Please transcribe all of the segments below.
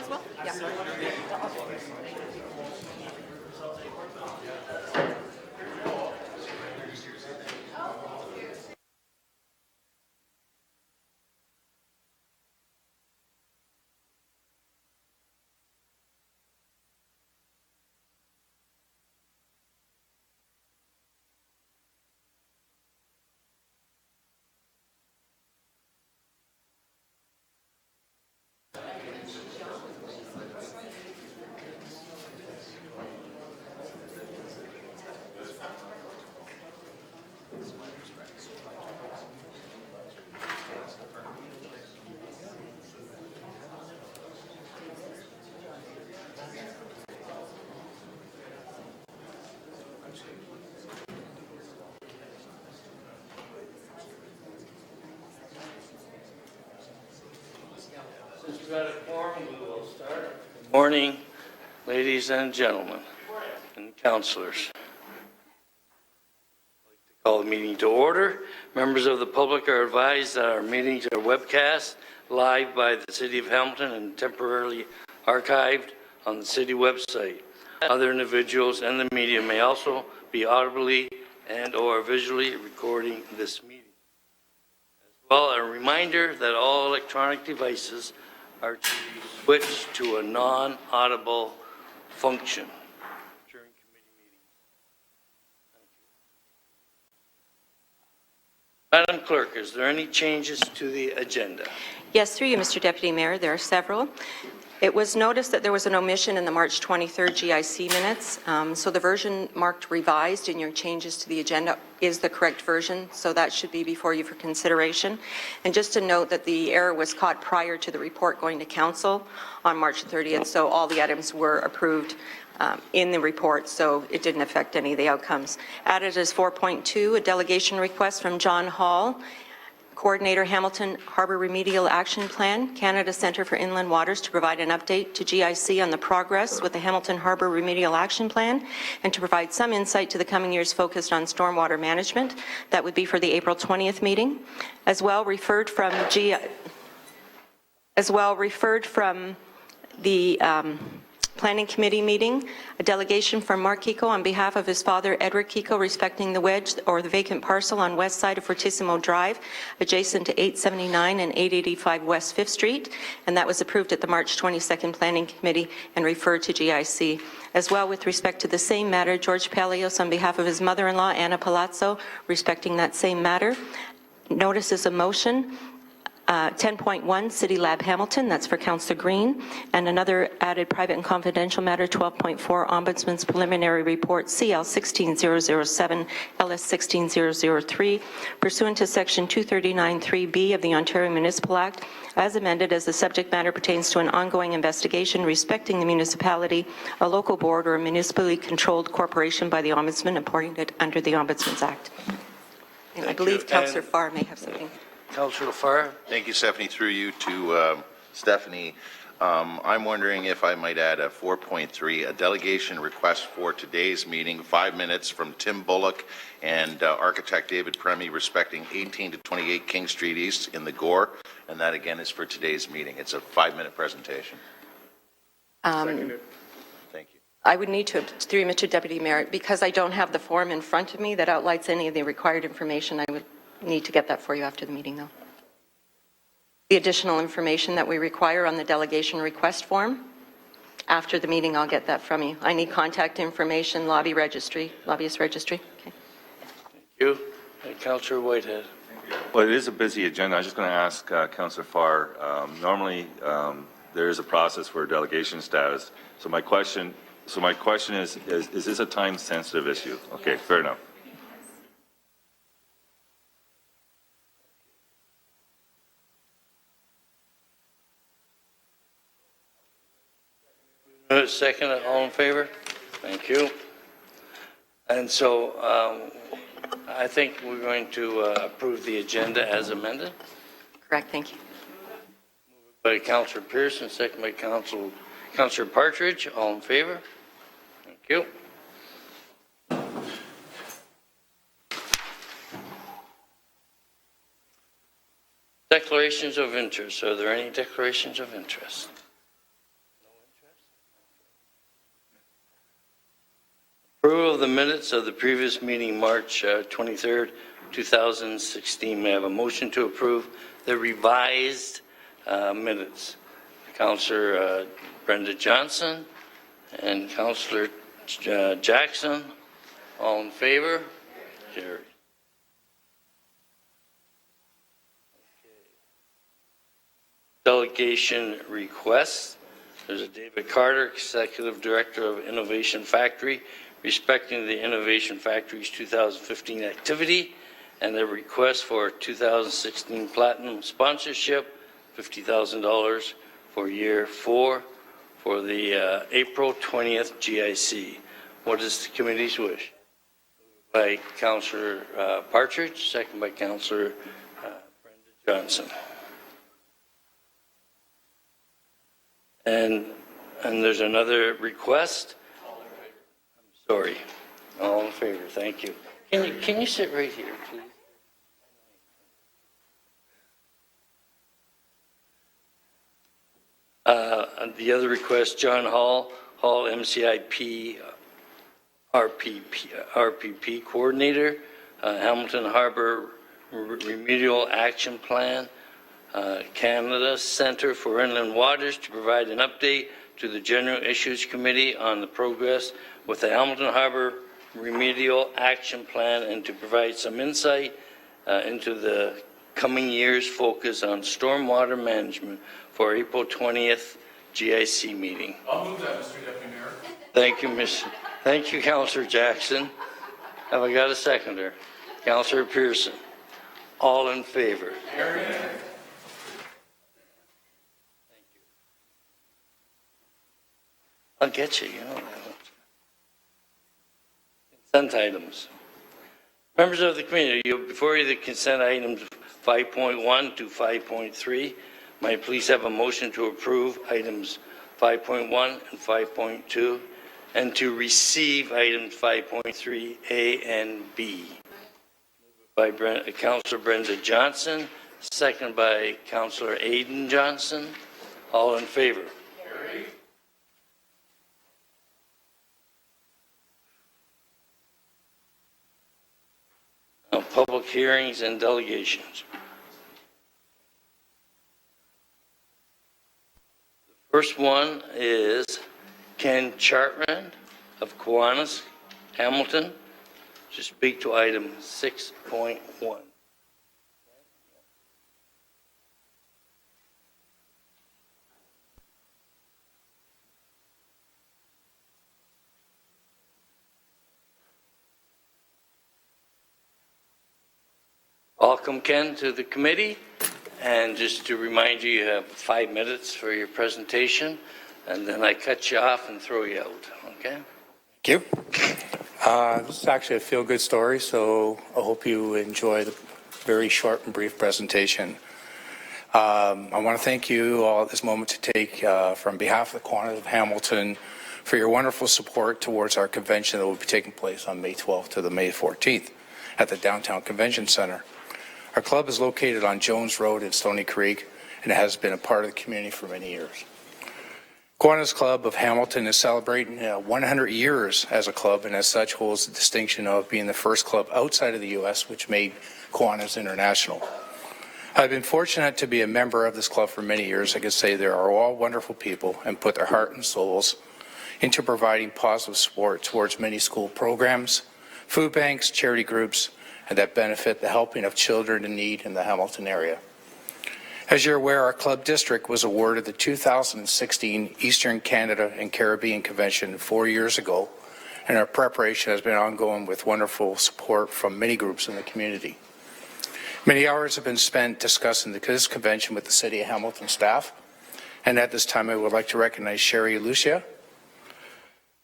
as well? Yeah. Since we've got a quorum, we will start. Good morning, ladies and gentlemen, and councillors. I'd like to call the meeting to order. Members of the public are advised that our meetings are webcast live by the City of Hamilton and temporarily archived on the city website. Other individuals and the media may also be audibly and/or visually recording this meeting. As well, a reminder that all electronic devices are to be switched to a non-audible function during committee meetings. Thank you. Madam Clerk, is there any changes to the agenda? Yes, through you, Mr. Deputy Mayor, there are several. It was noticed that there was an omission in the March 23rd GIC minutes, so the version marked revised in your changes to the agenda is the correct version, so that should be before you for consideration. And just to note that the error was caught prior to the report going to Council on March 30th, so all the items were approved in the report, so it didn't affect any of the outcomes. Added as 4.2, a delegation request from John Hall, Coordinator, Hamilton Harbour Remedial Action Plan, Canada Centre for Inland Waters, to provide an update to GIC on the progress with the Hamilton Harbour Remedial Action Plan and to provide some insight to the coming years focused on stormwater management. That would be for the April 20th meeting. As well referred from the Planning Committee meeting, a delegation from Mark Kiko on behalf of his father, Edward Kiko, respecting the wedge or the vacant parcel on west side of Fortissimo Drive, adjacent to 879 and 885 West 5th Street, and that was approved at the March 22nd Planning Committee and referred to GIC. As well, with respect to the same matter, George Palios on behalf of his mother-in-law, Anna Palazzo, respecting that same matter. Notice is a motion. 10.1, City Lab Hamilton, that's for Councillor Green, and another added private and confidential matter, 12.4, Ombudsman's Preliminary Report, CL 16007, LS 16003, pursuant to Section 239(3)B of the Ontario Municipal Act, as amended, as the subject matter pertains to an ongoing investigation respecting the municipality, a local board, or a municipally controlled corporation by the Ombudsman appointed under the Ombudsman's Act. And I believe Councillor Farr may have something. Councillor Farr. Thank you, Stephanie. Through you to Stephanie. I'm wondering if I might add a 4.3, a delegation request for today's meeting, 5 minutes from Tim Bullock and architect David Premi, respecting 18 to 28 King Street East in the Gore, and that again is for today's meeting. It's a 5-minute presentation. Seconded. Thank you. I would need to, through you, Mr. Deputy Mayor, because I don't have the form in front of me that outlines any of the required information. I would need to get that for you after the meeting, though. The additional information that we require on the delegation request form, after the meeting, I'll get that from you. I need contact information, lobbyist registry. Okay. Thank you. And Councillor Whitehead. Well, it is a busy agenda. I was just going to ask Councillor Farr. Normally, there is a process for delegation status. So my question is this a time-sensitive issue? Okay, fair enough. Second, all in favor? Thank you. And so I think we're going to approve the agenda as amended. Correct, thank you. Moved by Councillor Pearson, second by Councillor Partridge. All in favor? Thank you. Declarations of interest. Are there any declarations of interest? Approval of the minutes of the previous meeting, March 23rd, 2016. May I have a motion to approve the revised minutes? Councillor Brenda Johnson and Councillor Jackson. All in favor? Carried. Delegation requests. There's a David Carter, Executive Director of Innovation Factory, respecting the Innovation Factory's 2015 activity and a request for 2016 Platinum sponsorship, $50,000 for year 4 for the April 20th GIC. What is the committee's wish? By Councillor Partridge, second by Councillor Brenda Johnson. And there's another request. I'm sorry. All in favor. Thank you. Can you sit right here, please? The other request, John Hall, MCIP, RPP Coordinator, Hamilton Harbor Remedial Action Plan, Canada Centre for Inland Waters to provide an update to the General Issues Committee on the progress with the Hamilton Harbor Remedial Action Plan and to provide some insight into the coming year's focus on stormwater management for April 20th GIC meeting. I'll move that, Mr. Deputy Mayor. Thank you, Councillor Jackson. Have I got a seconder? Councillor Pearson. All in favor? Carried. I'll get you, you know. Consent items. Members of the committee, before you the consent items 5.1 to 5.3. May I please have a motion to approve items 5.1 and 5.2 and to receive items 5.3A and B. By Councillor Brenda Johnson, second by Councillor Aidan Johnson. All in favor? Carried. Now, public hearings and delegations. The first one is Ken Chartrand of Kiwanis, Hamilton, to speak to item 6.1. Welcome, Ken, to the committee. And just to remind you, you have 5 minutes for your presentation, and then I cut you off and throw you out, okay? Thank you. This is actually a feel-good story, so I hope you enjoy the very short and brief presentation. I want to thank you all at this moment to take, from behalf of the Kiwanis of Hamilton, for your wonderful support towards our convention that will be taking place on May 12th to the May 14th at the Downtown Convention Center. Our club is located on Jones Road in Stony Creek, and it has been a part of the community for many years. Kiwanis Club of Hamilton is celebrating 100 years as a club, and as such holds the distinction of being the first club outside of the U.S. which made Kiwanis international. I've been fortunate to be a member of this club for many years. I can say they are all wonderful people and put their heart and souls into providing positive support towards many school programs, food banks, charity groups, and that benefit the helping of children in need in the Hamilton area. As you're aware, our club district was awarded the 2016 Eastern Canada and Caribbean Convention 4 years ago, and our preparation has been ongoing with wonderful support from many groups in the community. Many hours have been spent discussing this convention with the City of Hamilton staff, and at this time I would like to recognize Sherry Lucia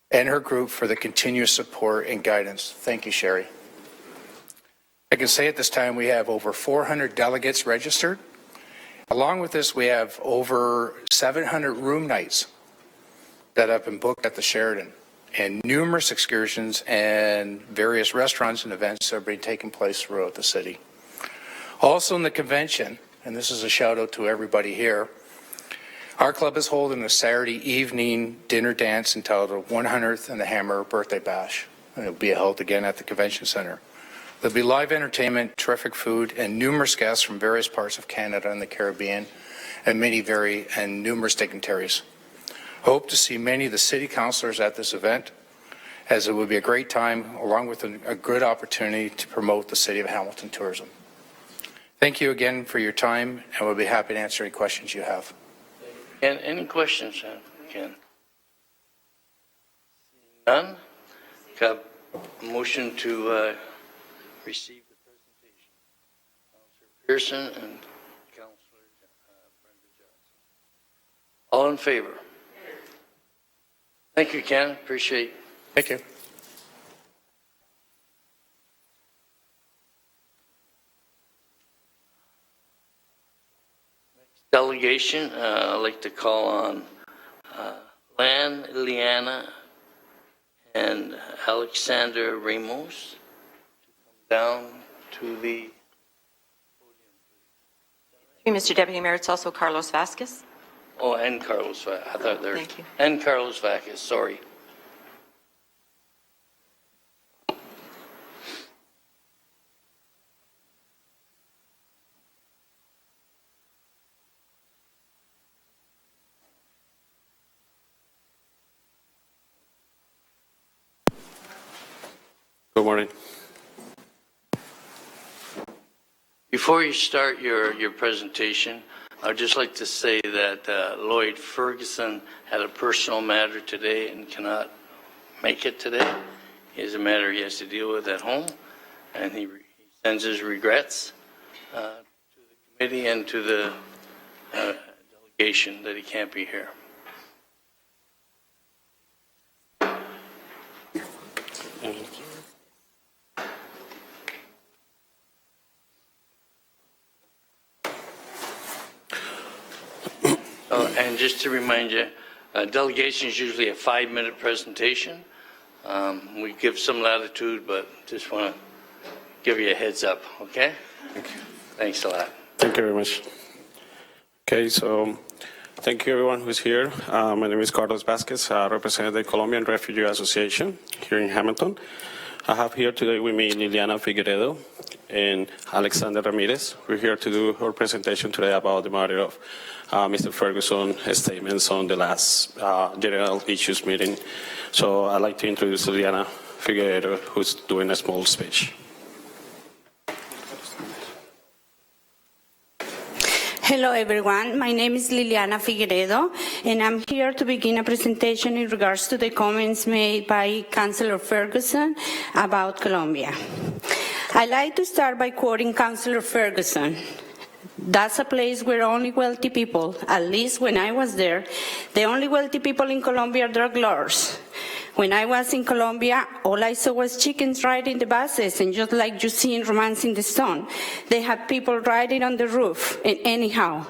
and her group for the continuous support and guidance. Thank you, Sherry. I can say at this time we have over 400 delegates registered. Along with this, we have over 700 room nights that have been booked at the Sheraton, and numerous excursions and various restaurants and events that have been taking place throughout the city. Also in the convention, and this is a shout out to everybody here, our club is holding a Saturday evening dinner dance entitled 100th and the Hammer Birthday Bash. and it'll be held again at the Convention Center. There'll be live entertainment, terrific food, and numerous guests from various parts of Canada and the Caribbean, and numerous dignitaries. I hope to see many of the city councillors at this event, as it would be a great time, along with a good opportunity to promote the City of Hamilton tourism. Thank you again for your time, and we'll be happy to answer any questions you have. And any questions, Ken? None? Got a motion to receive the presentation. Councillor Pearson and Councillor Brenda Johnson. All in favor? Thank you, Ken. Appreciate it. Thank you. Delegation, I'd like to call on Lan, Liana, and Alexander Ramos to come down to the podium. Mr. Deputy Mayor, it's also Carlos Vasquez. Oh, and Carlos, I thought there. Thank you. And Carlos Vasquez, sorry. Good morning. Before you start your presentation, I'd just like to say that Lloyd Ferguson had a personal matter today and cannot make it today. He has a matter he has to deal with at home, and he sends his regrets to the committee and to the delegation that he can't be here. And just to remind you, delegation is usually a 5-minute presentation. We give some latitude, but just want to give you a heads up, okay? Thanks a lot. Thank you very much. Okay, so thank you everyone who's here. My name is Carlos Vasquez. I represent the Colombian Refugee Association here in Hamilton. I have here today with me Liliana Figueredo and Alexander Ramirez. We're here to do our presentation today about the matter of Mr. Ferguson's statements on the last general issues meeting. So I'd like to introduce Liliana Figueredo, who's doing a small speech. Hello everyone, my name is Liliana Figueredo and I'm here to begin a presentation in regards to the comments made by Councillor Ferguson about Colombia. I'd like to start by quoting Councillor Ferguson. That's a place where only wealthy people, at least when I was there, the only wealthy people in Colombia are drug lords. When I was in Colombia, all I saw was chickens riding the buses, and just like you see in Romance in the Stone, they had people riding on the roof, and anyhow,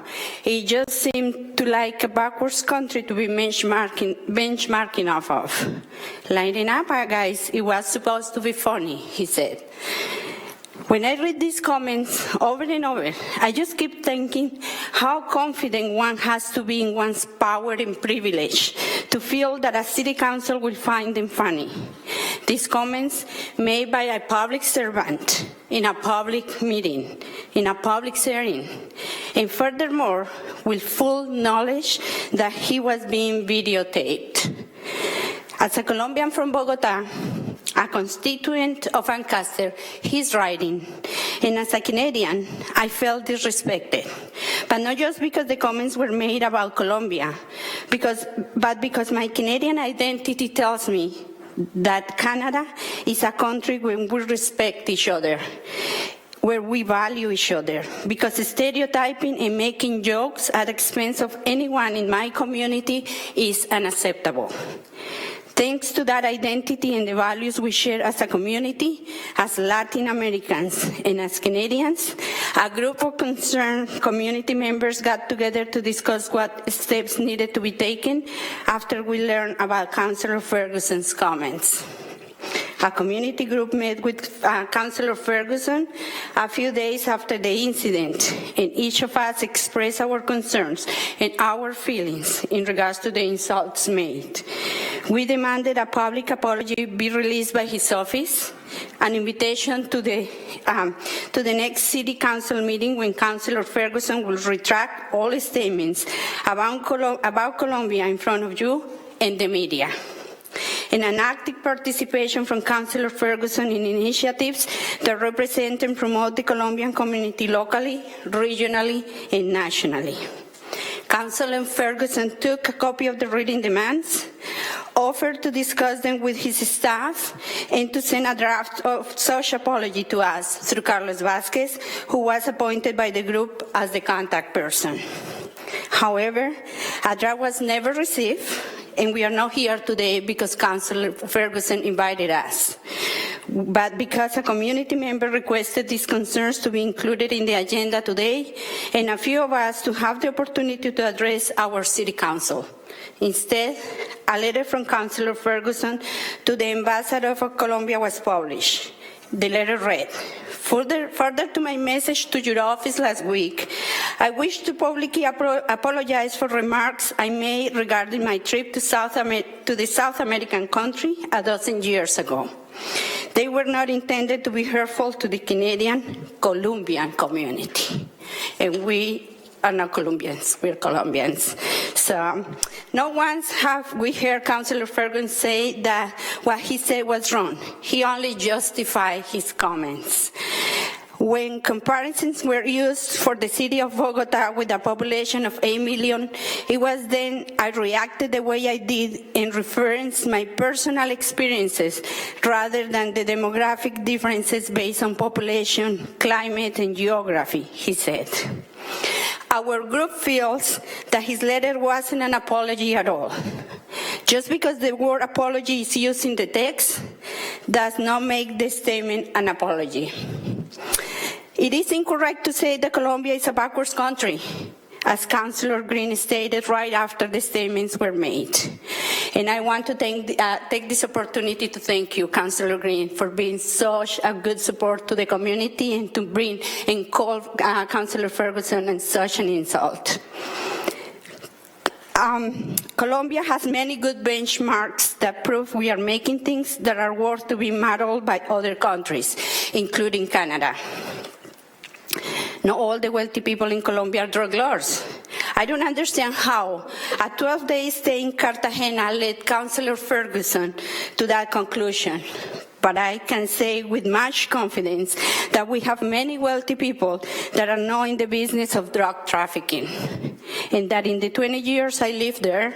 it just seemed to like a backwards country to be benchmarking off of. Lighting up, guys, it was supposed to be funny, he said. When I read these comments over and over, I just keep thinking how confident one has to be in one's power and privilege to feel that a city council will find them funny. These comments made by a public servant in a public meeting, in a public setting, and furthermore, with full knowledge that he was being videotaped. As a Colombian from Bogota, a constituent of Lancaster, he's writing. And as a Canadian, I felt disrespected. But not just because the comments were made about Colombia, but because my Canadian identity tells me that Canada is a country where we respect each other, where we value each other, because stereotyping and making jokes at the expense of anyone in my community is unacceptable. Thanks to that identity and the values we share as a community, as Latin Americans and as Canadians, a group of concerned community members got together to discuss what steps needed to be taken after we learned about Councillor Ferguson's comments. A community group met with Councillor Ferguson a few days after the incident, and each of us expressed our concerns and our feelings in regards to the insults made. We demanded a public apology be released by his office, an invitation to the next City Council meeting when Councillor Ferguson will retract all statements about Colombia in front of you and the media, and an active participation from Councillor Ferguson in initiatives that represent and promote the Colombian community locally, regionally, and nationally. Councillor Ferguson took a copy of the written demands, offered to discuss them with his staff, and to send a draft of such apology to us through Carlos Vasquez, who was appointed by the group as the contact person. However, a draft was never received, and we are not here today because Councillor Ferguson invited us, but because a community member requested these concerns to be included in the agenda today, and a few of us to have the opportunity to address our City Council. Instead, a letter from Councillor Ferguson to the Ambassador of Colombia was published. The letter read, Further to my message to your office last week, I wish to publicly apologize for remarks I made regarding my trip to the South American country a dozen years ago. They were not intended to be hurtful to the Canadian Colombian community. And we are not Colombians, we're Colombians. So not once have we heard Councillor Ferguson say that what he said was wrong. He only justified his comments. When comparisons were used for the city of Bogota with a population of 8 million, it was then I reacted the way I did and referenced my personal experiences rather than the demographic differences based on population, climate, and geography, he said. Our group feels that his letter wasn't an apology at all. Just because the word apology is used in the text does not make the statement an apology. It is incorrect to say that Colombia is a backwards country, as Councillor Green stated right after the statements were made. And I want to take this opportunity to thank you, Councillor Green, for being such a good support to the community and to bring and call Councillor Ferguson and such an insult. Colombia has many good benchmarks that prove we are making things that are worth to be modeled by other countries, including Canada. Not all the wealthy people in Colombia are drug lords. I don't understand how a 12-day stay in Cartagena led Councillor Ferguson to that conclusion. But I can say with much confidence that we have many wealthy people that are not in the business of drug trafficking. And that in the 20 years I lived there,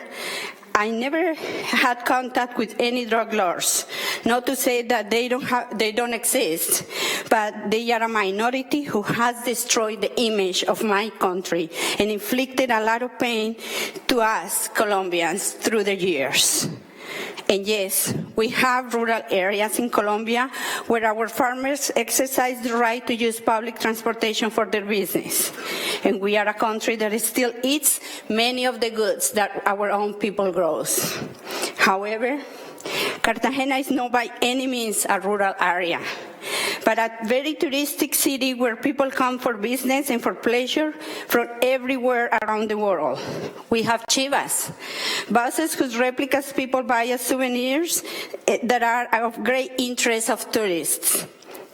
I never had contact with any drug lords. Not to say that they don't exist, but they are a minority who has destroyed the image of my country and inflicted a lot of pain to us Colombians through the years. And yes, we have rural areas in Colombia where our farmers exercise the right to use public transportation for their business. And we are a country that still eats many of the goods that our own people grows. However, Cartagena is not by any means a rural area, but a very touristic city where people come for business and for pleasure from everywhere around the world. We have chivas, buses whose replicas people buy as souvenirs that are of great interest of tourists.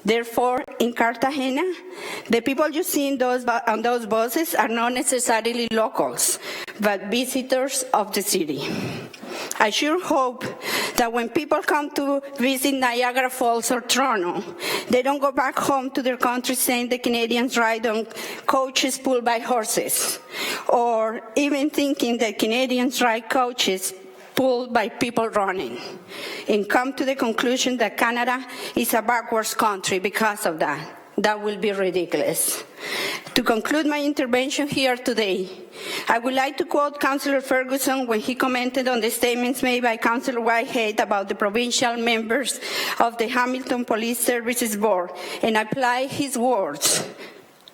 Therefore, in Cartagena, the people you see on those buses are not necessarily locals, but visitors of the city. I sure hope that when people come to visit Niagara Falls or Toronto, they don't go back home to their country saying the Canadians ride on coaches pulled by horses, or even thinking that Canadians ride coaches pulled by people running, and come to the conclusion that Canada is a backwards country because of that. That will be ridiculous. To conclude my intervention here today, I would like to quote Councillor Ferguson when he commented on the statements made by Councillor Whitehead about the provincial members of the Hamilton Police Services Board, and apply his words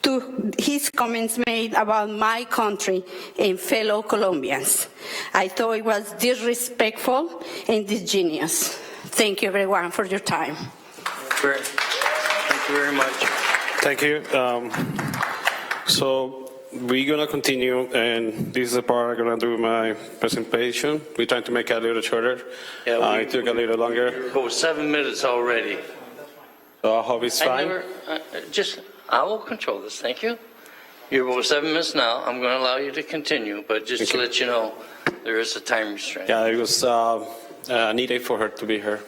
to his comments made about my country and fellow Colombians. I thought it was disrespectful and disingenuous. Thank you, everyone, for your time. Great. Thank you very much. Thank you. So we're going to continue, and this is the part I'm going to do my presentation. We're trying to make it a little shorter. Yeah, It took a little longer, Go 7 minutes already. so I hope it's fine. I will control this, thank you. You're about 7 minutes now. I'm going to allow you to continue, but just to let you know, there is a time restraint. Yeah, it was needed for her to be here.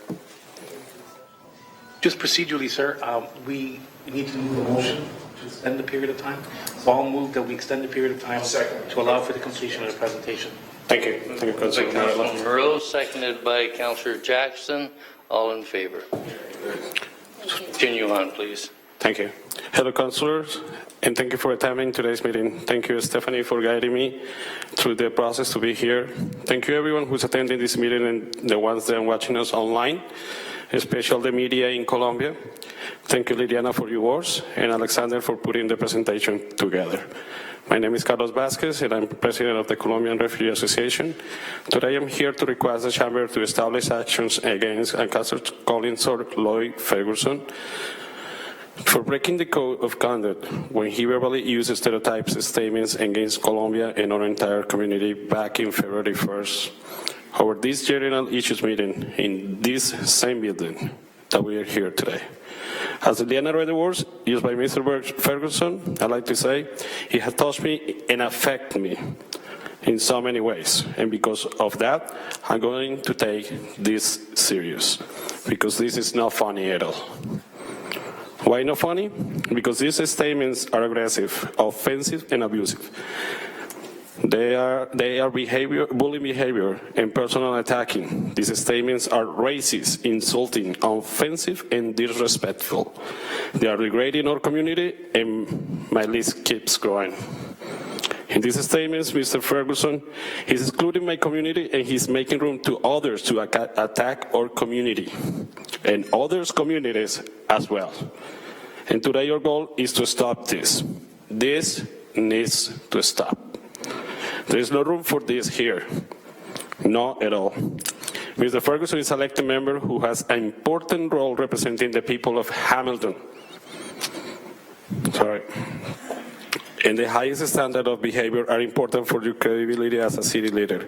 Just procedurally, sir, we need to move a motion to extend the period of time. So I'll move that we extend the period of time to allow for the completion of the presentation. Thank you. Thank you, By Councilor. Councilman Murillo, seconded by Councilor Jackson. All in favor? Continue on, please. Thank you. Hello, councillors, and thank you for attending today's meeting. Thank you, Stephanie, for guiding me through the process to be here. Thank you, everyone who's attending this meeting and the ones that are watching us online, especially the media in Colombia. Thank you, Liliana, for your words, and Alexander for putting the presentation together. My name is Carlos Vasquez, and I'm president of the Colombian Refugee Association. Today, I'm here to request the Chamber to establish actions against Councillor Lloyd Ferguson for breaking the code of conduct when he verbally used stereotypes and statements against Colombia and our entire community back in February 1st. Over this general issues meeting in this same building that we are here today. As Liliana read the words used by Mr. Ferguson, I'd like to say it has touched me and affected me in so many ways. And because of that, I'm going to take this serious, because this is not funny at all. Why not funny? Because these statements are aggressive, offensive, and abusive. They are bullying behavior, and personal attacking. These statements are racist, insulting, offensive, and disrespectful. They are degrading our community, and my list keeps growing. In these statements, Mr. Ferguson is excluding my community, and he's making room to others to attack our community and others' communities as well. And today our goal is to stop this. This needs to stop. There is no room for this here. Not at all. Mr. Ferguson is an elected member who has an important role representing the people of Hamilton. And the highest standard of behavior are important for your credibility as a city leader.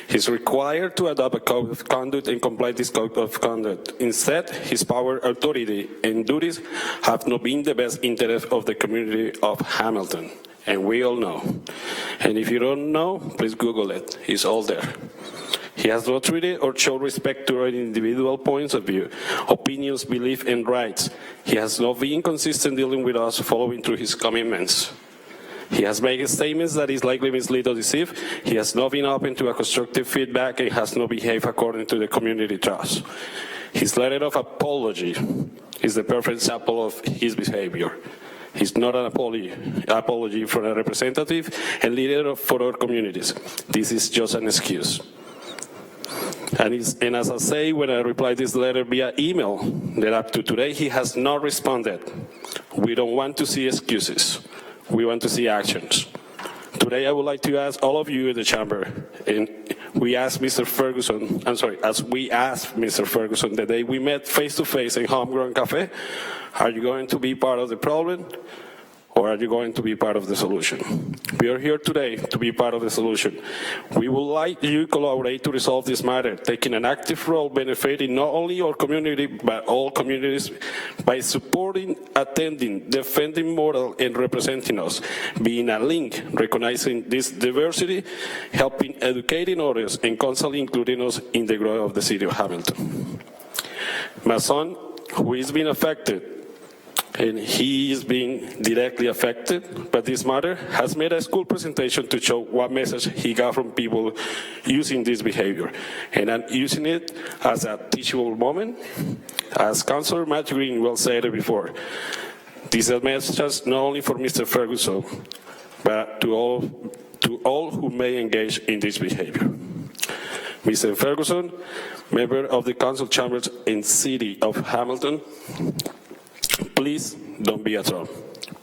He's required to adopt a code of conduct and comply with this code of conduct. Instead, his power, authority, and duties have not been the best interest of the community of Hamilton. And we all know. And if you don't know, please Google it. It's all there. He has not treated or shown respect to our individual points of view, opinions, beliefs, and rights. He has not been consistent dealing with us, following through his commitments. He has made statements that is likely mislead or deceive. He has not been open to a constructive feedback and has not behaved according to the community trust. His letter of apology is the perfect example of his behavior. It's not an apology from a representative and leader for our communities. This is just an excuse. And as I say, when I replied this letter via email, that up to today he has not responded. We don't want to see excuses. We want to see actions. Today I would like to ask all of you in the chamber, and we asked Mr. Ferguson, as we asked Mr. Ferguson the day we met face-to-face in Homegrown Cafe, are you going to be part of the problem, or are you going to be part of the solution? We are here today to be part of the solution. We would like you to collaborate to resolve this matter, taking an active role benefiting not only our community, but all communities by supporting, attending, defending moral, and representing us, being a link, recognizing this diversity, helping educating others, and constantly including us in the growth of the city of Hamilton. My son, who is being affected, and he is being directly affected by this matter, has made a school presentation to show what message he got from people using this behavior. And I'm using it as a teachable moment. As Councillor Matt Green well said it before, this is a message not only for Mr. Ferguson, but to all who may engage in this behavior. Mr. Ferguson, member of the Council Chambers in City of Hamilton, please don't be a troll.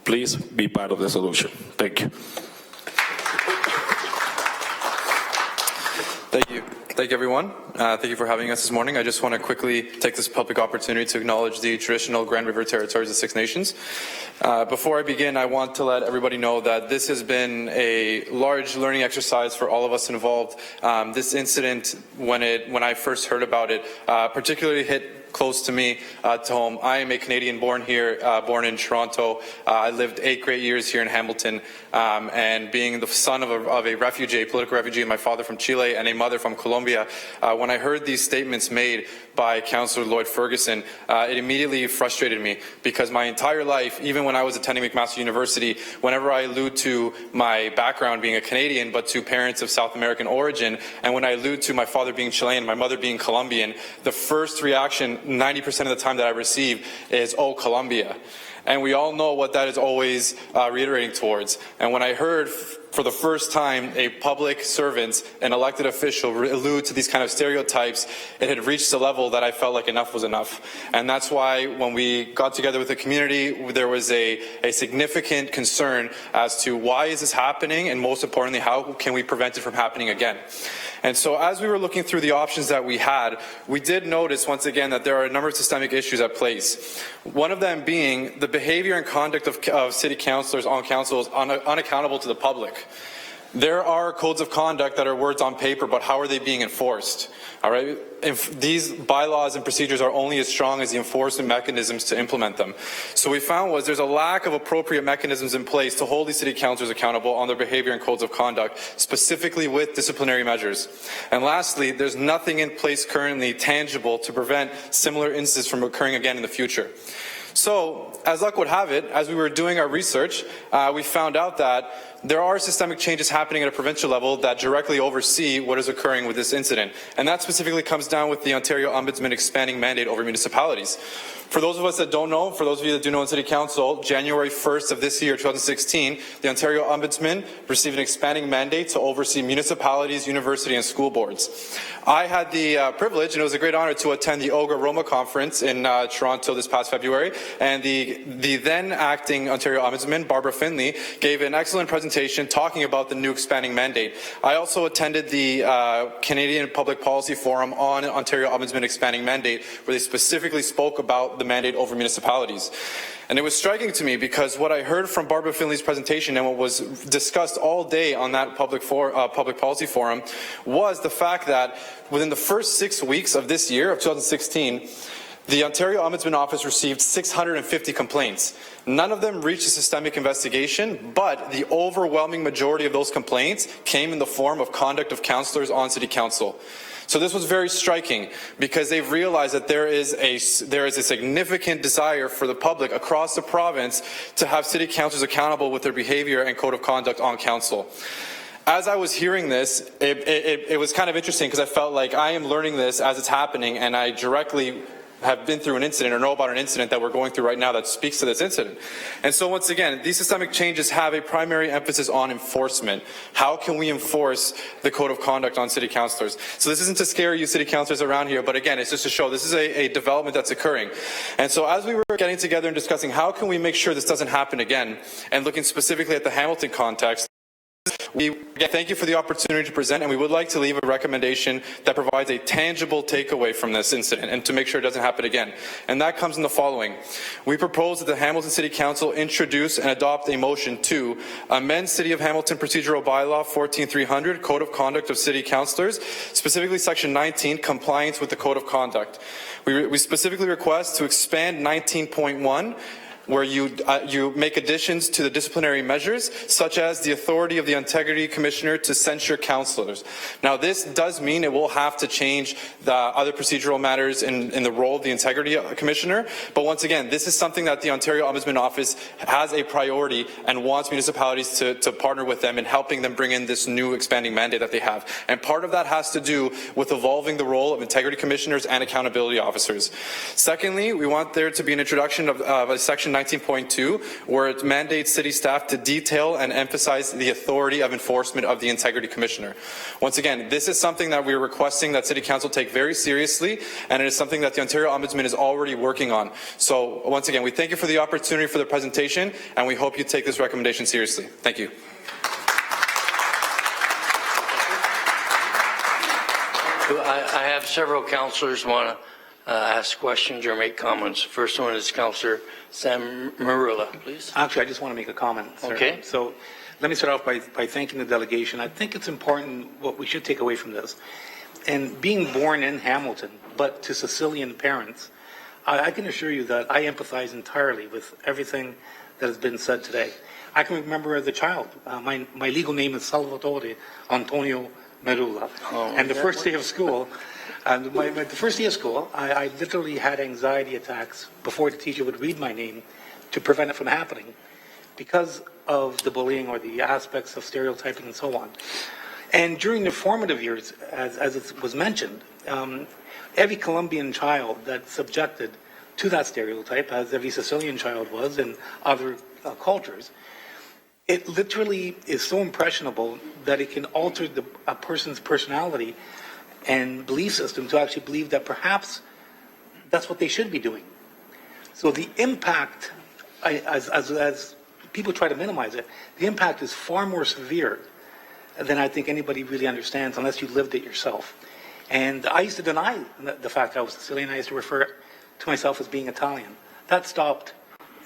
Please be part of the solution. Thank you. Thank you. Thank you, everyone. Thank you for having us this morning. I just want to quickly take this public opportunity to acknowledge the traditional Grand River territories of Six Nations. Before I begin, I want to let everybody know that this has been a large learning exercise for all of us involved. This incident, when I first heard about it, particularly hit close to me, to home. I am a Canadian born here, born in Toronto. I lived 8 great years here in Hamilton, and being the son of a refugee, a political refugee, and my father from Chile and a mother from Colombia, when I heard these statements made by Councillor Lloyd Ferguson, it immediately frustrated me, because my entire life, even when I was attending McMaster University, whenever I allude to my background being a Canadian but to parents of South American origin, and when I allude to my father being Chilean, my mother being Colombian, the first reaction 90% of the time that I receive is, oh, Colombia. And we all know what that is always reiterating towards. And when I heard for the first time a public servant, an elected official, allude to these kind of stereotypes, it had reached a level that I felt like enough was enough. And that's why when we got together with the community, there was a significant concern as to why is this happening, and most importantly, how can we prevent it from happening again. And so as we were looking through the options that we had, we did notice once again that there are a number of systemic issues at place. One of them being the behavior and conduct of city councillors on councils unaccountable to the public. There are codes of conduct that are words on paper, but how are they being enforced? All right. If these bylaws and procedures are only as strong as the enforcement mechanisms to implement them. So what we found was there's a lack of appropriate mechanisms in place to hold these city councillors accountable on their behavior and codes of conduct, specifically with disciplinary measures. And lastly, there's nothing in place currently tangible to prevent similar instances from occurring again in the future. So, as luck would have it, as we were doing our research, we found out that there are systemic changes happening at a provincial level that directly oversee what is occurring with this incident. And that specifically comes down with the Ontario Ombudsman expanding mandate over municipalities. For those of us that don't know, for those of you that do know in City Council, January 1st of this year, 2016, the Ontario Ombudsman received an expanding mandate to oversee municipalities, university, and school boards. I had the privilege, and it was a great honor, to attend the OGA Roma conference in Toronto this past February, and the then acting Ontario Ombudsman, Barbara Finley, gave an excellent presentation talking about the new expanding mandate. I also attended the Canadian Public Policy Forum on Ontario Ombudsman expanding mandate, where they specifically spoke about the mandate over municipalities. And it was striking to me because what I heard from Barbara Finley's presentation and what was discussed all day on that public policy forum was the fact that within the first 6 weeks of this year, of 2016, the Ontario Ombudsman Office received 650 complaints. None of them reached a systemic investigation, but the overwhelming majority of those complaints came in the form of conduct of councillors on City Council. So this was very striking because they've realized that there is a significant desire for the public across the province to have city councillors accountable with their behavior and code of conduct on council. As I was hearing this, it was kind of interesting because I felt like I am learning this as it's happening, and I directly have been through an incident or know about an incident that we're going through right now that speaks to this incident. And so once again, these systemic changes have a primary emphasis on enforcement. How can we enforce the code of conduct on city councillors? So this isn't to scare you city councillors around here, but again, it's just to show this is a development that's occurring. And so as we were getting together and discussing how can we make sure this doesn't happen again, and looking specifically at the Hamilton context, we thank you for the opportunity to present, and we would like to leave a recommendation that provides a tangible takeaway from this incident and to make sure it doesn't happen again. And that comes in the following. We propose that the Hamilton City Council introduce and adopt a motion to amend City of Hamilton Procedural Bylaw 14300, Code of Conduct of City Councillors, specifically Section 19, Compliance with the Code of Conduct. We specifically request to expand 19.1, where you make additions to the disciplinary measures, such as the authority of the Integrity Commissioner to censure councillors. Now, this does mean it will have to change the other procedural matters in the role of the Integrity Commissioner, but once again, this is something that the Ontario Ombudsman Office has a priority and wants municipalities to partner with them in helping them bring in this new expanding mandate that they have. And part of that has to do with evolving the role of Integrity Commissioners and accountability officers. Secondly, we want there to be an introduction of a Section 19.2, where it mandates city staff to detail and emphasize the authority of enforcement of the Integrity Commissioner. Once again, this is something that we are requesting that City Council take very seriously, and it is something that the Ontario Ombudsman is already working on. So once again, we thank you for the opportunity for the presentation, and we hope you take this recommendation seriously. Thank you. I have several councillors want to ask questions or make comments. First one is Councillor Sam Marilla, please. Actually, I just want to make a comment, sir. Okay. So let me start off by thanking the delegation. I think it's important what we should take away from this. And being born in Hamilton, but to Sicilian parents, I can assure you that I empathize entirely with everything that has been said today. I can remember as a child, my legal name is Salvatore Antonio Merula. And the first day of school, the first day of school, I literally had anxiety attacks before the teacher would read my name to prevent it from happening because of the bullying or the aspects of stereotyping and so on. And during the formative years, as it was mentioned, every Colombian child that's subjected to that stereotype, as every Sicilian child was in other cultures, it literally is so impressionable that it can alter a person's personality and belief system to actually believe that perhaps that's what they should be doing. So the impact, as people try to minimize it, the impact is far more severe than I think anybody really understands unless you lived it yourself. And I used to deny the fact I was Sicilian. I used to refer to myself as being Italian. That stopped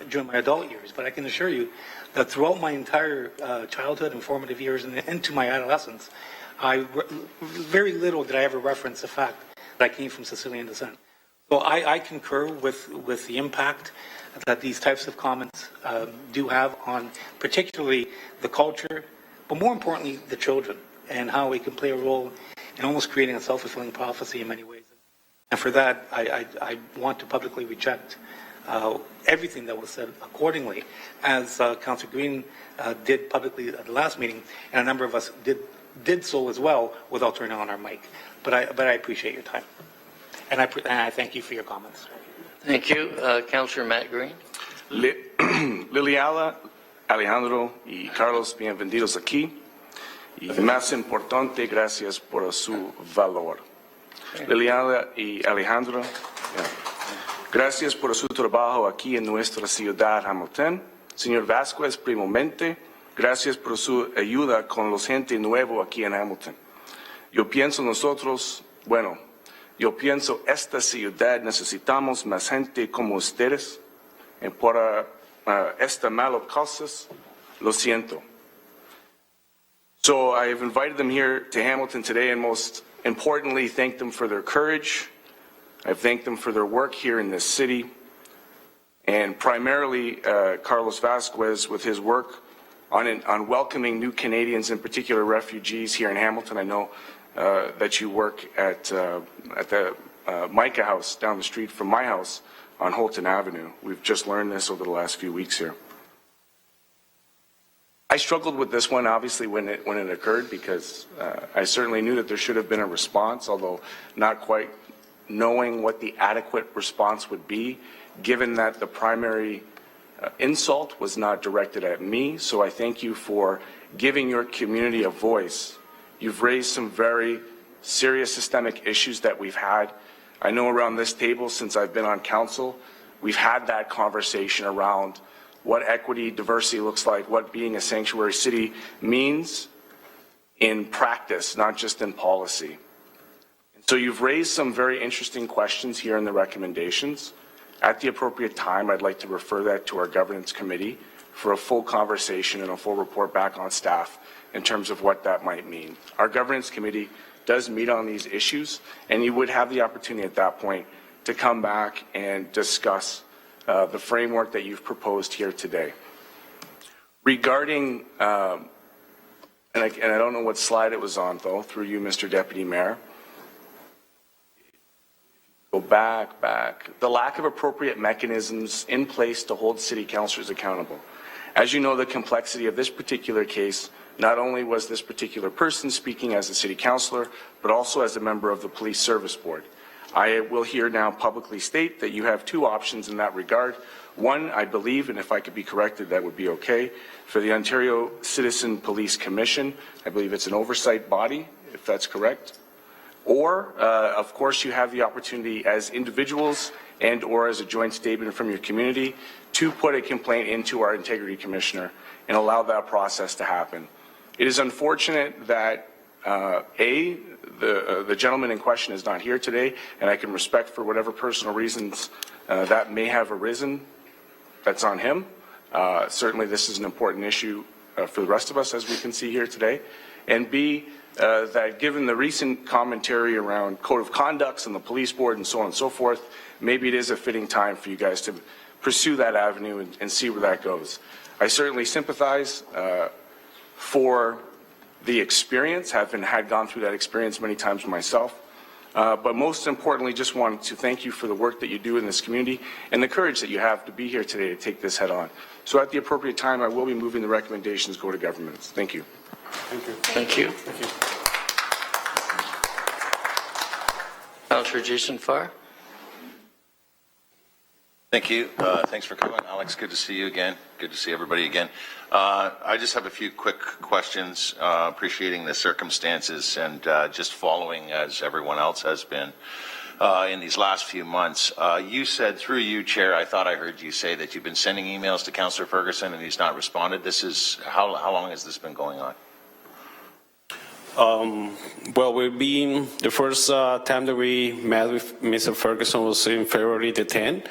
during my adult years, but I can assure you that throughout my entire childhood and formative years and into my adolescence, very little did I ever reference the fact that I came from Sicilian descent. So I concur with the impact that these types of comments do have on particularly the culture, but more importantly, the children, and how it can play a role in almost creating a self-fulfilling prophecy in many ways. And for that, I want to publicly reject everything that was said accordingly, as Councillor Green did publicly at the last meeting, and a number of us did so as well without turning on our mic. But I appreciate your time, and I thank you for your comments. Thank you. Councillor Matt Green. Liliana, Alejandro y Carlos, bienvenidos aquí. Y más importante, gracias por su valor. Liliana y Alejandro, gracias por su trabajo aquí en nuestra ciudad Hamilton. Señor Vasquez, primeramente, gracias por su ayuda con los gente nuevo aquí en Hamilton. Yo pienso esta ciudad necesitamos más gente como ustedes. Y por esta malas cosas, lo siento. So I have invited them here to Hamilton today, and most importantly, thank them for their courage. I've thanked them for their work here in this city, and primarily Carlos Vasquez with his work on welcoming new Canadians, in particular refugees here in Hamilton. I know that you work at the Micah House down the street from my house on Holton Avenue. We've just learned this over the last few weeks here. I struggled with this one, obviously, when it occurred, because I certainly knew that there should have been a response, although not quite knowing what the adequate response would be, given that the primary insult was not directed at me. So I thank you for giving your community a voice. You've raised some very serious systemic issues that we've had. I know around this table, since I've been on council, we've had that conversation around what equity, diversity looks like, what being a sanctuary city means in practice, not just in policy. So you've raised some very interesting questions here in the recommendations. At the appropriate time, I'd like to refer that to our governance committee for a full conversation and a full report back on staff in terms of what that might mean. Our governance committee does meet on these issues, and you would have the opportunity at that point to come back and discuss the framework that you've proposed here today. Regarding, and I don't know what slide it was on, though, through you, Mr. Deputy Mayor. Go back. The lack of appropriate mechanisms in place to hold city councillors accountable. As you know, the complexity of this particular case, not only was this particular person speaking as a city councillor, but also as a member of the Police Service Board. I will here now publicly state that you have two options in that regard. One, I believe, and if I could be corrected, that would be okay, for the Ontario Citizen Police Commission. I believe it's an oversight body, if that's correct. Or, of course, you have the opportunity as individuals and or as a joint statement from your community to put a complaint into our Integrity Commissioner and allow that process to happen. It is unfortunate that the gentleman in question is not here today, and I can respect for whatever personal reasons that may have arisen. That's on him. Certainly, this is an important issue for the rest of us, as we can see here today. And B, that given the recent commentary around code of conducts and the police board and so on and so forth, maybe it is a fitting time for you guys to pursue that avenue and see where that goes. I certainly sympathize for the experience, had gone through that experience many times myself. But most importantly, just wanted to thank you for the work that you do in this community and the courage that you have to be here today to take this head on. So at the appropriate time, I will be moving the recommendations go to governments. Thank you. Thank you. Thank you. Councillor Jason Farr. Thank you. Thanks for coming, Alex. Good to see you again. Good to see everybody again. I just have a few quick questions, appreciating the circumstances and just following as everyone else has been in these last few months. You said, through you, Chair, I thought I heard you say that you've been sending emails to Councillor Ferguson and he's not responded. This is, how long has this been going on? Well, the first time that we met with Mr. Ferguson was in February the 10th.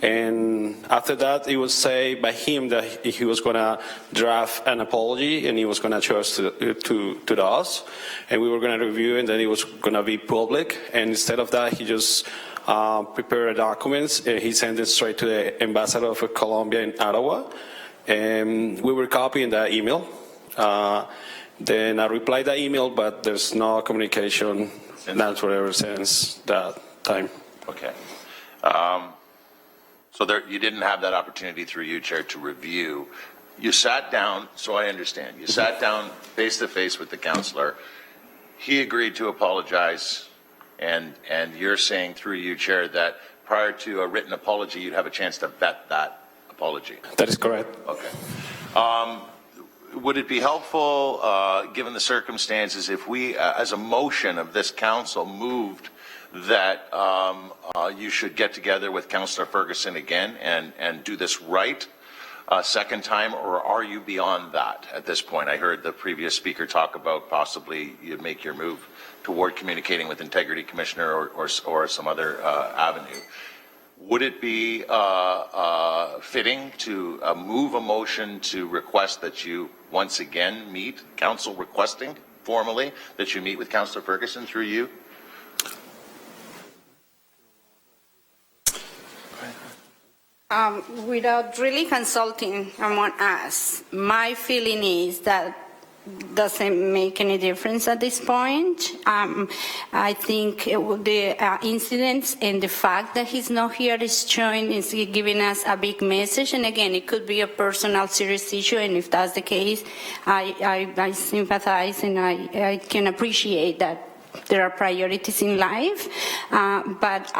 And after that, it was said by him that he was going to draft an apology and he was going to show us to us. And we were going to review it, and then it was going to be public. And instead of that, he just prepared documents. And he sent it straight to the ambassador of Colombia in Ottawa. And we were copying that email. Then I replied that email, but there's no communication ever since that time. Okay. So you didn't have that opportunity through you, Chair, to review. You sat down, so I understand. You sat down face-to-face with the councillor. He agreed to apologize, and you're saying through you, Chair, that prior to a written apology, you'd have a chance to vet that apology. That is correct. Okay. Would it be helpful, given the circumstances, if we, as a motion of this council, moved that you should get together with Councillor Ferguson again and do this right a second time, or are you beyond that at this point? I heard the previous speaker talk about possibly you'd make your move toward communicating with Integrity Commissioner or some other avenue. Would it be fitting to move a motion to request that you once again meet, council requesting formally that you meet with Councillor Ferguson through you? Without really consulting among us, my feeling is that doesn't make any difference at this point. I think the incidents and the fact that he's not here is giving us a big message. And again, it could be a personal serious issue, and if that's the case, I sympathize and I can appreciate that there are priorities in life, but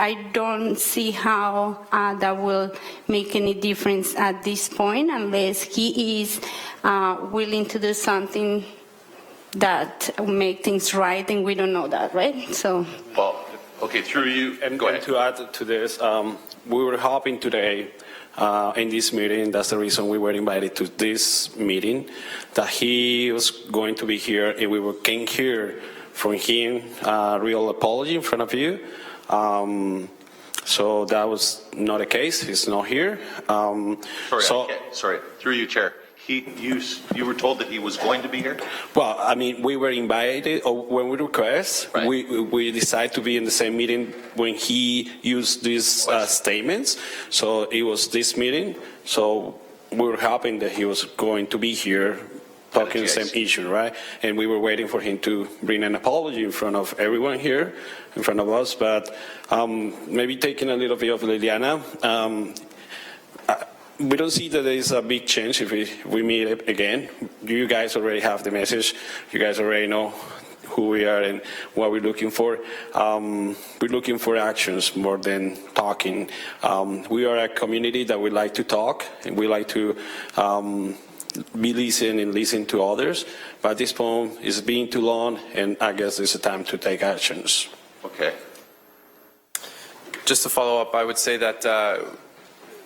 I don't see how that will make any difference at this point unless he is willing to do something that will make things right, and we don't know that, right? So. Well, okay, through you. And go ahead. to add to this, we were hoping today in this meeting, that's the reason we were invited to this meeting, that he was going to be here and we came here from him a real apology in front of you. So that was not the case. He's not here. Sorry, through you, Chair. You were told that he was going to be here? Well, I mean, we were invited, or when we request, right. we decide to be in the same meeting when he used these statements. So it was this meeting. So we were hoping that he was going to be here talking the same issue, right? And we were waiting for him to bring an apology in front of everyone here, in front of us. But maybe taking a little bit of Liliana, we don't see that there is a big change if we meet again. You guys already have the message. You guys already know who we are and what we're looking for. We're looking for actions more than talking. We are a community that we like to talk, and we like to be listening and listen to others. But at this point, it's been too long, and I guess it's a time to take actions. Okay. Just to follow up, I would say that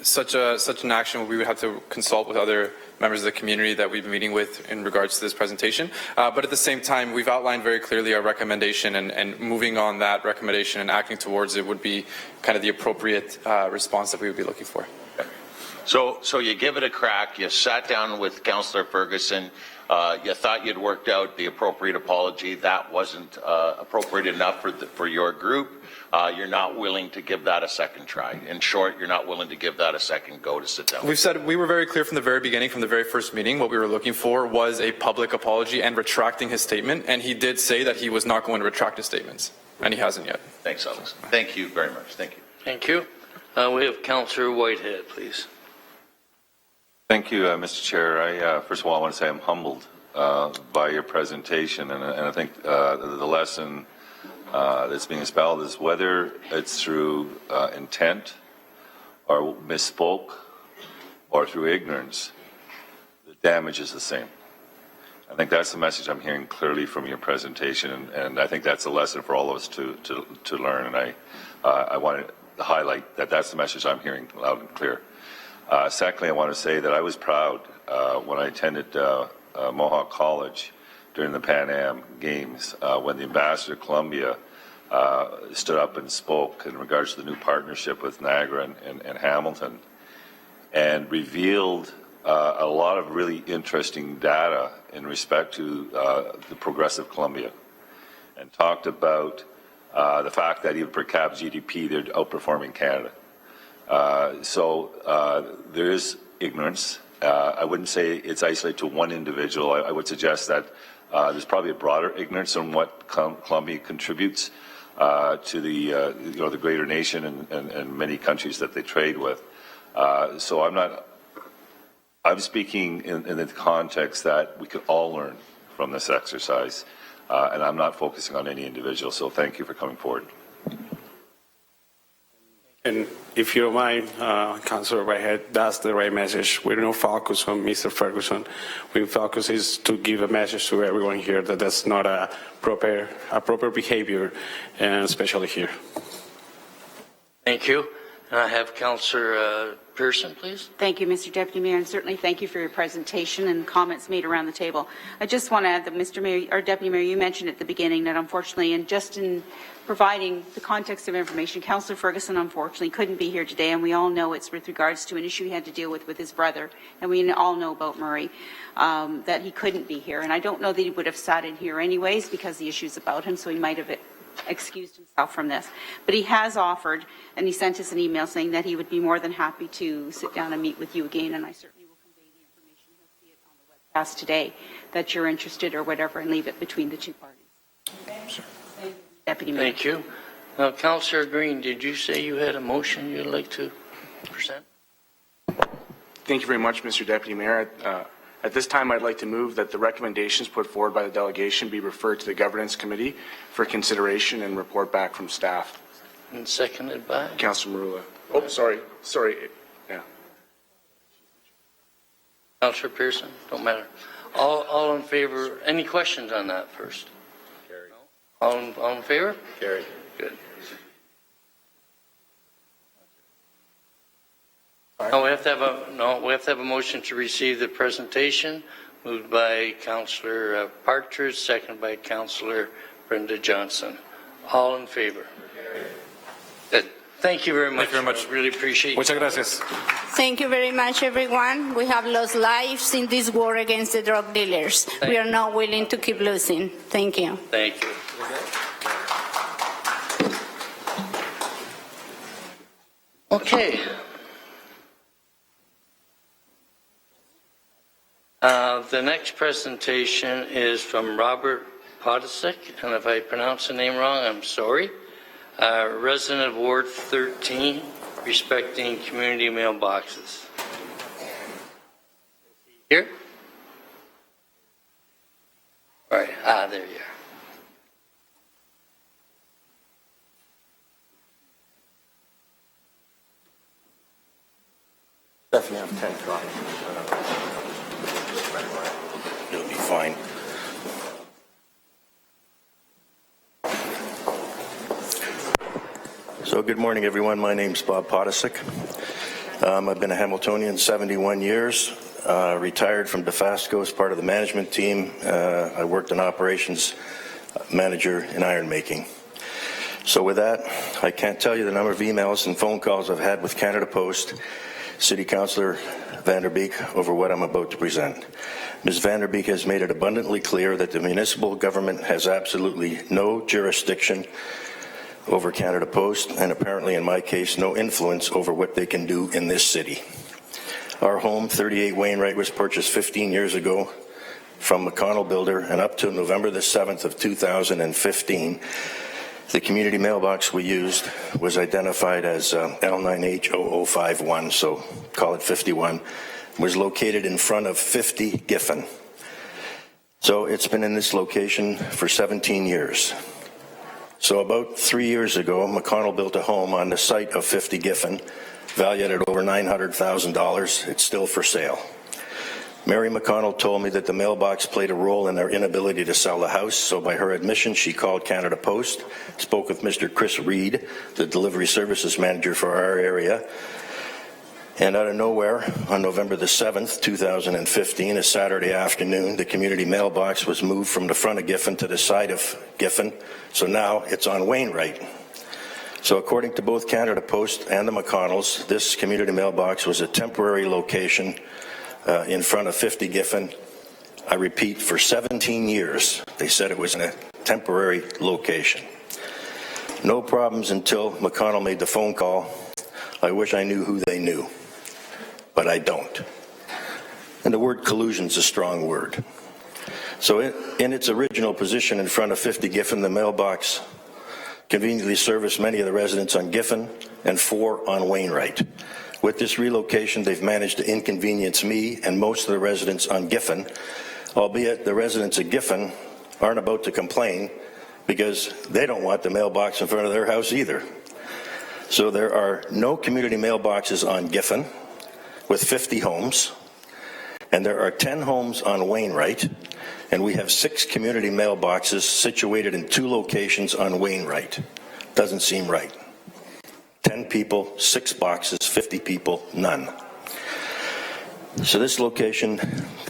such an action, we would have to consult with other members of the community that we've been meeting with in regards to this presentation. But at the same time, we've outlined very clearly our recommendation, and moving on that recommendation and acting towards it would be kind of the appropriate response that we would be looking for. So you give it a crack, you sat down with Councillor Ferguson, you thought you'd worked out the appropriate apology, that wasn't appropriate enough for your group, you're not willing to give that a second try. In short, you're not willing to give that a second go to sit down. We've said, we were very clear from the very beginning, from the very first meeting, what we were looking for was a public apology and retracting his statement, and he did say that he was not going to retract his statements, and he hasn't yet. Thanks, Alex. Thank you very much. Thank you. Thank you. We have Councillor Whitehead, please. Thank you, Mr. Chair. First of all, I want to say I'm humbled by your presentation, and I think the lesson that's being spelled is whether it's through intent or misspoke or through ignorance, the damage is the same. I think that's the message I'm hearing clearly from your presentation, and I think that's a lesson for all of us to learn, and I want to highlight that that's the message I'm hearing loud and clear. Secondly, I want to say that I was proud when I attended Mohawk College during the Pan Am Games when the ambassador of Colombia stood up and spoke in regards to the new partnership with Niagara and Hamilton, and revealed a lot of really interesting data in respect to the progressive Colombia, and talked about the fact that even per capita GDP, they're outperforming Canada. So there is ignorance. I wouldn't say it's isolated to one individual. I would suggest that there's probably a broader ignorance on what Colombia contributes to the the greater nation and many countries that they trade with. So I'm speaking in the context that we could all learn from this exercise, and I'm not focusing on any individual. So thank you for coming forward. And if you don't mind, Councillor Whitehead, that's the right message. We don't focus on Mr. Ferguson. We focus is to give a message to everyone here that that's not a proper behavior, and especially here. Thank you. And I have Councillor Pearson, please. Thank you, Mr. Deputy Mayor, and certainly thank you for your presentation and comments made around the table. I just want to add that, Mr. Mayor, or Deputy Mayor, you mentioned at the beginning that unfortunately, and just in providing the context of information, Councillor Ferguson unfortunately couldn't be here today, and we all know it's with regards to an issue he had to deal with his brother, and we all know about Murray, that he couldn't be here. And I don't know that he would have sat in here anyways because the issue's about him, so he might have excused himself from this. But he has offered, and he sent us an email saying that he would be more than happy to sit down and meet with you again, and I certainly will convey the information. He'll see it on the webcast today that you're interested or whatever, and leave it between the two parties. Sure. Thank you, Deputy Mayor. Thank you. Now, Councillor Green, did you say you had a motion you'd like to present? Thank you very much, Mr. Deputy Mayor. At this time, I'd like to move that the recommendations put forward by the delegation be referred to the Governance Committee for consideration and report back from staff. And seconded by? Councillor Marula. Oh, sorry. Yeah. Councillor Pearson? Don't matter. All in favor? Any questions on that first? Carried. All in favor? Carried. Good. No, we have to have a motion to receive the presentation, moved by Councillor Partridge, seconded by Councillor Brenda Johnson. All in favor? Good. Thank you very much. Thank you very much. Really appreciate it. Muchas gracias. Thank you very much, everyone. We have lost lives in this war against the drug dealers. We are not willing to keep losing. Thank you. Thank you. Okay. The next presentation is from Robert Podisic, and if I pronounce the name wrong, I'm sorry. Resident of Ward 13, respecting community mailboxes. Here? All right. There you are. Definitely have 10 copies. It'll be fine. So good morning, everyone. My name's Bob Podisic. I've been a Hamiltonian 71 years. retired from DeFasco as part of the management team. I worked in operations manager in iron making. So with that, I can't tell you the number of emails and phone calls I've had with Canada Post, City Councillor Vanderbeek, over what I'm about to present. Ms. Vanderbeek has made it abundantly clear that the municipal government has absolutely no jurisdiction over Canada Post, and apparently in my case, no influence over what they can do in this city. Our home, 38 Wainwright, was purchased 15 years ago from McConnell Builder, and up to November the 7th of 2015, the community mailbox we used was identified as L9H0051, so call it 51, was located in front of 50 Giffen. So it's been in this location for 17 years. So about 3 years ago, McConnell built a home on the site of 50 Giffen, valued at over $900,000. It's still for sale. Mary McConnell told me that the mailbox played a role in their inability to sell the house, so by her admission, she called Canada Post, spoke with Mr. Chris Reed, the delivery services manager for our area, and out of nowhere, on November the 7th, 2015, a Saturday afternoon, the community mailbox was moved from the front of Giffen to the side of Giffen, so now it's on Wainwright. So according to both Canada Post and the McConnells, this community mailbox was a temporary location in front of 50 Giffen. I repeat, for 17 years, they said it was in a temporary location. No problems until McConnell made the phone call. I wish I knew who they knew, but I don't. And the word collusion is a strong word. So in its original position in front of 50 Giffen, the mailbox conveniently serviced many of the residents on Giffen and 4 on Wainwright. With this relocation, they've managed to inconvenience me and most of the residents on Giffen, albeit the residents of Giffen aren't about to complain because they don't want the mailbox in front of their house either. So there are no community mailboxes on Giffen with 50 homes, and there are 10 homes on Wainwright, and we have 6 community mailboxes situated in 2 locations on Wainwright. Doesn't seem right. 10 people, 6 boxes, 50 people, none. So this location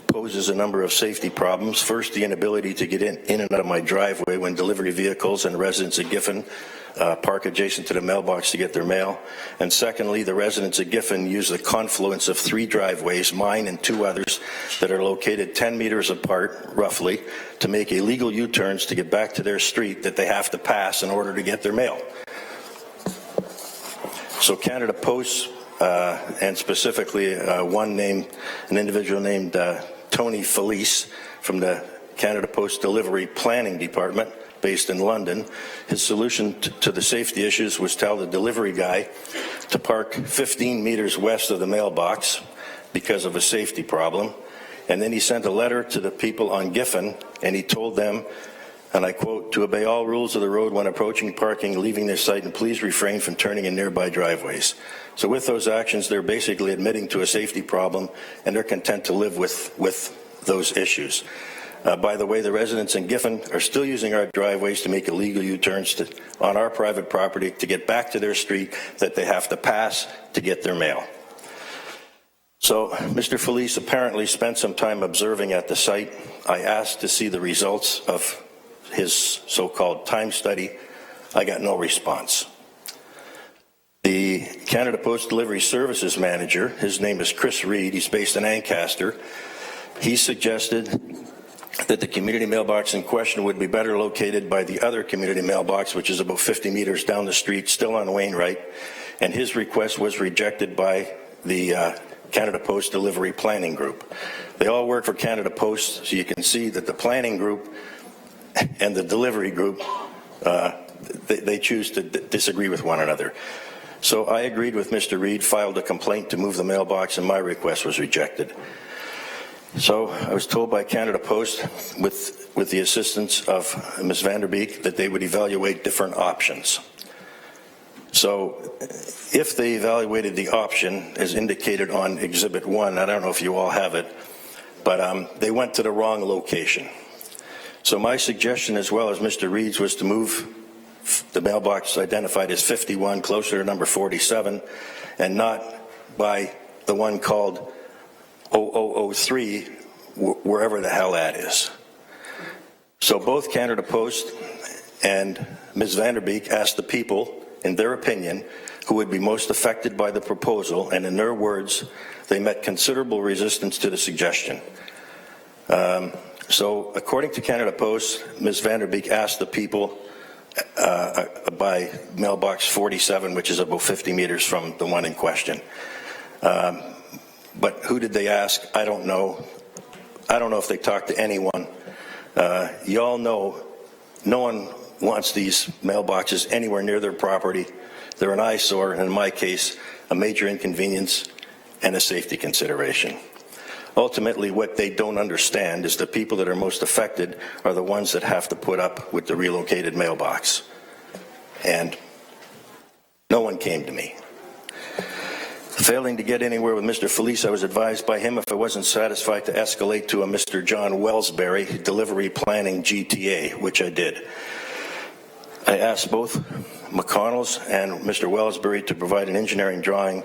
poses a number of safety problems. First, the inability to get in and out of my driveway when delivery vehicles and residents of Giffen park adjacent to the mailbox to get their mail. And secondly, the residents of Giffen use the confluence of 3 driveways, mine and 2 others, that are located 10 meters apart, roughly, to make illegal U-turns to get back to their street that they have to pass in order to get their mail. So Canada Post, and specifically an individual named Tony Felice from the Canada Post Delivery Planning Department, based in London, his solution to the safety issues was tell the delivery guy to park 15 meters west of the mailbox because of a safety problem. And then he sent a letter to the people on Giffen, and he told them, and I quote, to obey all rules of the road when approaching, parking, leaving their site, and please refrain from turning in nearby driveways. So with those actions, they're basically admitting to a safety problem, and they're content to live with those issues. By the way, the residents in Giffen are still using our driveways to make illegal U-turns on our private property to get back to their street that they have to pass to get their mail. So Mr. Felice apparently spent some time observing at the site. I asked to see the results of his so-called time study. I got no response. The Canada Post Delivery Services Manager, his name is Chris Reed, he's based in Ancaster, he suggested that the community mailbox in question would be better located by the other community mailbox, which is about 50 meters down the street, still on Wainwright, and his request was rejected by the Canada Post Delivery Planning Group. They all work for Canada Post, so you can see that the planning group and the delivery group, they choose to disagree with one another. So I agreed with Mr. Reed, filed a complaint to move the mailbox, and my request was rejected. So I was told by Canada Post, with the assistance of Ms. Vanderbeek, that they would evaluate different options. So if they evaluated the option as indicated on Exhibit 1, I don't know if you all have it, but they went to the wrong location. So my suggestion, as well as Mr. Reed's, was to move the mailbox identified as 51 closer to number 47 and not by the one called 0003, wherever the hell that is. So both Canada Post and Ms. Vanderbeek asked the people, in their opinion, who would be most affected by the proposal, and in their words, they met considerable resistance to the suggestion. So according to Canada Post, Ms. Vanderbeek asked the people by Mailbox 47, which is about 50 meters from the one in question. But who did they ask? I don't know. I don't know if they talked to anyone. You all know no one wants these mailboxes anywhere near their property. They're an eyesore, and in my case, a major inconvenience and a safety consideration. Ultimately, what they don't understand is the people that are most affected are the ones that have to put up with the relocated mailbox. And no one came to me. Failing to get anywhere with Mr. Felice, I was advised by him if I wasn't satisfied to escalate to a Mr. John Wellsbury, Delivery Planning GTA, which I did. I asked both McConnell's and Mr. Wellsbury to provide an engineering drawing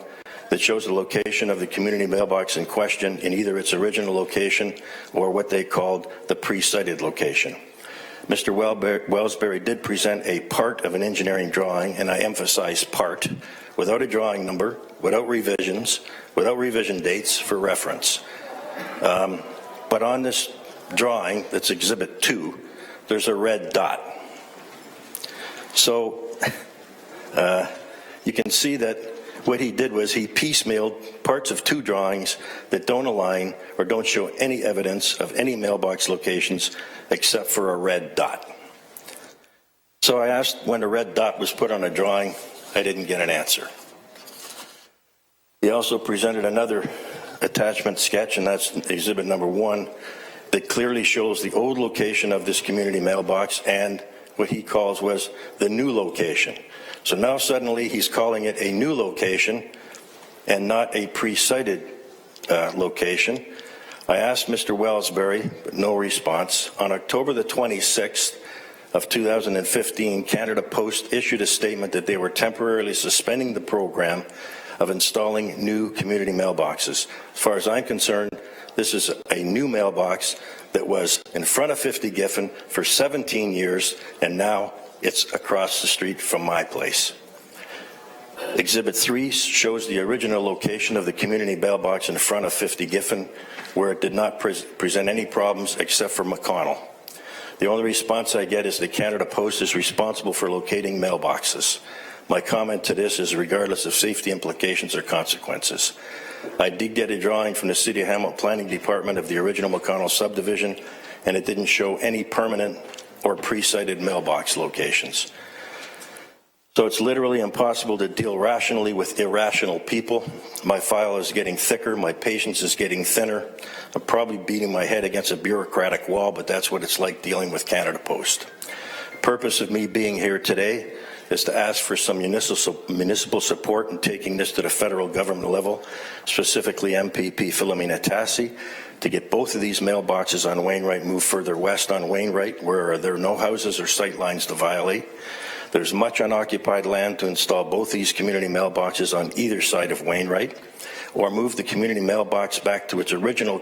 that shows the location of the community mailbox in question in either its original location or what they called the pre-sited location. Mr. Wellsbury did present a part of an engineering drawing, and I emphasize part, without a drawing number, without revisions, without revision dates for reference. But on this drawing, that's Exhibit 2, there's a red dot. So you can see that what he did was he piecemealed parts of two drawings that don't align or don't show any evidence of any mailbox locations except for a red dot. So I asked when a red dot was put on a drawing. I didn't get an answer. He also presented another attachment sketch, and that's exhibit number 1, that clearly shows the old location of this community mailbox and what he calls was the new location. So now suddenly he's calling it a new location and not a pre-sited location. I asked Mr. Wellsbury, but no response. On October the 26th of 2015, Canada Post issued a statement that they were temporarily suspending the program of installing new community mailboxes. As far as I'm concerned, this is a new mailbox that was in front of 50 Giffen for 17 years, and now it's across the street from my place. Exhibit 3 shows the original location of the community mailbox in front of 50 Giffen, where it did not present any problems except for McConnell. The only response I get is that Canada Post is responsible for locating mailboxes. My comment to this is regardless of safety implications or consequences. I did get a drawing from the City of Hamilton Planning Department of the original McConnell subdivision, and it didn't show any permanent or pre-sited mailbox locations. So it's literally impossible to deal rationally with irrational people. My file is getting thicker, my patience is getting thinner. I'm probably beating my head against a bureaucratic wall, but that's what it's like dealing with Canada Post. The purpose of me being here today is to ask for some municipal support in taking this to the federal government level, specifically MPP Philomena Tassi, to get both of these mailboxes on Wainwright moved further west on Wainwright, where there are no houses or sight lines to violate. There's much unoccupied land to install both these community mailboxes on either side of Wainwright, or move the community mailbox back to its original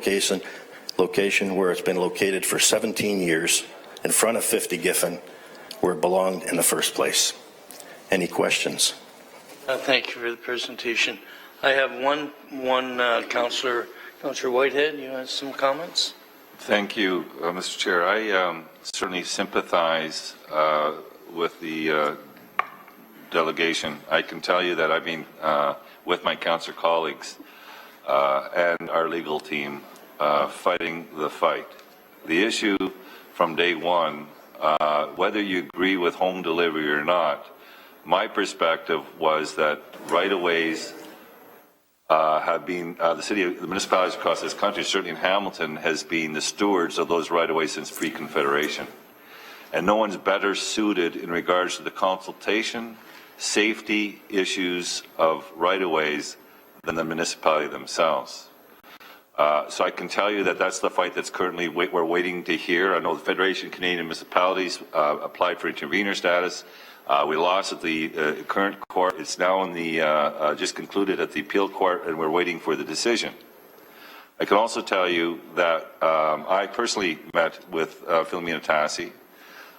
location where it's been located for 17 years, in front of 50 Giffen, where it belonged in the first place. Any questions? Thank you for the presentation. I have one Councillor Whitehead. You have some comments? Thank you, Mr. Chair. I certainly sympathize with the delegation. I can tell you that I've been with my councillor colleagues and our legal team fighting the fight. The issue from day one, whether you agree with home delivery or not, my perspective was that right-of-ways have been, the municipalities across this country, certainly in Hamilton, has been the stewards of those right-of-ways since pre-Confederation. And no one's better suited in regards to the consultation, safety issues of right-of-ways than the municipality themselves. So I can tell you that that's the fight that's currently we're waiting to hear. I know the Federation of Canadian Municipalities applied for intervenor status. We lost at the current court. It's now in the just concluded at the appeal court, and we're waiting for the decision. I can also tell you that I personally met with Philomena Tassi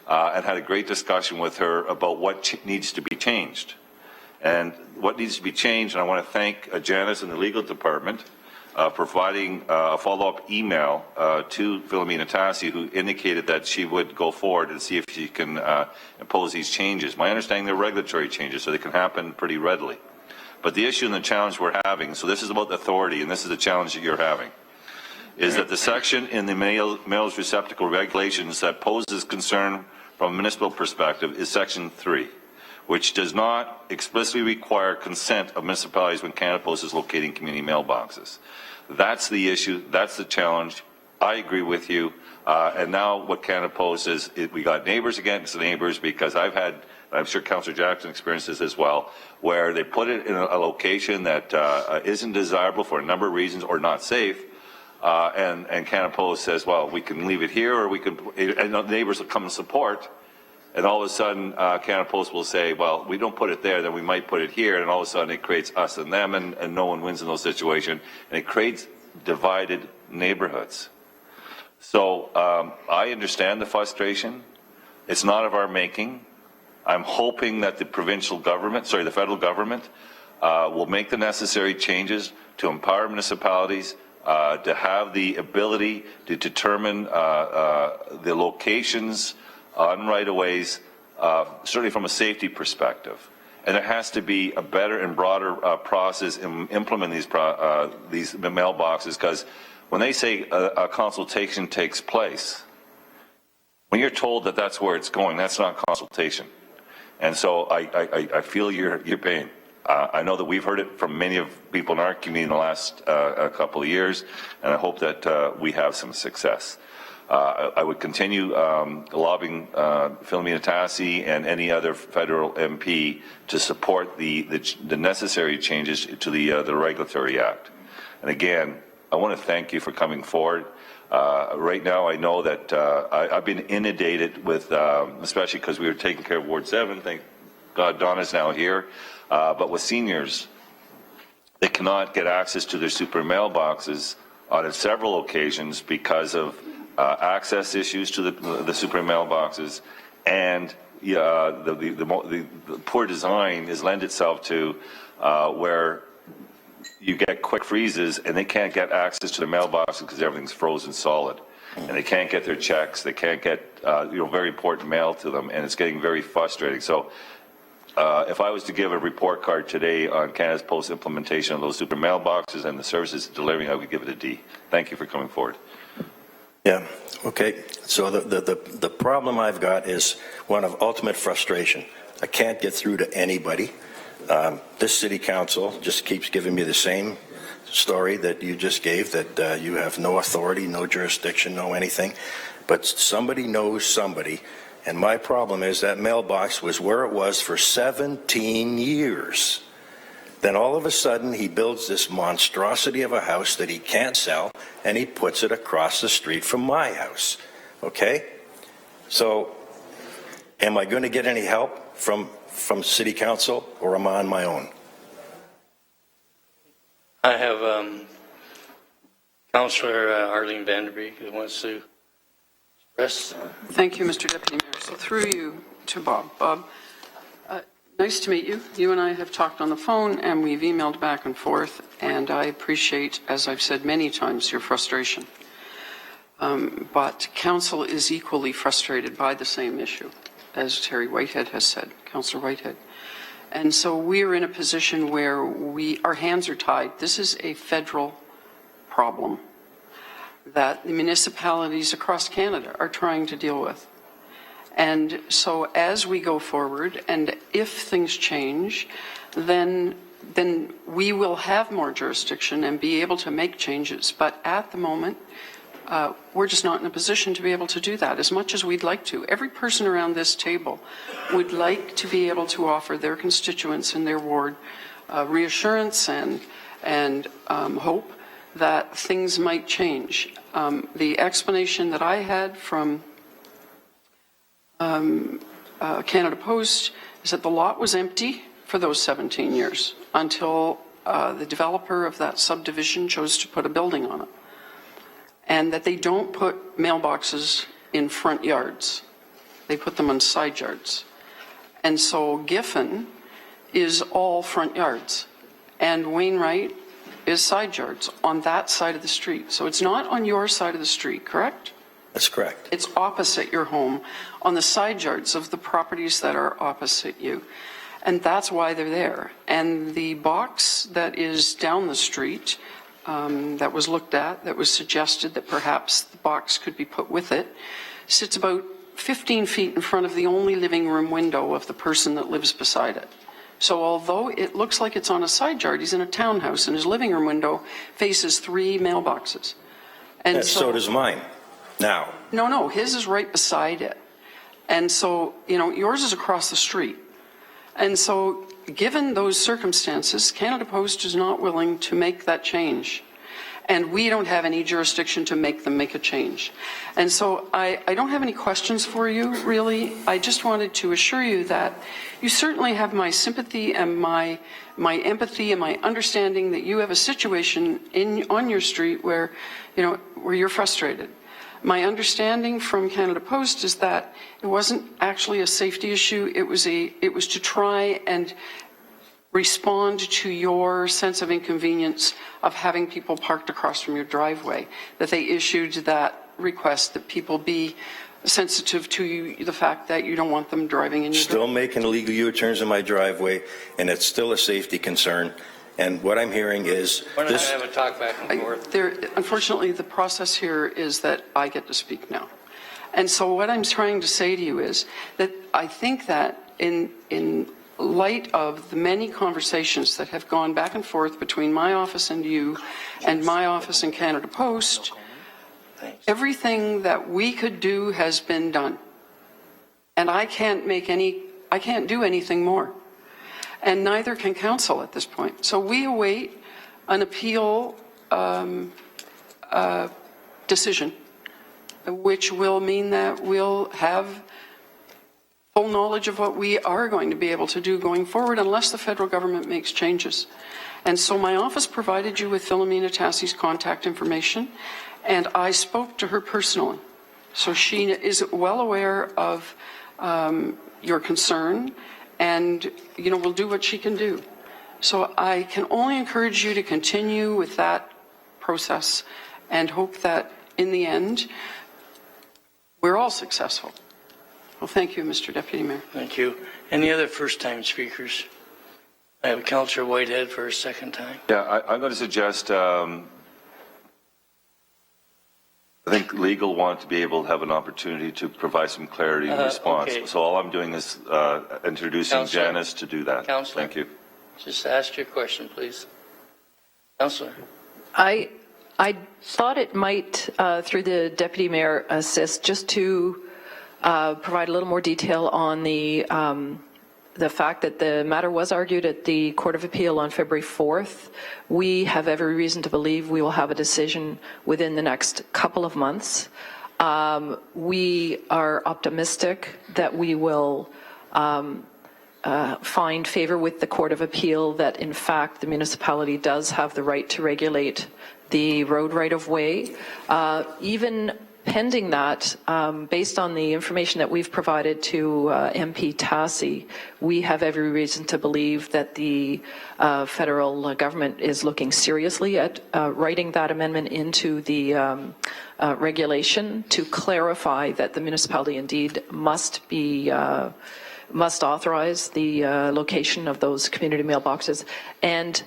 and had a great discussion with her about what needs to be changed. And what needs to be changed, and I want to thank Janice and the legal department providing a follow-up email to Philomena Tassi, who indicated that she would go forward and see if she can impose these changes. My understanding, they're regulatory changes, so they can happen pretty readily. But the issue and the challenge we're having, so this is about the authority, and this is the challenge that you're having, is that the section in the mail's receptacle regulations that poses concern from a municipal perspective is Section 3, which does not explicitly require consent of municipalities when Canada Post is locating community mailboxes. That's the issue. That's the challenge. I agree with you. And now what Canada Post is, we got neighbors against neighbors, because I've had, I'm sure Councillor Jackson experiences as well, where they put it in a location that isn't desirable for a number of reasons or not safe. And Canada Post says, well, we can leave it here, or we could, and the neighbors will come and support. And all of a sudden, Canada Post will say, well, we don't put it there, then we might put it here. And all of a sudden, it creates us and them, and no one wins in those situations. And it creates divided neighborhoods. So I understand the frustration. It's not of our making. I'm hoping that the provincial government, the federal government, will make the necessary changes to empower municipalities to have the ability to determine the locations on right-of-ways, certainly from a safety perspective. And there has to be a better and broader process in implementing these mailboxes, because when they say a consultation takes place, when you're told that that's where it's going, that's not consultation. And so I feel your pain. I know that we've heard it from many of people in our community in the last couple of years, and I hope that we have some success. I would continue lobbying Philomena Tassi and any other federal MP to support the necessary changes to the Regulatory Act. And again, I want to thank you for coming forward. Right now, I know that I've been inundated with, especially because we were taking care of Ward 7. Thank God Donna's now here. But with seniors, they cannot get access to their super mailboxes on several occasions because of access issues to the super mailboxes, and the poor design is lend itself to where you get quick freezes and they can't get access to their mailboxes because everything's frozen solid, and they can't get their checks, they can't get very important mail to them, and it's getting very frustrating. So if I was to give a report card today on Canada's Post implementation of those super mailboxes and the services delivering, I would give it a D. Thank you for coming forward. Yeah, okay. So the problem I've got is one of ultimate frustration. I can't get through to anybody. This city council just keeps giving me the same story that you just gave, that you have no authority, no jurisdiction, no anything. But somebody knows somebody. And my problem is that mailbox was where it was for 17 years. Then all of a sudden he builds this monstrosity of a house that he can't sell, and he puts it across the street from my house. Okay? So am I going to get any help from city council, or am I on my own? I have Councillor Arlene Vanderbeek who wants to express. Thank you, Mr. Deputy Mayor. So through you to Bob. Bob, nice to meet you. You and I have talked on the phone and we've emailed back and forth, and I appreciate, as I've said many times, your frustration. But council is equally frustrated by the same issue, as Terry Whitehead has said, Councillor Whitehead. And so we're in a position where our hands are tied. This is a federal problem that the municipalities across Canada are trying to deal with. And so as we go forward, and if things change, then we will have more jurisdiction and be able to make changes. But at the moment, we're just not in a position to be able to do that as much as we'd like to. Every person around this table would like to be able to offer their constituents in their ward reassurance and hope that things might change. The explanation that I had from Canada Post is that the lot was empty for those 17 years until the developer of that subdivision chose to put a building on it. and that they don't put mailboxes in front yards. They put them on side yards. And so Giffen is all front yards, and Wainwright is side yards on that side of the street. So it's not on your side of the street, correct? That's correct. It's opposite your home, on the side yards of the properties that are opposite you. And that's why they're there. And the box that is down the street that was looked at, that was suggested that perhaps the box could be put with it, sits about 15 feet in front of the only living room window of the person that lives beside it. So although it looks like it's on a side yard, he's in a townhouse and his living room window faces 3 mailboxes. And So does mine now. No, his is right beside it. And so, you know, yours is across the street. And so, given those circumstances, Canada Post is not willing to make that change. And we don't have any jurisdiction to make them make a change. And so I don't have any questions for you, really. I just wanted to assure you that you certainly have my sympathy and my empathy and my understanding that you have a situation on your street where, you know, where you're frustrated. My understanding from Canada Post is that it wasn't actually a safety issue. It was to try and respond to your sense of inconvenience of having people parked across from your driveway, that they issued that request that people be sensitive to the fact that you don't want them driving in your Still making illegal U-turns in my driveway, and it's still a safety concern. And what I'm hearing is Why this. don't I have a talk back and forth? Unfortunately, the process here is that I get to speak now. And so what I'm trying to say to you is that I think that in light of the many conversations that have gone back and forth between my office and you and my office and Canada Post, everything that we could do has been done. And I can't do anything more. And neither can council at this point. So we await an appeal decision, which will mean that we'll have full knowledge of what we are going to be able to do going forward unless the federal government makes changes. And so my office provided you with Philomena Tassie's contact information, and I spoke to her personally. So she is well aware of your concern, and, you know, will do what she can do. So I can only encourage you to continue with that process and hope that in the end, we're all successful. Well, thank you, Mr. Deputy Mayor. Thank you. Any other first-time speakers? I have Councillor Whitehead for a second time. Yeah, I'm going to suggest, I think legal want to be able to have an opportunity to provide some clarity in response. Okay. So all I'm doing is introducing Councillor. Janice to do that. Councillor. Thank you. Just ask your question, please. Councillor. I thought it might, through the Deputy Mayor, assist just to provide a little more detail on the fact that the matter was argued at the Court of Appeal on February 4th. We have every reason to believe we will have a decision within the next couple of months. We are optimistic that we will find favor with the Court of Appeal that, in fact, the municipality does have the right to regulate the road right-of-way. Even pending that, based on the information that we've provided to MP Tassie, we have every reason to believe that the federal government is looking seriously at writing that amendment into the regulation to clarify that the municipality indeed must authorize the location of those community mailboxes. And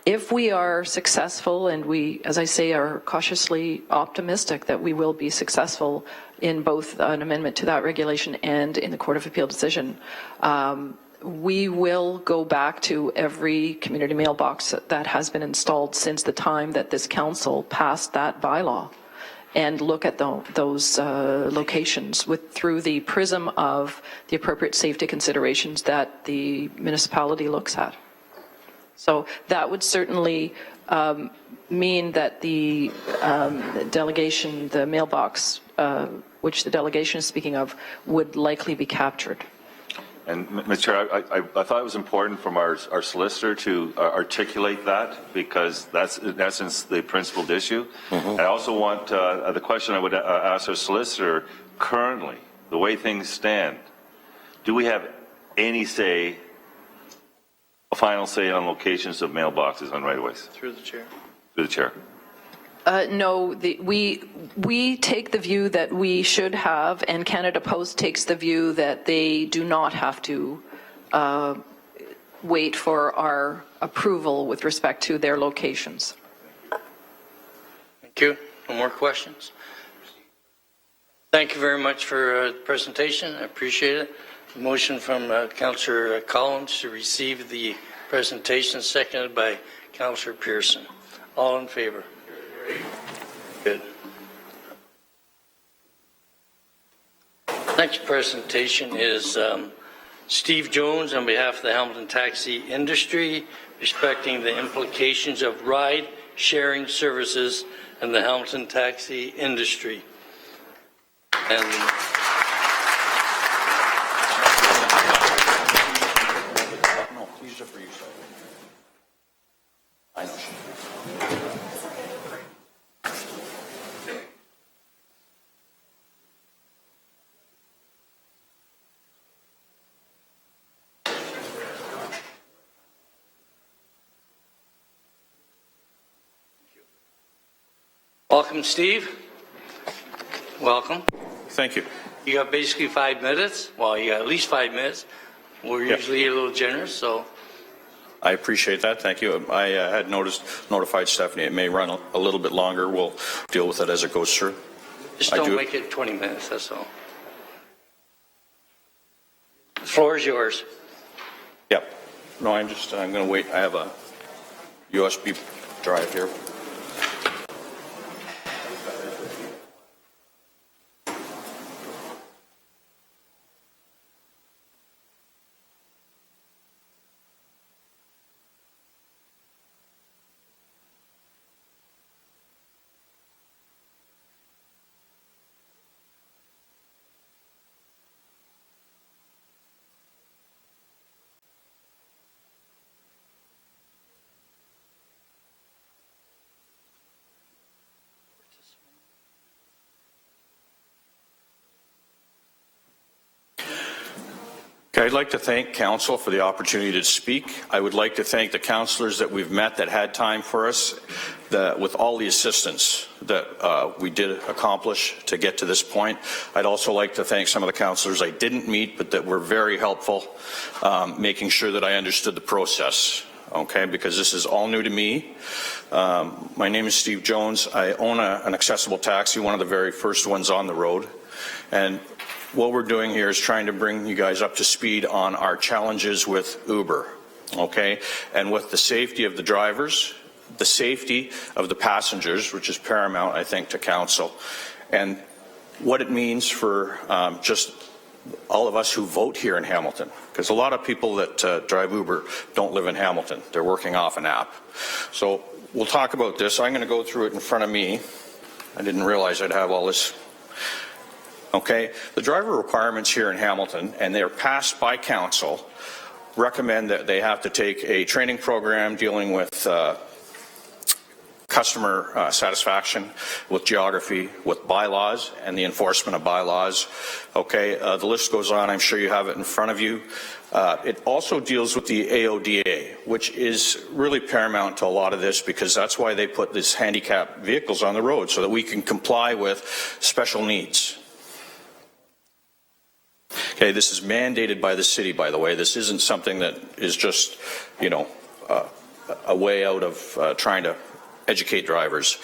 if we are successful, and we, as I say, are cautiously optimistic that we will be successful in both an amendment to that regulation and in the Court of Appeal decision, we will go back to every community mailbox that has been installed since the time that this council passed that bylaw and look at those locations through the prism of the appropriate safety considerations that the municipality looks at. So that would certainly mean that the delegation, the mailbox, which the delegation is speaking of, would likely be captured. And, Mr. Chair, I thought it was important from our solicitor to articulate that, because that's, in essence, the principled issue. I also want, the question I would ask our solicitor, currently, the way things stand, do we have any say, a final say on locations of mailboxes on right-of-ways? Through the chair. Through the chair. No, we take the view that we should have, and Canada Post takes the view that they do not have to wait for our approval with respect to their locations. Thank you. No more questions? Thank you very much for the presentation. I appreciate it. Motion from Councillor Collins to receive the presentation, seconded by Councillor Pearson. All in favor? Good. Next presentation is Steve Jones on behalf of the Hamilton taxi industry, respecting the implications of ride-sharing services in the Hamilton taxi industry. And no, these are for you, sir. I know. welcome, Steve. Welcome. Thank you. You got basically 5 minutes. Well, you got at least 5 minutes. We're usually a little generous, so. I appreciate that. Thank you. I had notified Stephanie it may run a little bit longer. We'll deal with it as it goes through. Just don't make it 20 minutes, that's all. The floor is yours. Yep. No, I'm going to wait. I have a USB drive here. I'd like to thank Council for the opportunity to speak. I would like to thank the councillors that we've met that had time for us, with all the assistance that we did accomplish to get to this point. I'd also like to thank some of the councillors I didn't meet, but that were very helpful, making sure that I understood the process, okay, because this is all new to me. My name is Steve Jones. I own an accessible taxi, one of the very first ones on the road. And what we're doing here is trying to bring you guys up to speed on our challenges with Uber, okay? And with the safety of the drivers, the safety of the passengers, which is paramount, I think, to Council, and what it means for just all of us who vote here in Hamilton. Because a lot of people that drive Uber don't live in Hamilton. They're working off an app. So we'll talk about this. I'm going to go through it in front of me. I didn't realize I'd have all this. Okay, the driver requirements here in Hamilton, and they are passed by Council, recommend that they have to take a training program dealing with customer satisfaction, with geography, with bylaws, and the enforcement of bylaws. Okay, the list goes on. I'm sure you have it in front of you. It also deals with the AODA, which is really paramount to a lot of this, because that's why they put these handicapped vehicles on the road, so that we can comply with special needs. Okay, this is mandated by the city, by the way. This isn't something that is just, you know, a way out of trying to educate drivers.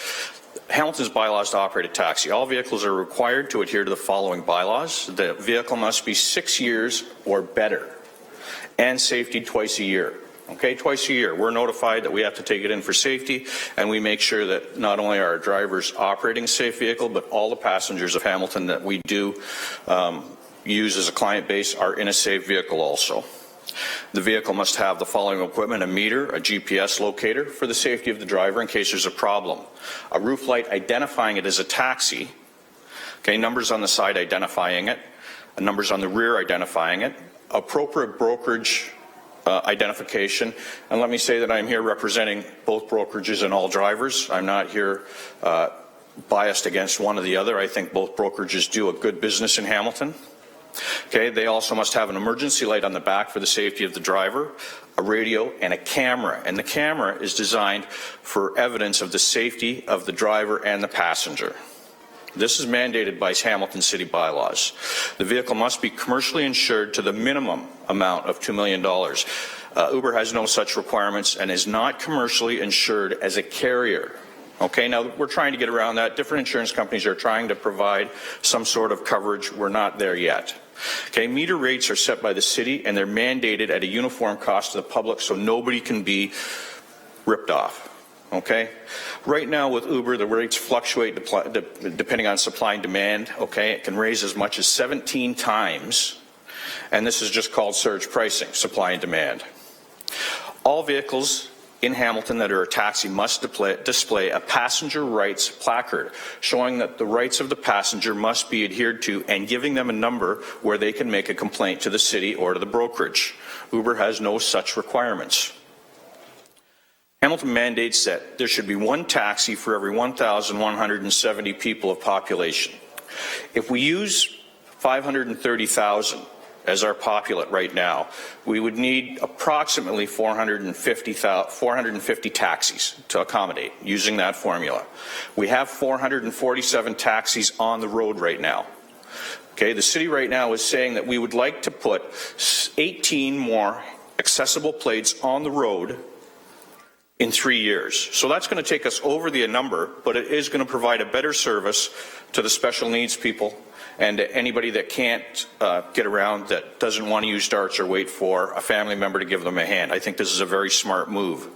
Hamilton's bylaws to operate a taxi. All vehicles are required to adhere to the following bylaws. The vehicle must be 6 years or better, and safety twice a year. Okay, twice a year. We're notified that we have to take it in for safety, and we make sure that not only are our drivers operating a safe vehicle, but all the passengers of Hamilton that we do use as a client base are in a safe vehicle also. The vehicle must have the following equipment: a meter, a GPS locator for the safety of the driver in case there's a problem, a roof light identifying it as a taxi, okay, numbers on the side identifying it, numbers on the rear identifying it, appropriate brokerage identification. And let me say that I'm here representing both brokerages and all drivers. I'm not here biased against one or the other. I think both brokerages do a good business in Hamilton. Okay, they also must have an emergency light on the back for the safety of the driver, a radio, and a camera. And the camera is designed for evidence of the safety of the driver and the passenger. This is mandated by Hamilton City bylaws. The vehicle must be commercially insured to the minimum amount of $2 million. Uber has no such requirements and is not commercially insured as a carrier. Okay, now we're trying to get around that. Different insurance companies are trying to provide some sort of coverage. We're not there yet. Okay, meter rates are set by the city and they're mandated at a uniform cost to the public so nobody can be ripped off. Okay, right now with Uber, the rates fluctuate depending on supply and demand. Okay, it can raise as much as 17 times, and this is just called surge pricing, supply and demand. All vehicles in Hamilton that are a taxi must display a passenger rights placard showing that the rights of the passenger must be adhered to and giving them a number where they can make a complaint to the city or to the brokerage. Uber has no such requirements. Hamilton mandates that there should be one taxi for every 1,170 people of population. If we use 530,000 as our populate right now, we would need approximately 450 taxis to accommodate using that formula. We have 447 taxis on the road right now. Okay, the city right now is saying that we would like to put 18 more accessible plates on the road in 3 years. So that's going to take us over the number, but it is going to provide a better service to the special needs people and to anybody that can't get around, that doesn't want to use darts or wait for a family member to give them a hand. I think this is a very smart move.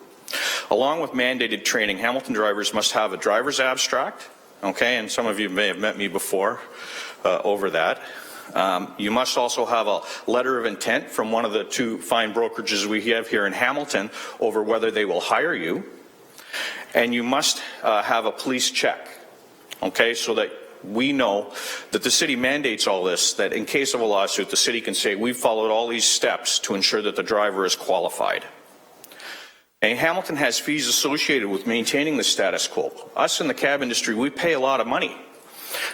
Along with mandated training, Hamilton drivers must have a driver's abstract, okay, and some of you may have met me before over that. You must also have a letter of intent from one of the two fine brokerages we have here in Hamilton over whether they will hire you. And you must have a police check, okay, so that we know that the city mandates all this, that in case of a lawsuit, the city can say, we've followed all these steps to ensure that the driver is qualified. And Hamilton has fees associated with maintaining the status quo. Us in the cab industry, we pay a lot of money.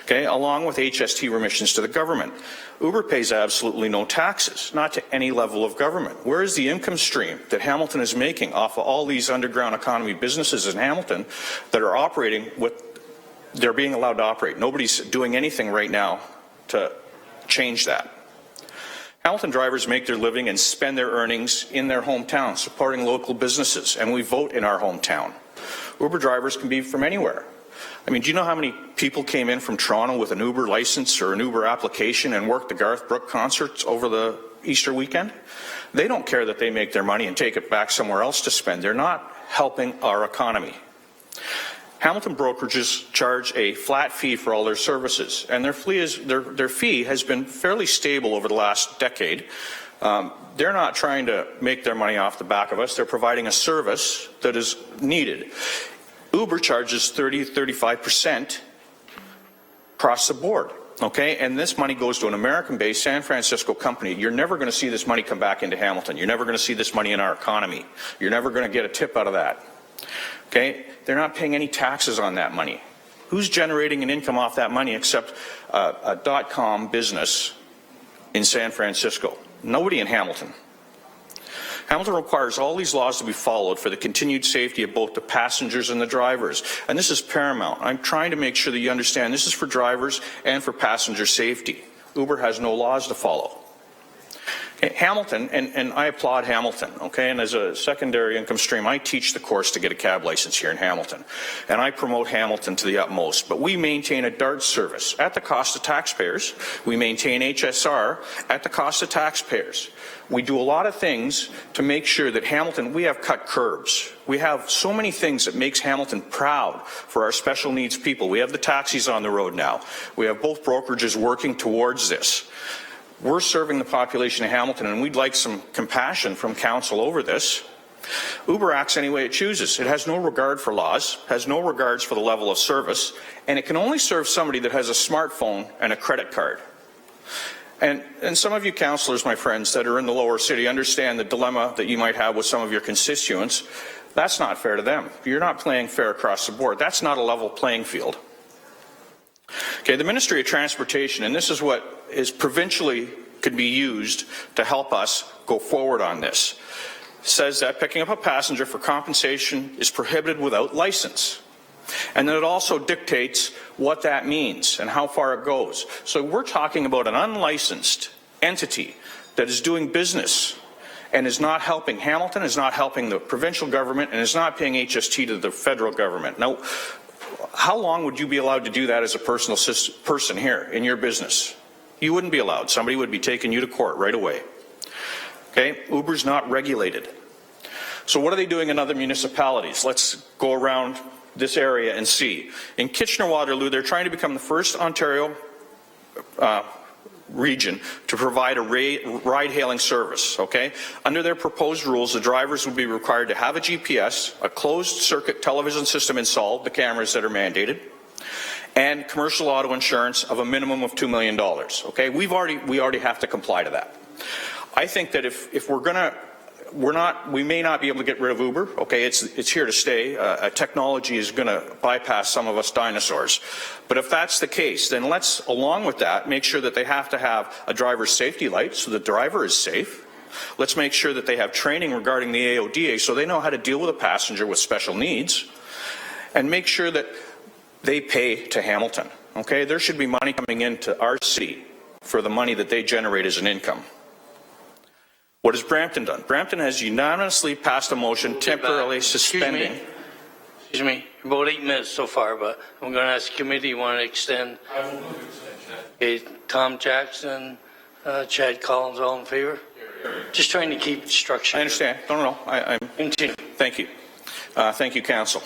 Okay, along with HST remissions to the government. Uber pays absolutely no taxes, not to any level of government. Where is the income stream that Hamilton is making off of all these underground economy businesses in Hamilton that are operating with, they're being allowed to operate? Nobody's doing anything right now to change that. Hamilton drivers make their living and spend their earnings in their hometown, supporting local businesses, and we vote in our hometown. Uber drivers can be from anywhere. I mean, do you know how many people came in from Toronto with an Uber license or an Uber application and worked the Garth Brooks concerts over the Easter weekend? They don't care that they make their money and take it back somewhere else to spend. They're not helping our economy. Hamilton brokerages charge a flat fee for all their services, and their fee has been fairly stable over the last decade. They're not trying to make their money off the back of us. They're providing a service that is needed. Uber charges 30-35% across the board, okay? And this money goes to an American-based San Francisco company. You're never going to see this money come back into Hamilton. You're never going to see this money in our economy. You're never going to get a tip out of that, okay? They're not paying any taxes on that money. Who's generating an income off that money except a .com business in San Francisco? Nobody in Hamilton. Hamilton requires all these laws to be followed for the continued safety of both the passengers and the drivers. And this is paramount. I'm trying to make sure that you understand this is for drivers and for passenger safety. Uber has no laws to follow. Okay, Hamilton, and I applaud Hamilton, okay, and as a secondary income stream, I teach the course to get a cab license here in Hamilton. And I promote Hamilton to the utmost. But we maintain a DART service at the cost of taxpayers. We maintain HSR at the cost of taxpayers. We do a lot of things to make sure that Hamilton, we have cut curbs. We have so many things that makes Hamilton proud for our special needs people. We have the taxis on the road now. We have both brokerages working towards this. We're serving the population of Hamilton, and we'd like some compassion from council over this. Uber acts any way it chooses. It has no regard for laws, has no regards for the level of service, and it can only serve somebody that has a smartphone and a credit card. And some of you councillors, my friends, that are in the lower city understand the dilemma that you might have with some of your constituents. That's not fair to them. You're not playing fair across the board. That's not a level playing field. Okay, the Ministry of Transportation, and this is what is provincially could be used to help us go forward on this, says that picking up a passenger for compensation is prohibited without license. And then it also dictates what that means and how far it goes. So we're talking about an unlicensed entity that is doing business and is not helping Hamilton, is not helping the provincial government, and is not paying HST to the federal government. Now, how long would you be allowed to do that as a personal person here in your business? You wouldn't be allowed. Somebody would be taking you to court right away. Okay, Uber's not regulated. So what are they doing in other municipalities? Let's go around this area and see. In Kitchener-Waterloo, they're trying to become the first Ontario region to provide a ride-hailing service, okay? Under their proposed rules, the drivers would be required to have a GPS, a closed-circuit television system installed, the cameras that are mandated, and commercial auto insurance of a minimum of $2 million, okay? We already have to comply to that. I think that if we're going to we may not be able to get rid of Uber. Okay, it's here to stay. Technology is going to bypass some of us dinosaurs. But if that's the case, then let's, along with that, make sure that they have to have a driver's safety light so the driver is safe. Let's make sure that they have training regarding the AODA so they know how to deal with a passenger with special needs. And make sure that they pay to Hamilton. Okay, there should be money coming into our city for the money that they generate as an income. What has Brampton done? Brampton has unanimously passed a motion temporarily suspending. Excuse me, about 8 minutes so far, but I'm going to ask the committee, you want to extend? I will move to extend. Okay, Tom Jackson, Chad Collins, all in favor? Just trying to keep structure. I understand. No. I'm continue. Thank you. Thank you, Council.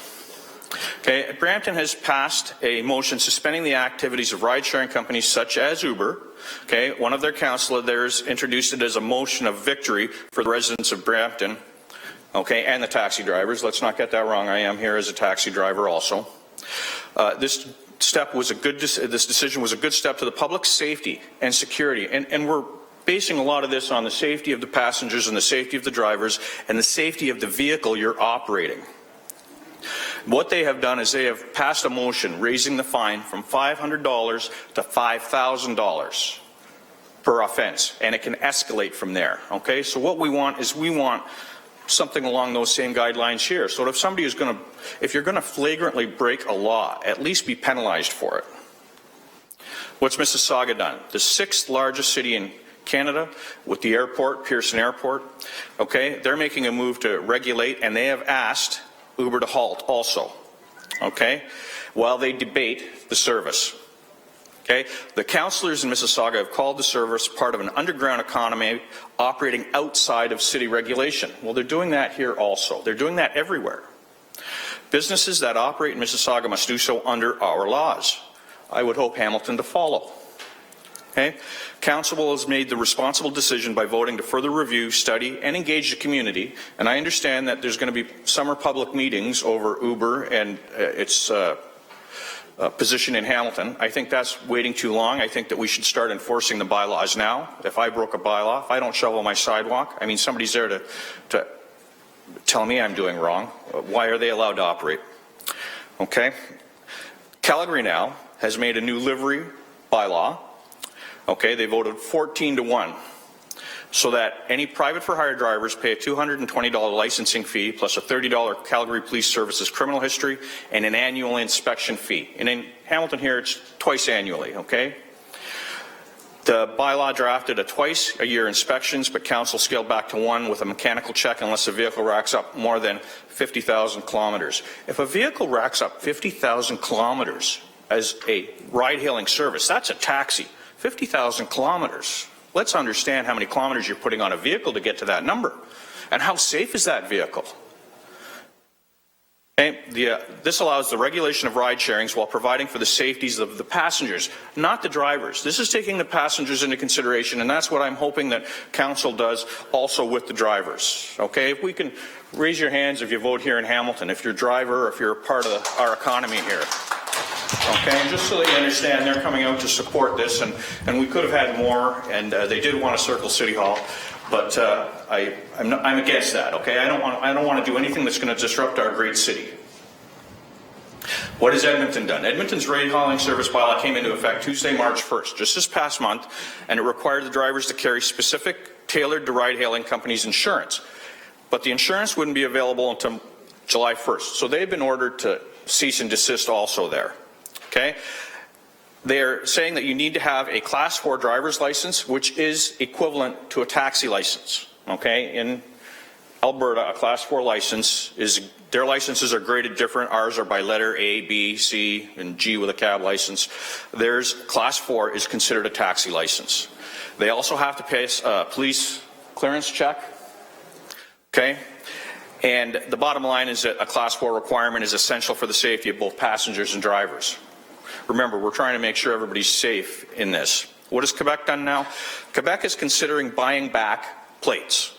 Okay, Brampton has passed a motion suspending the activities of ride-sharing companies such as Uber. Okay, one of their councillors theirs introduced it as a motion of victory for the residents of Brampton. Okay, and the taxi drivers. Let's not get that wrong. I am here as a taxi driver also. This decision was a good step to the public safety and security, and we're basing a lot of this on the safety of the passengers and the safety of the drivers and the safety of the vehicle you're operating. What they have done is they have passed a motion raising the fine from $500 to $5,000 per offense, and it can escalate from there. Okay, so what we want is something along those same guidelines here. So if you're going to flagrantly break a law, at least be penalized for it. What's Mississauga done? The 6th largest city in Canada with the airport, Pearson Airport. Okay, they're making a move to regulate, and they have asked Uber to halt also, okay, while they debate the service. Okay, the councillors in Mississauga have called the service part of an underground economy operating outside of city regulation. Well, they're doing that here also. They're doing that everywhere. Businesses that operate in Mississauga must do so under our laws. I would hope Hamilton to follow. Okay? Council has made the responsible decision by voting to further review, study, and engage the community. And I understand that there's going to be summer public meetings over Uber and its position in Hamilton. I think that's waiting too long. I think that we should start enforcing the bylaws now. If I broke a bylaw, if I don't shovel my sidewalk, I mean, somebody's there to tell me I'm doing wrong. Why are they allowed to operate? Okay. Calgary now has made a new livery bylaw. Okay, they voted 14-1, so that any private for hire drivers pay a $220 licensing fee plus a $30 Calgary Police Services criminal history and an annual inspection fee. And in Hamilton here, it's twice annually, okay? The bylaw drafted a twice-a-year inspections, but council scaled back to 1 with a mechanical check unless the vehicle racks up more than 50,000 kilometers. If a vehicle racks up 50,000 kilometers as a ride-hailing service, that's a taxi. 50,000 kilometers. Let's understand how many kilometers you're putting on a vehicle to get to that number. And how safe is that vehicle? Okay, this allows the regulation of ride sharings while providing for the safeties of the passengers, not the drivers. This is taking the passengers into consideration, and that's what I'm hoping that council does also with the drivers. Okay, if we can raise your hands if you vote here in Hamilton, if you're a driver or if you're a part of our economy here. Okay, and just so that you understand, they're coming out to support this, and we could have had more, and they did want to circle City Hall, but I'm against that. Okay, I don't want to do anything that's going to disrupt our great city. What has Edmonton done? Edmonton's ride hauling service bylaw came into effect Tuesday, March 1st, just this past month, and it required the drivers to carry specific tailored to ride-hailing companies' insurance. But the insurance wouldn't be available until July 1st. So they've been ordered to cease and desist also there. Okay? They're saying that you need to have a Class 4 driver's license, which is equivalent to a taxi license. Okay? In Alberta, a Class 4 license is, their licenses are graded different. Ours are by letter A, B, C, and G with a cab license. Theirs, Class 4, is considered a taxi license. They also have to pay a police clearance check. Okay? And the bottom line is that a Class 4 requirement is essential for the safety of both passengers and drivers. Remember, we're trying to make sure everybody's safe in this. What has Quebec done now? Quebec is considering buying back plates.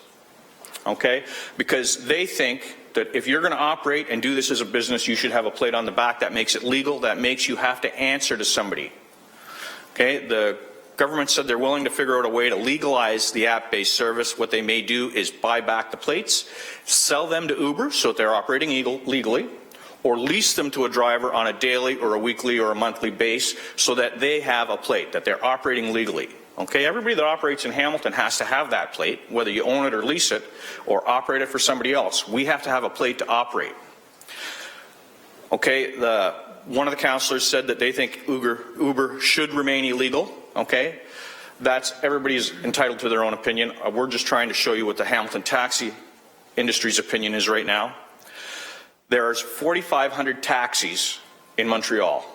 Okay? Because they think that if you're going to operate and do this as a business, you should have a plate on the back. That makes it legal. That makes you have to answer to somebody. Okay? The government said they're willing to figure out a way to legalize the app-based service. What they may do is buy back the plates, sell them to Uber so that they're operating legally, or lease them to a driver on a daily or a weekly or a monthly base so that they have a plate, that they're operating legally. Okay, everybody that operates in Hamilton has to have that plate, whether you own it or lease it or operate it for somebody else. We have to have a plate to operate. Okay, one of the councillors said that they think Uber should remain illegal. Okay, everybody's entitled to their own opinion. We're just trying to show you what the Hamilton taxi industry's opinion is right now. There's 4,500 taxis in Montreal.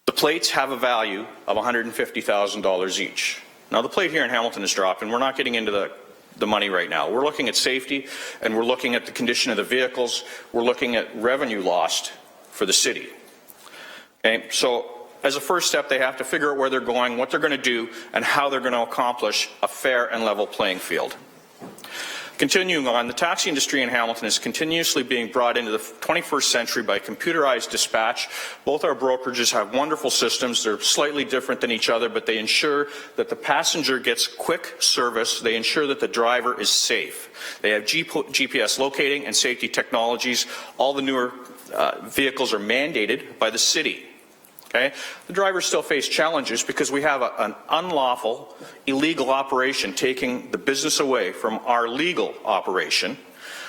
The plates have a value of $150,000 each. Now the plate here in Hamilton is dropped, and we're not getting into the money right now. We're looking at safety, and we're looking at the condition of the vehicles. We're looking at revenue lost for the city. Okay, so as a first step, they have to figure out where they're going, what they're going to do, and how they're going to accomplish a fair and level playing field. Continuing on, the taxi industry in Hamilton is continuously being brought into the 21st century by computerized dispatch. Both our brokerages have wonderful systems. They're slightly different than each other, but they ensure that the passenger gets quick service. They ensure that the driver is safe. They have GPS locating and safety technologies. All the newer vehicles are mandated by the city. Okay? The drivers still face challenges because we have an unlawful, illegal operation taking the business away from our legal operation.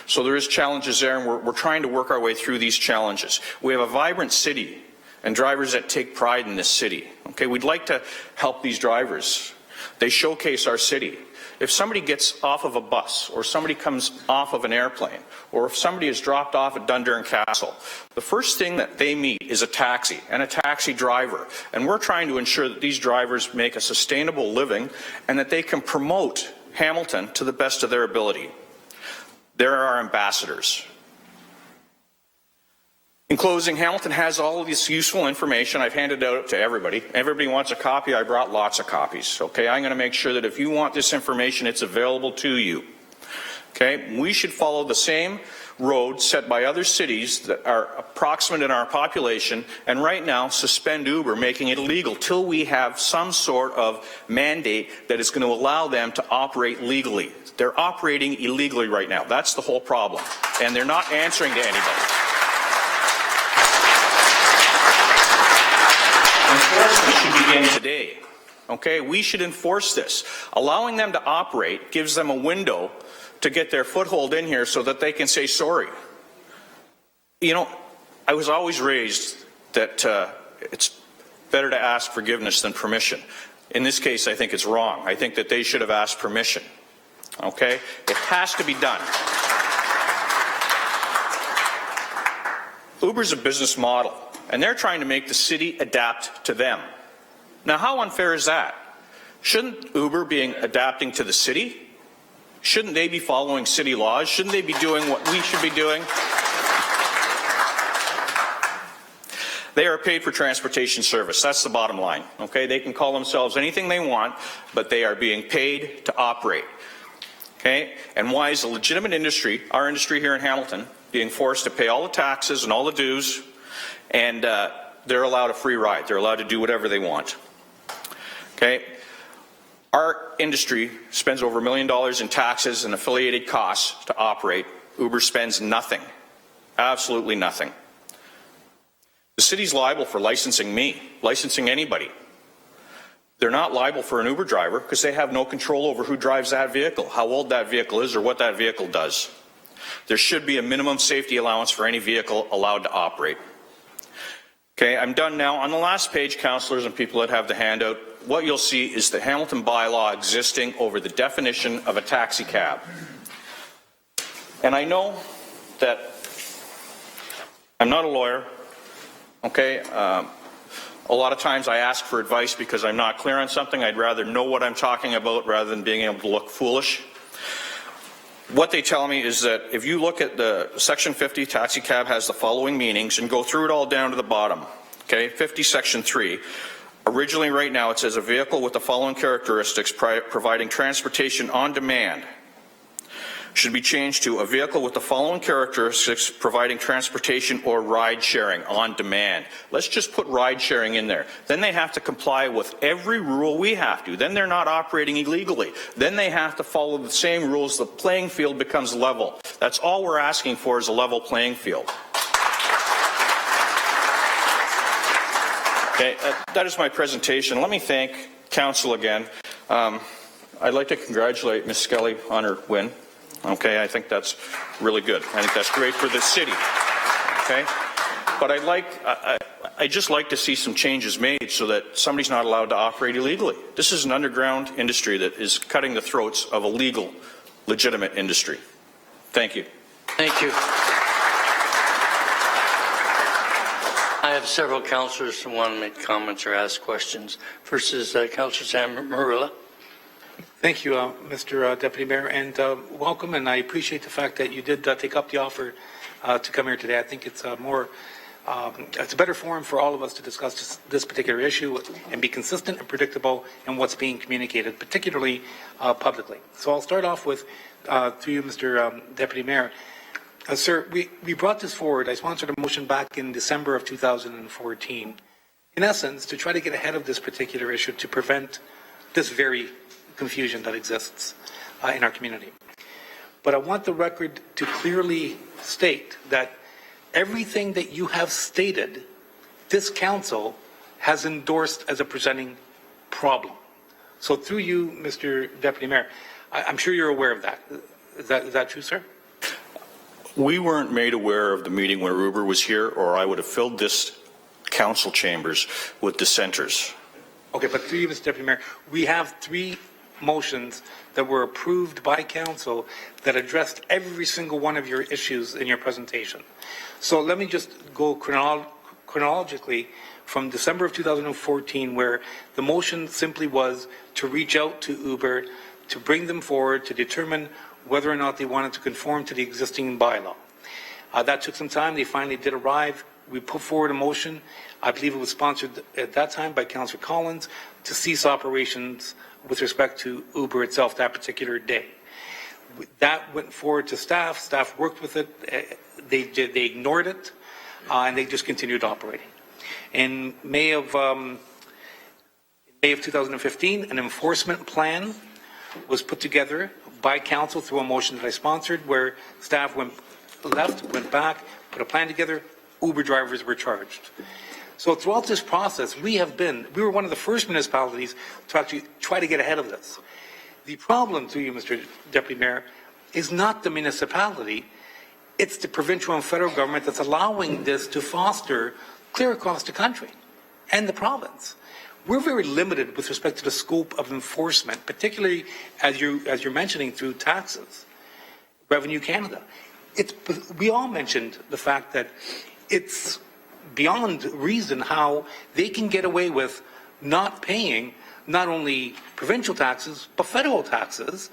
So there is challenges there, and we're trying to work our way through these challenges. We have a vibrant city and drivers that take pride in this city. Okay? We'd like to help these drivers. They showcase our city. If somebody gets off of a bus, or somebody comes off of an airplane, or if somebody is dropped off at Dundurn Castle, the first thing that they meet is a taxi and a taxi driver. And we're trying to ensure that these drivers make a sustainable living and that they can promote Hamilton to the best of their ability. They're our ambassadors. In closing, Hamilton has all of this useful information. I've handed it out to everybody. Everybody wants a copy. I brought lots of copies. Okay, I'm going to make sure that if you want this information, it's available to you. Okay, we should follow the same road set by other cities that are approximate in our population, and right now suspend Uber, making it illegal till we have some sort of mandate that is going to allow them to operate legally. They're operating illegally right now. That's the whole problem, and they're not answering to anybody. Enforcement should begin today. Okay, we should enforce this. Allowing them to operate gives them a window to get their foothold in here so that they can say sorry. You know, I was always raised that it's better to ask forgiveness than permission. In this case, I think it's wrong. I think that they should have asked permission. Okay? It has to be done. Uber's a business model, and they're trying to make the city adapt to them. Now, how unfair is that? Shouldn't Uber be adapting to the city? Shouldn't they be following city laws? Shouldn't they be doing what we should be doing? They are paid for transportation service. That's the bottom line. Okay? They can call themselves anything they want, but they are being paid to operate. Okay? And why is a legitimate industry, our industry here in Hamilton, being forced to pay all the taxes and all the dues And they're allowed a free ride. They're allowed to do whatever they want. Okay? Our industry spends over $1 million in taxes and affiliated costs to operate. Uber spends nothing. Absolutely nothing. The city's liable for licensing me, licensing anybody. They're not liable for an Uber driver because they have no control over who drives that vehicle, how old that vehicle is, or what that vehicle does. There should be a minimum safety allowance for any vehicle allowed to operate. Okay, I'm done now. On the last page, councillors and people that have the handout, what you'll see is the Hamilton bylaw existing over the definition of a taxi cab. And I know that I'm not a lawyer, okay? A lot of times I ask for advice because I'm not clear on something. I'd rather know what I'm talking about rather than being able to look foolish. What they tell me is that if you look at the Section 50, taxi cab has the following meanings, and go through it all down to the bottom. Okay, 50 Section 3. Originally right now it says a vehicle with the following characteristics providing transportation on demand. Should be changed to a vehicle with the following characteristics providing transportation or ride sharing on demand. Let's just put ride sharing in there. Then they have to comply with every rule we have to. Then they're not operating illegally. Then they have to follow the same rules. The playing field becomes level. That's all we're asking for is a level playing field. Okay, that is my presentation. Let me thank Council again. I'd like to congratulate Ms. Skelly on her win. Okay, I think that's really good. I think that's great for the city. Okay, but I just like to see some changes made so that somebody's not allowed to operate illegally. This is an underground industry that is cutting the throats of a legal, legitimate industry. Thank you. Thank you. I have several councillors who want to make comments or ask questions. First is Councillor Sam Marilla. Thank you, Mr. Deputy Mayor, and welcome, and I appreciate the fact that you did take up the offer to come here today. I think it's it's a better forum for all of us to discuss this particular issue and be consistent and predictable in what's being communicated, particularly publicly. So I'll start off with, through you, Mr. Deputy Mayor. Sir, we brought this forward. I sponsored a motion back in December of 2014, in essence, to try to get ahead of this particular issue to prevent this very confusion that exists in our community. But I want the record to clearly state that everything that you have stated, this council has endorsed as a presenting problem. So through you, Mr. Deputy Mayor, I'm sure you're aware of that. Is that true, sir? We weren't made aware of the meeting where Uber was here, or I would have filled this council chambers with dissenters. Okay, but through you, Mr. Deputy Mayor, we have 3 motions that were approved by council that addressed every single one of your issues in your presentation. So let me just go chronologically from December of 2014, where the motion simply was to reach out to Uber, to bring them forward, to determine whether or not they wanted to conform to the existing bylaw. That took some time. They finally did arrive. We put forward a motion. I believe it was sponsored at that time by Councillor Collins to cease operations with respect to Uber itself that particular day. That went forward to staff. Staff worked with it. They ignored it, and they just continued operating. In May of 2015, an enforcement plan was put together by council through a motion that I sponsored, where staff went went back, put a plan together. Uber drivers were charged. So throughout this process, we were one of the first municipalities to actually try to get ahead of this. The problem, to you, Mr. Deputy Mayor, is not the municipality, it's the provincial and federal government that's allowing this to foster clear across the country and the province. We're very limited with respect to the scope of enforcement, particularly as you're mentioning through taxes, Revenue Canada. We all mentioned the fact that it's beyond reason how they can get away with not paying not only provincial taxes, but federal taxes,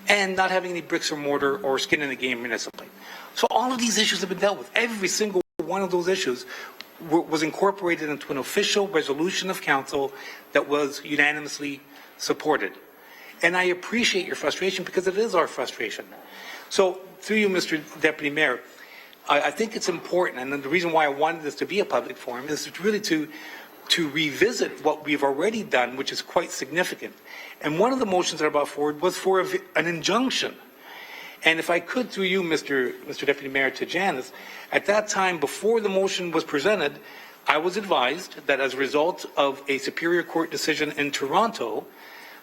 and not having any bricks or mortar or skin in the game municipally. So all of these issues have been dealt with. Every single one of those issues was incorporated into an official resolution of council that was unanimously supported. And I appreciate your frustration because it is our frustration. So through you, Mr. Deputy Mayor, I think it's important, and the reason why I wanted this to be a public forum is really to revisit what we've already done, which is quite significant. And one of the motions that I brought forward was for an injunction. And if I could, through you, Mr. Deputy Mayor, to Janice, at that time, before the motion was presented, I was advised that as a result of a Superior Court decision in Toronto,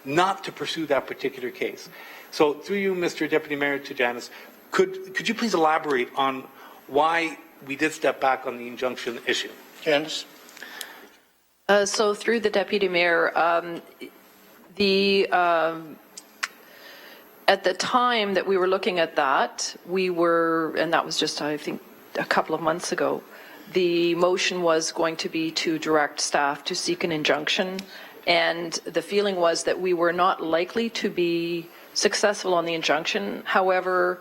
not to pursue that particular case. So through you, Mr. Deputy Mayor, to Janice, could you please elaborate on why we did step back on the injunction issue? Janice? So through the Deputy Mayor, at the time that we were looking at that, and that was just, I think, a couple of months ago, the motion was going to be to direct staff to seek an injunction, and the feeling was that we were not likely to be successful on the injunction. However,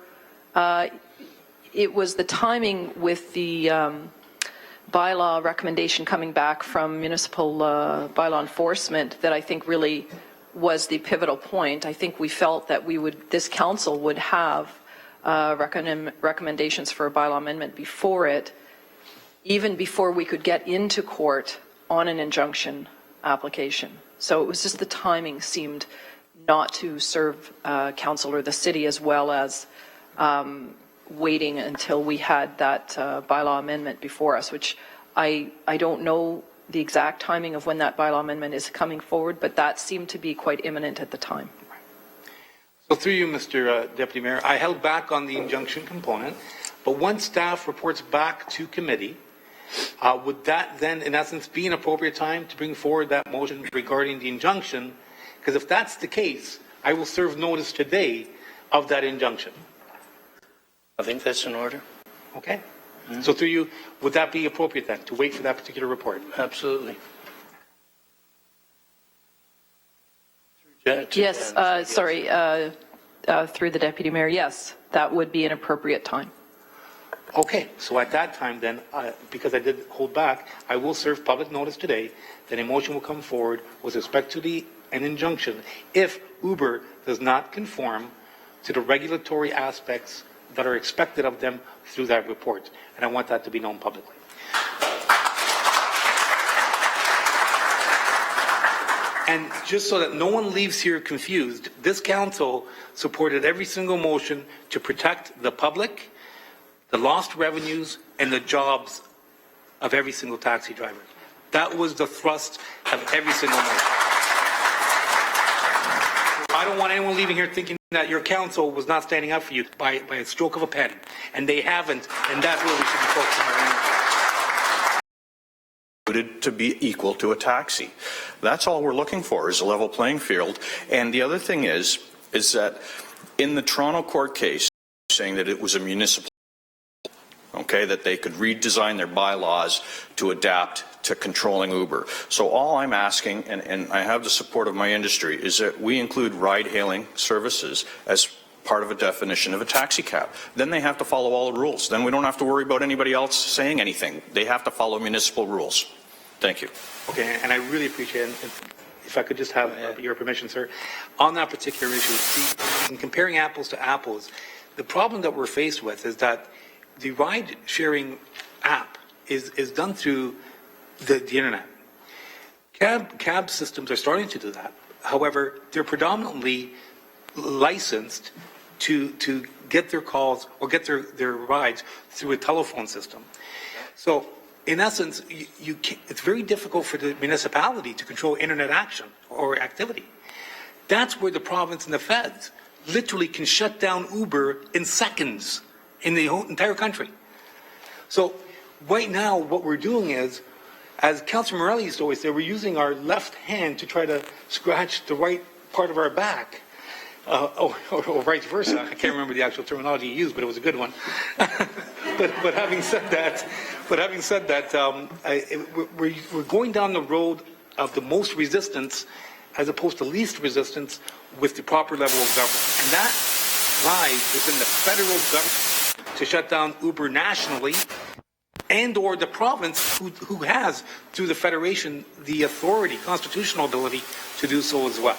it was the timing with the bylaw recommendation coming back from municipal bylaw enforcement that I think really was the pivotal point. I think we felt that this council would have recommendations for a bylaw amendment before it, even before we could get into court on an injunction application. So it was just the timing seemed not to serve council or the city, as well as waiting until we had that bylaw amendment before us, which I don't know the exact timing of when that bylaw amendment is coming forward, but that seemed to be quite imminent at the time. So through you, Mr. Deputy Mayor, I held back on the injunction component, but once staff reports back to committee, would that then, in essence, be an appropriate time to bring forward that motion regarding the injunction? Because if that's the case, I will serve notice today of that injunction. I think that's in order. Okay. So through you, would that be appropriate then, to wait for that particular report? Absolutely. Yes, sorry, through the Deputy Mayor, yes, that would be an appropriate time. Okay, so at that time then, because I did hold back, I will serve public notice today that a motion will come forward with respect to an injunction if Uber does not conform to the regulatory aspects that are expected of them through that report. And I want that to be known publicly. And just so that no one leaves here confused, this council supported every single motion to protect the public, the lost revenues, and the jobs of every single taxi driver. That was the thrust of every single motion. I don't want anyone leaving here thinking that your council was not standing up for you by a stroke of a pen, and they haven't, and that's where we should be focusing our energy. To be equal to a taxi. That's all we're looking for, is a level playing field. And the other thing is that in the Toronto court case, saying that it was a municipal, okay, that they could redesign their bylaws to adapt to controlling Uber. So all I'm asking, and I have the support of my industry, is that we include ride-hailing services as part of a definition of a taxi cab. Then they have to follow all the rules. Then we don't have to worry about anybody else saying anything. They have to follow municipal rules. Thank you. Okay, and I really appreciate it. If I could just have your permission, sir. On that particular issue, see, in comparing apples to apples, the problem that we're faced with is that the ride-sharing app is done through the internet. Cab systems are starting to do that. However, they're predominantly licensed to get their calls or get their rides through a telephone system. So, in essence, it's very difficult for the municipality to control internet action or activity. That's where the province and the feds literally can shut down Uber in seconds in the whole entire country. So right now what we're doing is, as Councillor Morelli used to always say, we're using our left hand to try to scratch the right part of our back, or vice versa. I can't remember the actual terminology you used, but it was a good one. but having said that, we're going down the road of the most resistance as opposed to least resistance with the proper level of government. And that lies within the federal government to shut down Uber nationally, and or the province who has, through the federation, the authority, constitutional ability to do so as well.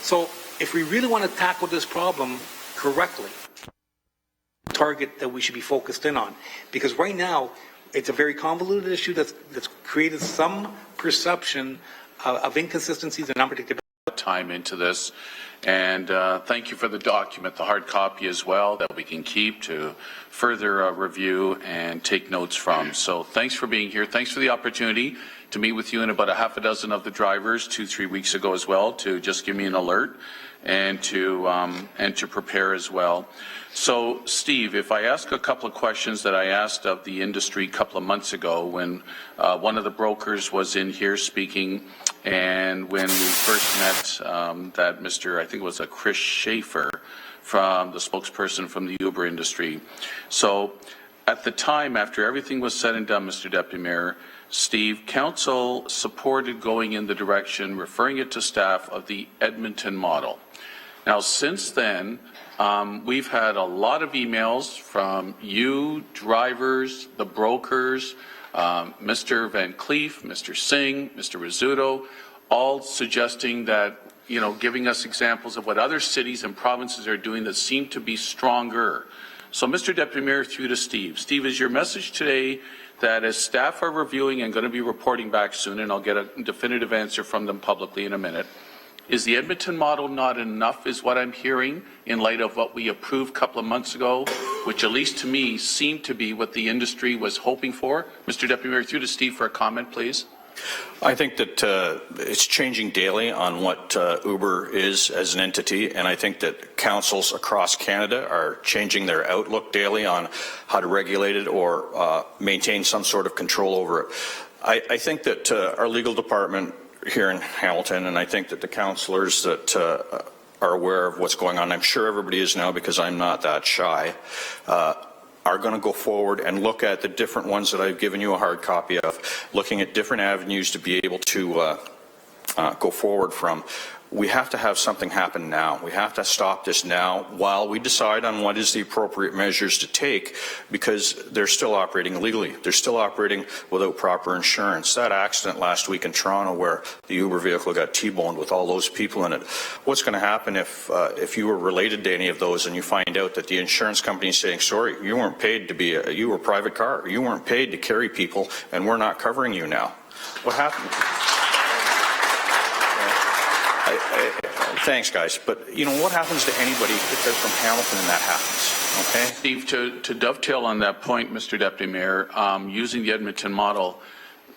So if we really want to tackle this problem correctly, target that we should be focused in on. Because right now, it's a very convoluted issue that's created some perception of inconsistencies and unpredictability. Time into this, and thank you for the document, the hard copy as well, that we can keep to further review and take notes from. So thanks for being here. Thanks for the opportunity to meet with you and about a half a dozen of the drivers 2-3 weeks ago as well, to just give me an alert and to prepare as well. So Steve, if I ask a couple of questions that I asked of the industry a couple of months ago when one of the brokers was in here speaking, and when we first met that Mr. I think it was a Chris Schaefer, from the spokesperson from the Uber industry. So at the time, after everything was said and done, Mr. Deputy Mayor, Steve, Council supported going in the direction, referring it to staff, of the Edmonton model. Now, since then, we've had a lot of emails from you, drivers, the brokers, Mr. Van Cleef, Mr. Singh, Mr. Rizzuto, all suggesting that, you know, giving us examples of what other cities and provinces are doing that seem to be stronger. So, Mr. Deputy Mayor, through to Steve. Steve, is your message today that as staff are reviewing and going to be reporting back soon, and I'll get a definitive answer from them publicly in a minute, is the Edmonton model not enough, is what I'm hearing, in light of what we approved a couple of months ago, which at least to me seemed to be what the industry was hoping for? Mr. Deputy Mayor, through to Steve for a comment, please. I think that it's changing daily on what Uber is as an entity, and I think that councils across Canada are changing their outlook daily on how to regulate it or maintain some sort of control over it. I think that our legal department here in Hamilton, and I think that the councillors that are aware of what's going on, I'm sure everybody is now because I'm not that shy, are going to go forward and look at the different ones that I've given you a hard copy of, looking at different avenues to be able to go forward from. We have to have something happen now. We have to stop this now while we decide on what is the appropriate measures to take, because they're still operating illegally. They're still operating without proper insurance. That accident last week in Toronto where the Uber vehicle got T-boned with all those people in it, what's going to happen if you were related to any of those and you find out that the insurance company is saying, sorry, you weren't paid to be you were a private car, you weren't paid to carry people, and we're not covering you now? What happened? Thanks, guys. But, you know, what happens to anybody if they're from Hamilton and that happens? Okay? Steve, to dovetail on that point, Mr. Deputy Mayor, using the Edmonton model,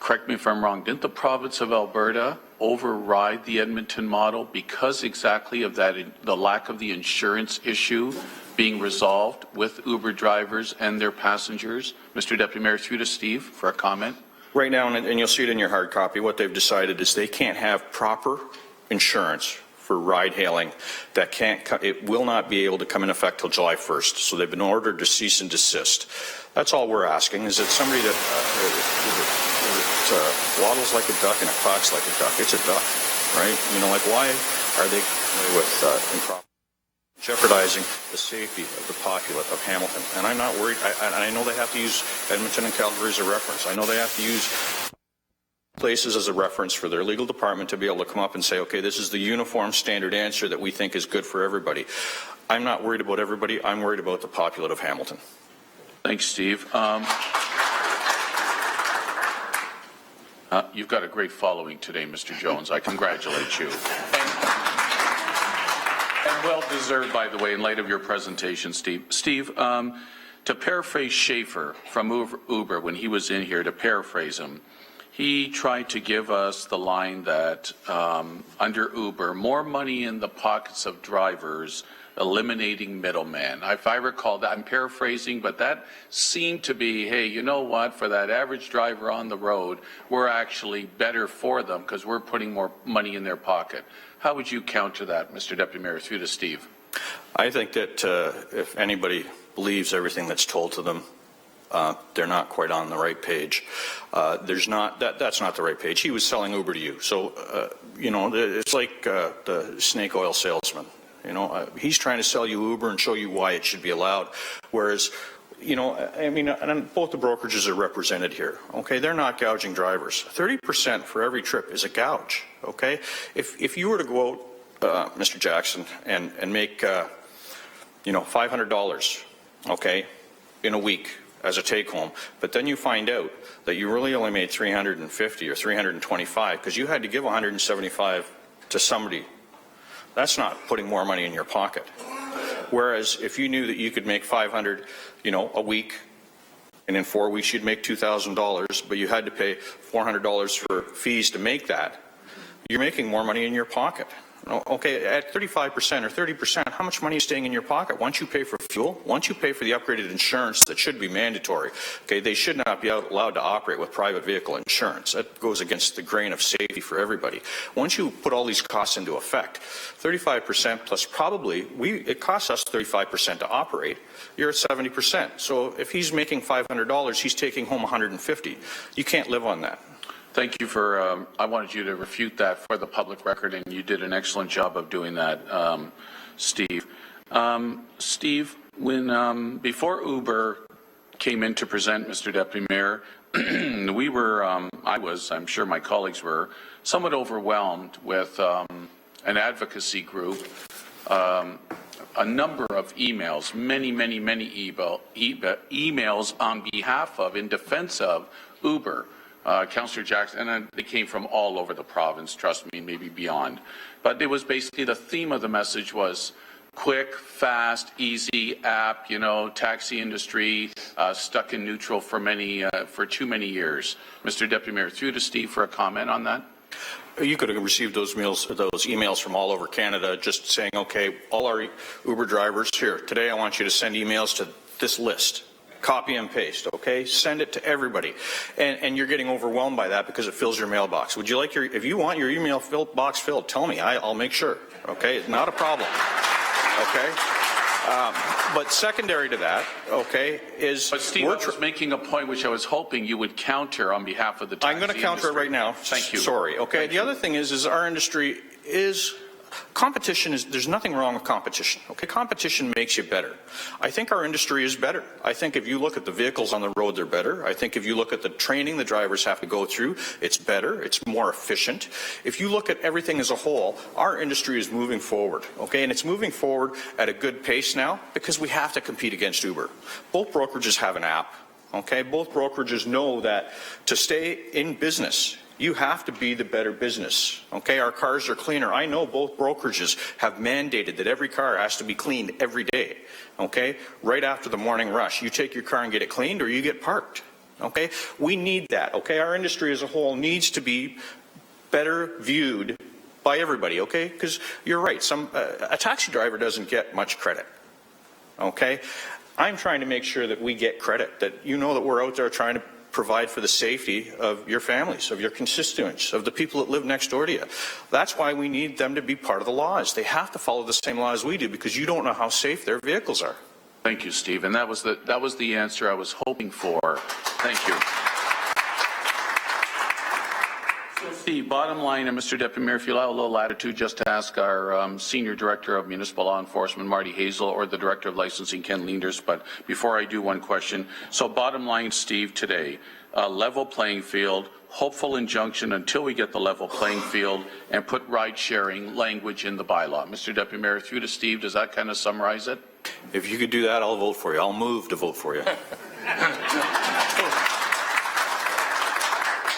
correct me if I'm wrong, didn't the province of Alberta override the Edmonton model because exactly of that, the lack of the insurance issue being resolved with Uber drivers and their passengers? Mr. Deputy Mayor, through to Steve for a comment. Right now, and you'll see it in your hard copy, what they've decided is they can't have proper insurance for ride hailing. That it will not be able to come in effect till July 1st. So they've been ordered to cease and desist. That's all we're asking, is that somebody that waddles like a duck and it quacks like a duck. It's a duck, right? You know, like, why are they with improper jeopardizing the safety of the populate of Hamilton? And I'm not worried. I know they have to use Edmonton and Calgary as a reference. I know they have to use places as a reference for their legal department to be able to come up and say, okay, this is the uniform standard answer that we think is good for everybody. I'm not worried about everybody. I'm worried about the populate of Hamilton. Thanks, Steve. You've got a great following today, Mr. Jones. I congratulate you. And well deserved, by the way, in light of your presentation, Steve. Steve, to paraphrase Schaefer from Uber when he was in here, to paraphrase him, he tried to give us the line that under Uber, more money in the pockets of drivers, eliminating middleman. If I recall that, I'm paraphrasing, but that seemed to be, hey, you know what, for that average driver on the road, we're actually better for them because we're putting more money in their pocket. How would you counter that, Mr. Deputy Mayor, through to Steve? I think that if anybody believes everything that's told to them, they're not quite on the right page. That's not the right page. He was selling Uber to you. So, you know, it's like the snake oil salesman. You know, he's trying to sell you Uber and show you why it should be allowed. Whereas, you know, I mean, and both the brokerages are represented here. Okay, they're not gouging drivers. 30% for every trip is a gouge. Okay, if you were to go out, Mr. Jackson, and make, you know, $500 okay, in a week as a take-home, but then you find out that you really only made 350 or 325 because you had to give 175 to somebody. That's not putting more money in your pocket. Whereas if you knew that you could make 500, a week, and in 4 weeks you'd make $2,000, but you had to pay $400 for fees to make that, you're making more money in your pocket. Okay, at 35% or 30%, how much money is staying in your pocket? Once you pay for fuel, once you pay for the upgraded insurance that should be mandatory, okay, they should not be allowed to operate with private vehicle insurance. That goes against the grain of safety for everybody. Once you put all these costs into effect, 35% plus probably, it costs us 35% to operate. You're at 70%. So if he's making $500, he's taking home $150. You can't live on that. Thank you for, I wanted you to refute that for the public record, and you did an excellent job of doing that, Steve. Steve, when before Uber came in to present, Mr. Deputy Mayor, we were, I'm sure my colleagues were, somewhat overwhelmed with an advocacy group, a number of emails, many emails on behalf of, in defense of Uber. Councillor Jackson, and they came from all over the province, trust me, maybe beyond. But it was basically the theme of the message was quick, fast, easy app, taxi industry stuck in neutral for too many years. Mr. Deputy Mayor, through to Steve for a comment on that. You could have received those emails from all over Canada just saying, okay, all our Uber drivers here, today I want you to send emails to this list. Copy and paste, okay? Send it to everybody. And you're getting overwhelmed by that because it fills your mailbox. Would you like if you want your email box filled, tell me. I'll make sure, okay? It's not a problem, okay? But secondary to that, okay, is... But Steve, I was making a point which I was hoping you would counter on behalf of the taxi industry. I'm going to counter it right now. Thank you. Sorry, okay? The other thing is our industry is... Competition is, there's nothing wrong with competition, okay? Competition makes you better. I think our industry is better. I think if you look at the vehicles on the road, they're better. I think if you look at the training the drivers have to go through, it's better, it's more efficient. If you look at everything as a whole, our industry is moving forward, okay? And it's moving forward at a good pace now because we have to compete against Uber. Both brokerages have an app, okay? Both brokerages know that to stay in business, you have to be the better business, okay? Our cars are cleaner. I know both brokerages have mandated that every car has to be cleaned every day, okay? Right after the morning rush, you take your car and get it cleaned or you get parked, okay? We need that, okay? Our industry as a whole needs to be better viewed by everybody, okay? Because you're right, a taxi driver doesn't get much credit, okay? I'm trying to make sure that we get credit, that you know that we're out there trying to provide for the safety of your families, of your constituents, of the people that live next door to you. That's why we need them to be part of the laws. They have to follow the same laws we do because you don't know how safe their vehicles are. Thank you, Steve. And that was the answer I was hoping for. Thank you. So, Steve, bottom line, and Mr. Deputy Mayor, if you allow a little latitude, just to ask our Senior Director of Municipal Law Enforcement, Marty Hazel, or the Director of Licensing, Ken Leanders, but before I do, one question. So bottom line, Steve, today, level playing field, hopeful injunction until we get the level playing field and put ride-sharing language in the bylaw. Mr. Deputy Mayor, through to Steve, does that kind of summarize it? If you could do that, I'll vote for you. I'll move to vote for you.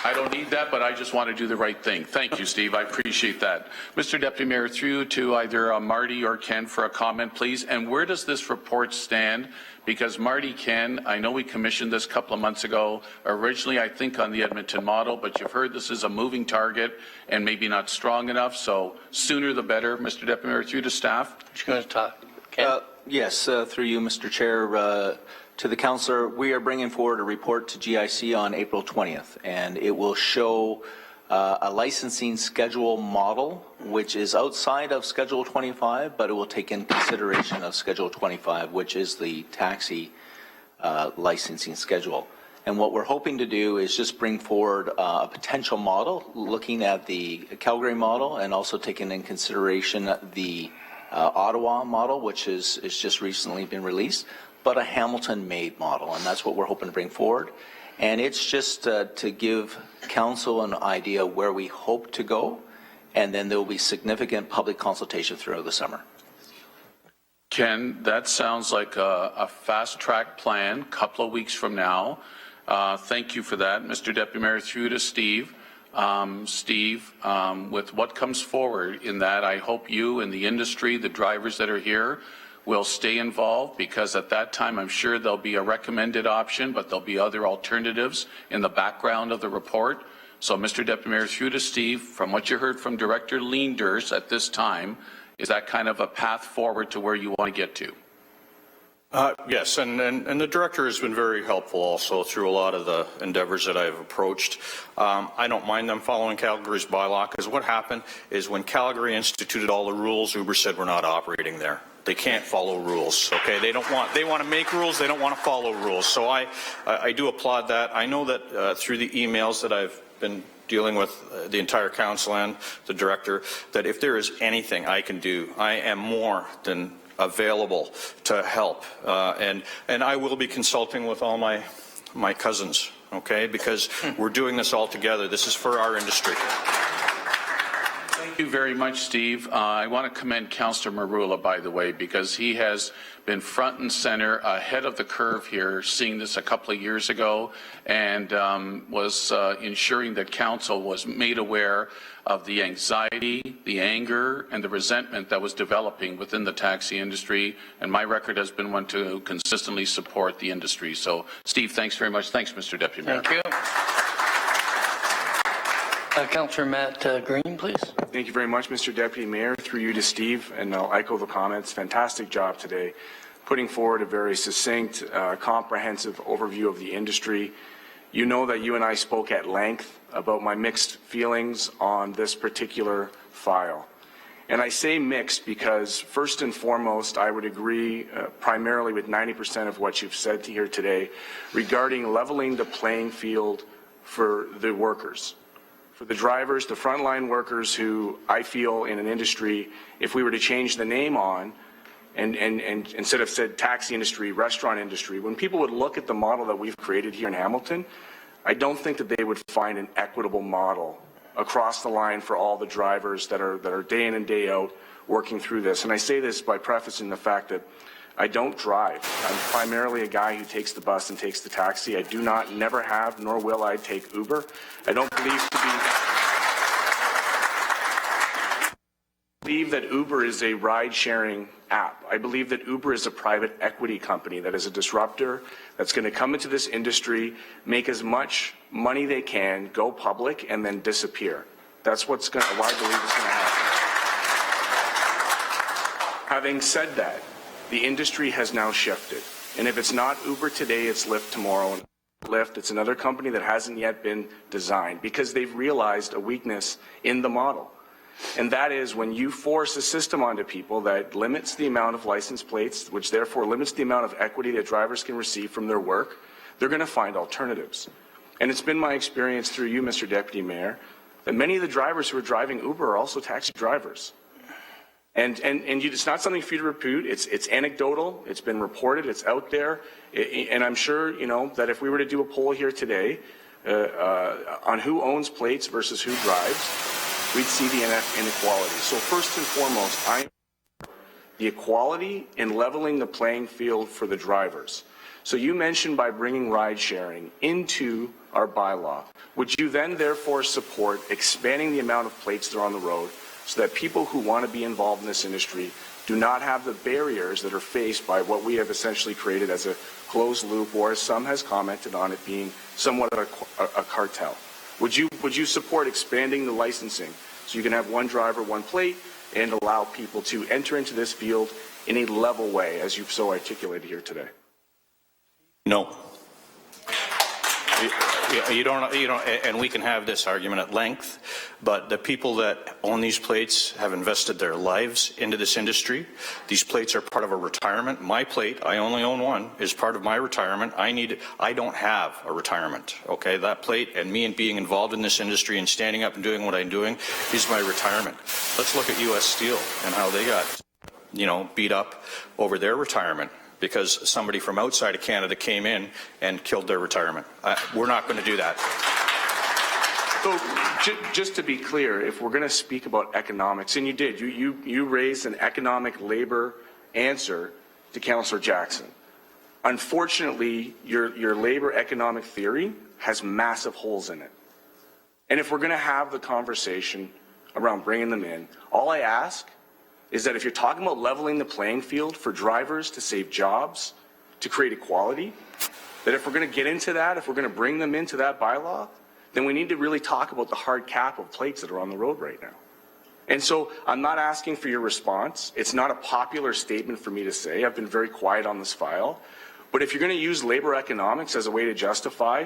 I don't need that, but I just want to do the right thing. Thank you, Steve. I appreciate that. Mr. Deputy Mayor, through to either Marty or Ken for a comment, please. And where does this report stand? Because Marty, Ken, I know we commissioned this a couple of months ago, originally I think on the Edmonton model, but you've heard this is a moving target and maybe not strong enough, so sooner the better. Mr. Deputy Mayor, through to staff. Who's going to talk? Ken? Yes, through you, Mr. Chair. To the councillor, we are bringing forward a report to GIC on April 20th, and it will show a licensing schedule model, which is outside of Schedule 25, but it will take in consideration of Schedule 25, which is the taxi licensing schedule. And what we're hoping to do is just bring forward a potential model, looking at the Calgary model and also taking in consideration the Ottawa model, which is just recently been released, but a Hamilton-made model, and that's what we're hoping to bring forward. And it's just to give council an idea where we hope to go, and then there will be significant public consultation throughout the summer. Ken, that sounds like a fast-track plan, couple of weeks from now. Thank you for that. Mr. Deputy Mayor, through to Steve. Steve, with what comes forward in that, I hope you and the industry, the drivers that are here, will stay involved, because at that time I'm sure there'll be a recommended option, but there'll be other alternatives in the background of the report. So, Mr. Deputy Mayor, through to Steve, from what you heard from Director Leenders at this time, is that kind of a path forward to where you want to get to? Yes, and the director has been very helpful also through a lot of the endeavors that I've approached. I don't mind them following Calgary's bylaw, because what happened is when Calgary instituted all the rules, Uber said we're not operating there. They can't follow rules, okay? They want to make rules, they don't want to follow rules. So I do applaud that. I know that through the emails that I've been dealing with the entire council and the director, that if there is anything I can do, I am more than available to help, and I will be consulting with all my cousins, okay, because we're doing this all together. This is for our industry. Thank you very much, Steve. I want to commend Councillor Marula, by the way, because he has been front and center, ahead of the curve here, seeing this a couple of years ago, and was ensuring that council was made aware of the anxiety, the anger, and the resentment that was developing within the taxi industry. And my record has been one to consistently support the industry. So, Steve, thanks very much. Thanks, Mr. Deputy Mayor. Thank you. Councillor Matt Green, please. Thank you very much, Mr. Deputy Mayor. Through you to Steve, and I'll echo the comments. Fantastic job today, putting forward a very succinct, comprehensive overview of the industry. You know that you and I spoke at length about my mixed feelings on this particular file. And I say mixed because, first and foremost, I would agree primarily with 90% of what you've said here today regarding leveling the playing field for the workers. For the drivers, the frontline workers who I feel in an industry, if we were to change the name on, and instead of said taxi industry, restaurant industry, when people would look at the model that we've created here in Hamilton, I don't think that they would find an equitable model across the line for all the drivers that are day in and day out working through this. And I say this by prefacing the fact that I don't drive. I'm primarily a guy who takes the bus and takes the taxi. I do not, never have, nor will I take Uber. I don't believe that Uber is a ride-sharing app. I believe that Uber is a private equity company that is a disruptor that's going to come into this industry, make as much money they can, go public, and then disappear. That's why I believe it's going to happen. Having said that, the industry has now shifted. And if it's not Uber today, it's Lyft tomorrow. And Lyft, it's another company that hasn't yet been designed because they've realized a weakness in the model. And that is when you force a system onto people that limits the amount of license plates, which therefore limits the amount of equity that drivers can receive from their work, they're going to find alternatives. And it's been my experience through you, Mr. Deputy Mayor, that many of the drivers who are driving Uber are also taxi drivers. And it's not something for you to repeat. It's anecdotal. It's been reported. It's out there. And I'm sure, you know, that if we were to do a poll here today on who owns plates versus who drives, we'd see the inequality. So first and foremost, the equality in leveling the playing field for the drivers. So you mentioned by bringing ride sharing into our bylaw, would you then therefore support expanding the amount of plates that are on the road so that people who want to be involved in this industry do not have the barriers that are faced by what we have essentially created as a closed loop, or as some has commented on it being somewhat of a cartel? Would you support expanding the licensing so you can have one driver, one plate, and allow people to enter into this field in a level way, as you've so articulated here today? No. You don't, and we can have this argument at length, but the people that own these plates have invested their lives into this industry. These plates are part of a retirement. My plate, I only own one, is part of my retirement. I don't have a retirement, okay? That plate and me and being involved in this industry and standing up and doing what I'm doing is my retirement. Let's look at U.S. Steel and how they got, beat up over their retirement because somebody from outside of Canada came in and killed their retirement. We're not going to do that. So just to be clear, if we're going to speak about economics, and you did, you raised an economic labor answer to Councillor Jackson. Unfortunately, your labor economic theory has massive holes in it. And if we're going to have the conversation around bringing them in, all I ask is that if you're talking about leveling the playing field for drivers to save jobs, to create equality, that if we're going to get into that, if we're going to bring them into that bylaw, then we need to really talk about the hard cap of plates that are on the road right now. And so I'm not asking for your response. It's not a popular statement for me to say. I've been very quiet on this file. But if you're going to use labor economics as a way to justify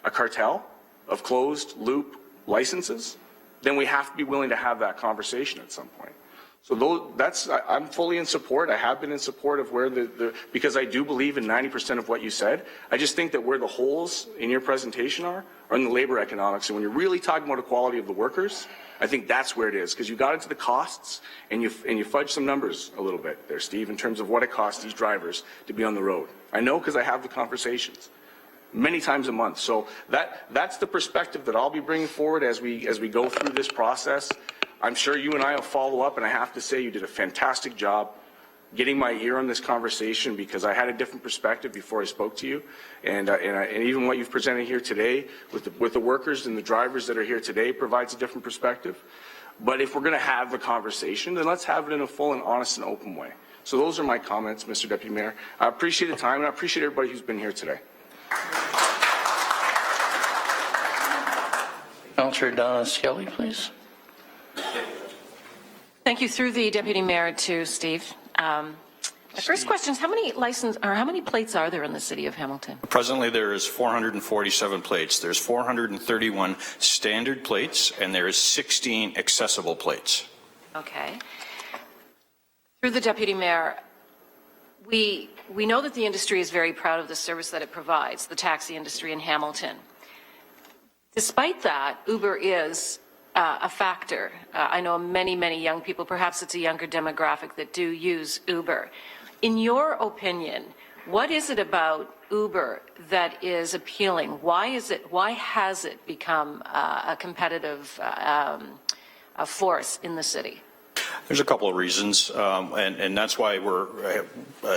a cartel of closed loop licenses, then we have to be willing to have that conversation at some point. So I'm fully in support. I have been in support of where because I do believe in 90% of what you said. I just think that where the holes in your presentation are in the labor economics. And when you're really talking about equality of the workers, I think that's where it is, because you got into the costs and you fudged some numbers a little bit there, Steve, in terms of what it costs these drivers to be on the road. I know because I have the conversations many times a month. So that's the perspective that I'll be bringing forward as we go through this process. I'm sure you and I will follow up, and I have to say you did a fantastic job getting my ear on this conversation, because I had a different perspective before I spoke to you, and even what you've presented here today with the workers and the drivers that are here today provides a different perspective. But if we're going to have the conversation, then let's have it in a full and honest and open way. So those are my comments, Mr. Deputy Mayor. I appreciate the time, and I appreciate everybody who's been here today. Councillor Donna Skelly, please. Thank you. Through the Deputy Mayor to Steve. My first question is, how many plates are there in the city of Hamilton? Presently, there is 447 plates. There's 431 standard plates, and there is 16 accessible plates. Okay. Through the Deputy Mayor, we know that the industry is very proud of the service that it provides, the taxi industry in Hamilton. Despite that, Uber is a factor. I know many, many young people, perhaps it's a younger demographic, that do use Uber. In your opinion, what is it about Uber that is appealing? Why has it become a competitive force in the city? There's a couple of reasons, and that's why we're,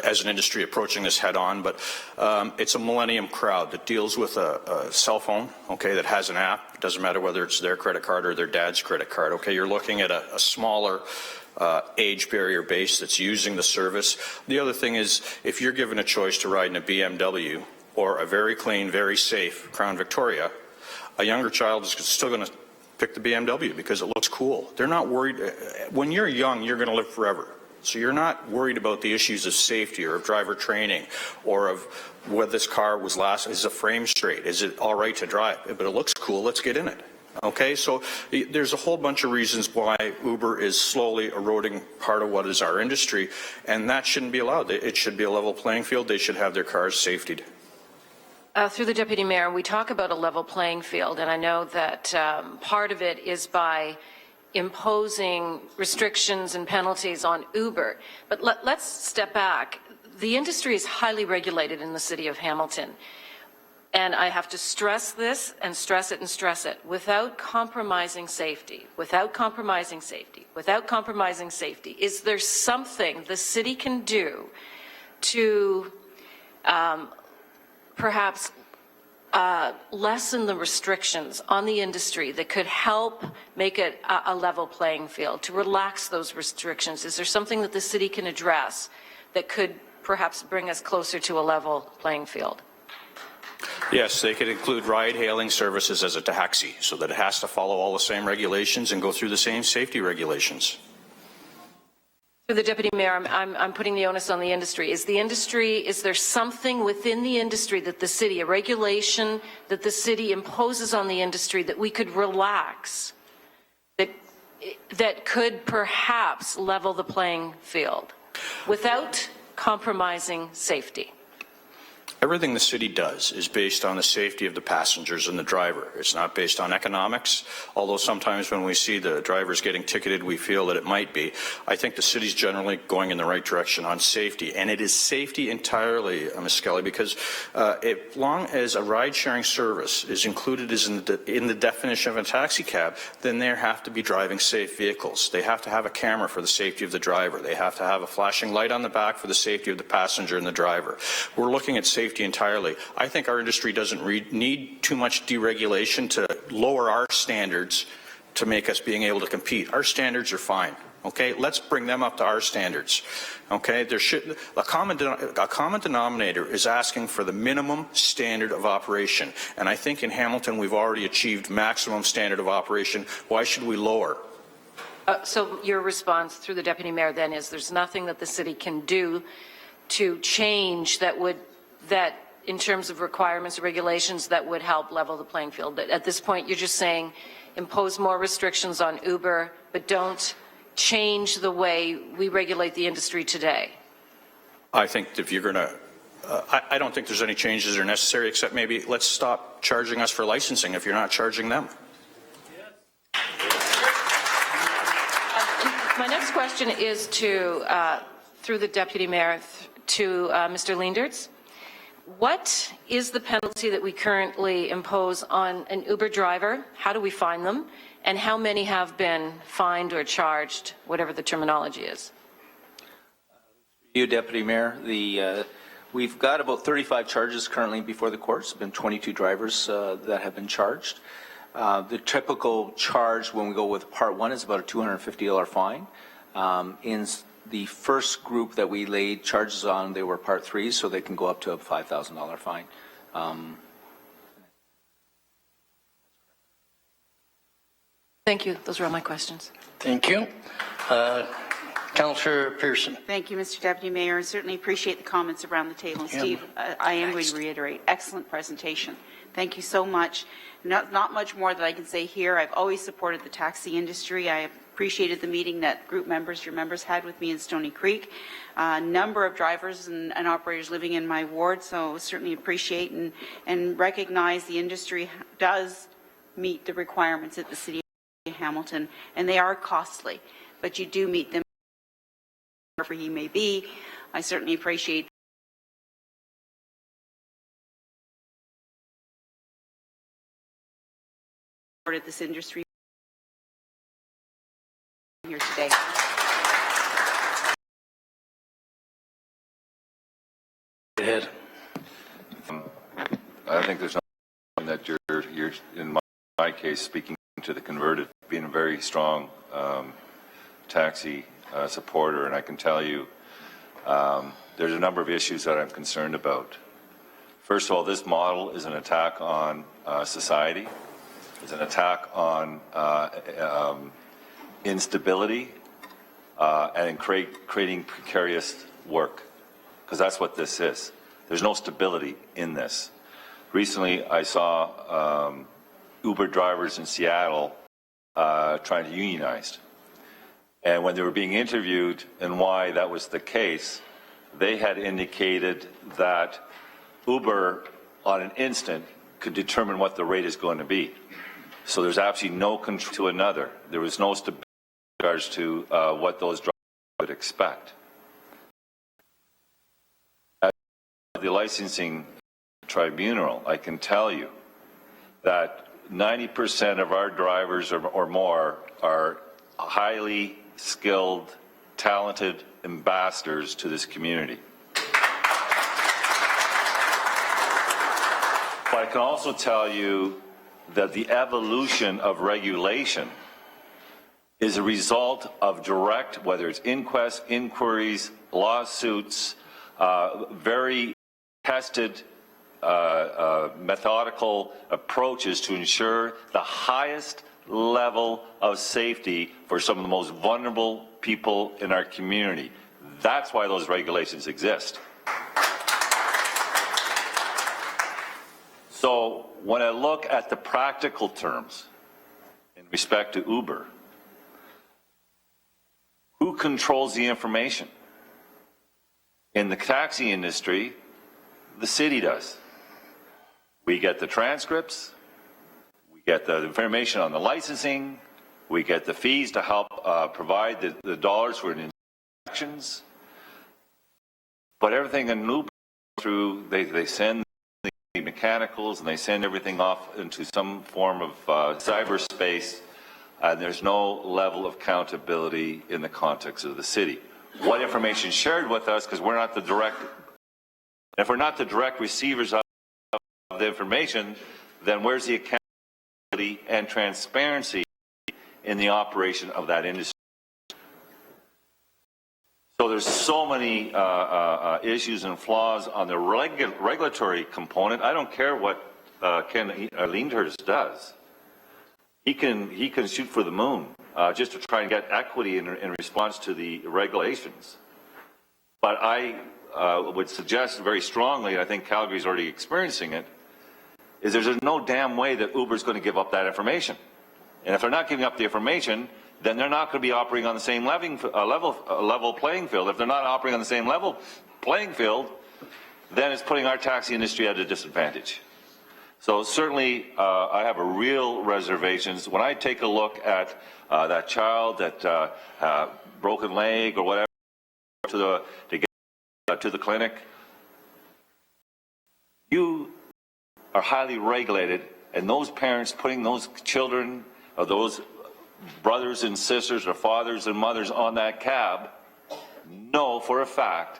as an industry, approaching this head on. But it's a millennium crowd that deals with a cell phone, okay, that has an app. It doesn't matter whether it's their credit card or their dad's credit card, okay. You're looking at a smaller age barrier base that's using the service. The other thing is, if you're given a choice to ride in a BMW or a very clean, very safe Crown Victoria, a younger child is still going to pick the BMW because it looks cool. They're not worried. When you're young, you're going to live forever. So you're not worried about the issues of safety or of driver training or of whether this car is the frame straight? Is it all right to drive? But it looks cool, let's get in it. Okay, so there's a whole bunch of reasons why Uber is slowly eroding part of what is our industry, and that shouldn't be allowed. It should be a level playing field. They should have their cars safetied. Through the Deputy Mayor, we talk about a level playing field, and I know that part of it is by imposing restrictions and penalties on Uber. But let's step back. The industry is highly regulated in the city of Hamilton. And I have to stress this and stress it and stress it. Without compromising safety, without compromising safety, without compromising safety, is there something the city can do to perhaps lessen the restrictions on the industry that could help make it a level playing field, to relax those restrictions? Is there something that the city can address that could perhaps bring us closer to a level playing field? Yes, they could include ride-hailing services as a taxi, so that it has to follow all the same regulations and go through the same safety regulations. Through the Deputy Mayor, I'm putting the onus on the industry. Is there something within the industry that the city, a regulation that the city imposes on the industry that we could relax, that could perhaps level the playing field without compromising safety? Everything the city does is based on the safety of the passengers and the driver. It's not based on economics, although sometimes when we see the drivers getting ticketed, we feel that it might be. I think the city's generally going in the right direction on safety, and it is safety entirely, Ms. Skelly, because as long as a ride-sharing service is included in the definition of a taxi cab, then there have to be driving safe vehicles. They have to have a camera for the safety of the driver. They have to have a flashing light on the back for the safety of the passenger and the driver. We're looking at safety entirely. I think our industry doesn't need too much deregulation to lower our standards to make us being able to compete. Our standards are fine. Okay, let's bring them up to our standards. Okay, there should a common denominator is asking for the minimum standard of operation, and I think in Hamilton we've already achieved maximum standard of operation. Why should we lower? So your response through the Deputy Mayor then is there's nothing that the city can do to change that in terms of requirements or regulations that would help level the playing field. At this point, you're just saying impose more restrictions on Uber, but don't change the way we regulate the industry today. I think if you're going to, I don't think there's any changes that are necessary, except maybe let's stop charging us for licensing if you're not charging them. My next question is to, through the Deputy Mayor, to Mr. Leendertz. What is the penalty that we currently impose on an Uber driver? How do we find them? And how many have been fined or charged, whatever the terminology is? You, Deputy Mayor, we've got about 35 charges currently before the courts. There have been 22 drivers that have been charged. The typical charge when we go with Part 1 is about a $250 fine. In the first group that we laid charges on, they were Part 3, so they can go up to a $5,000 fine. Thank you. Those are all my questions. Thank you. Councillor Pearson. Thank you, Mr. Deputy Mayor. I certainly appreciate the comments around the table. Steve, I am going to reiterate, excellent presentation. Thank you so much. Not much more that I can say here. I've always supported the taxi industry. I appreciated the meeting that your members had with me in Stony Creek. A number of drivers and operators living in my ward, so certainly appreciate and recognize the industry does meet the requirements at the City of Hamilton, and they are costly, but you do meet them wherever he may be. I certainly appreciate this industry here today. Go ahead. I think there's nothing that you're in my case speaking to the converted, being a very strong taxi supporter, and I can tell you there's a number of issues that I'm concerned about. First of all, this model is an attack on society. It's an attack on instability and creating precarious work, because that's what this is. There's no stability in this. Recently, I saw Uber drivers in Seattle trying to unionize. And when they were being interviewed and why that was the case, they had indicated that Uber, on an instant, could determine what the rate is going to be. So there's absolutely no control to another. There was no stability in regards to what those drivers would expect. At the licensing tribunal, I can tell you that 90% of our drivers or more are highly skilled, talented ambassadors to this community. But I can also tell you that the evolution of regulation is a result of direct, whether it's inquests, inquiries, lawsuits, very tested methodical approaches to ensure the highest level of safety for some of the most vulnerable people in our community. That's why those regulations exist. So when I look at the practical terms in respect to Uber, who controls the information? In the taxi industry, the city does. We get the transcripts, we get the information on the licensing, we get the fees to help provide the dollars for inspections, but everything in Uber through, they send the mechanicals and they send everything off into some form of cyberspace, and there's no level of accountability in the context of the city. What information shared with us, because we're not the direct, if we're not the direct receivers of the information, then where's the accountability and transparency in the operation of that industry? So there's so many issues and flaws on the regulatory component. I don't care what Ken Lindhurst does. He can shoot for the moon just to try and get equity in response to the regulations. But I would suggest very strongly, and I think Calgary's already experiencing it, is there's no damn way that Uber's going to give up that information. And if they're not giving up the information, then they're not going to be operating on the same level playing field. If they're not operating on the same level playing field, then it's putting our taxi industry at a disadvantage. So certainly, I have a real reservations. When I take a look at that child that broken leg or whatever to the clinic, you are highly regulated, and those parents putting those children or those brothers and sisters or fathers and mothers on that cab know for a fact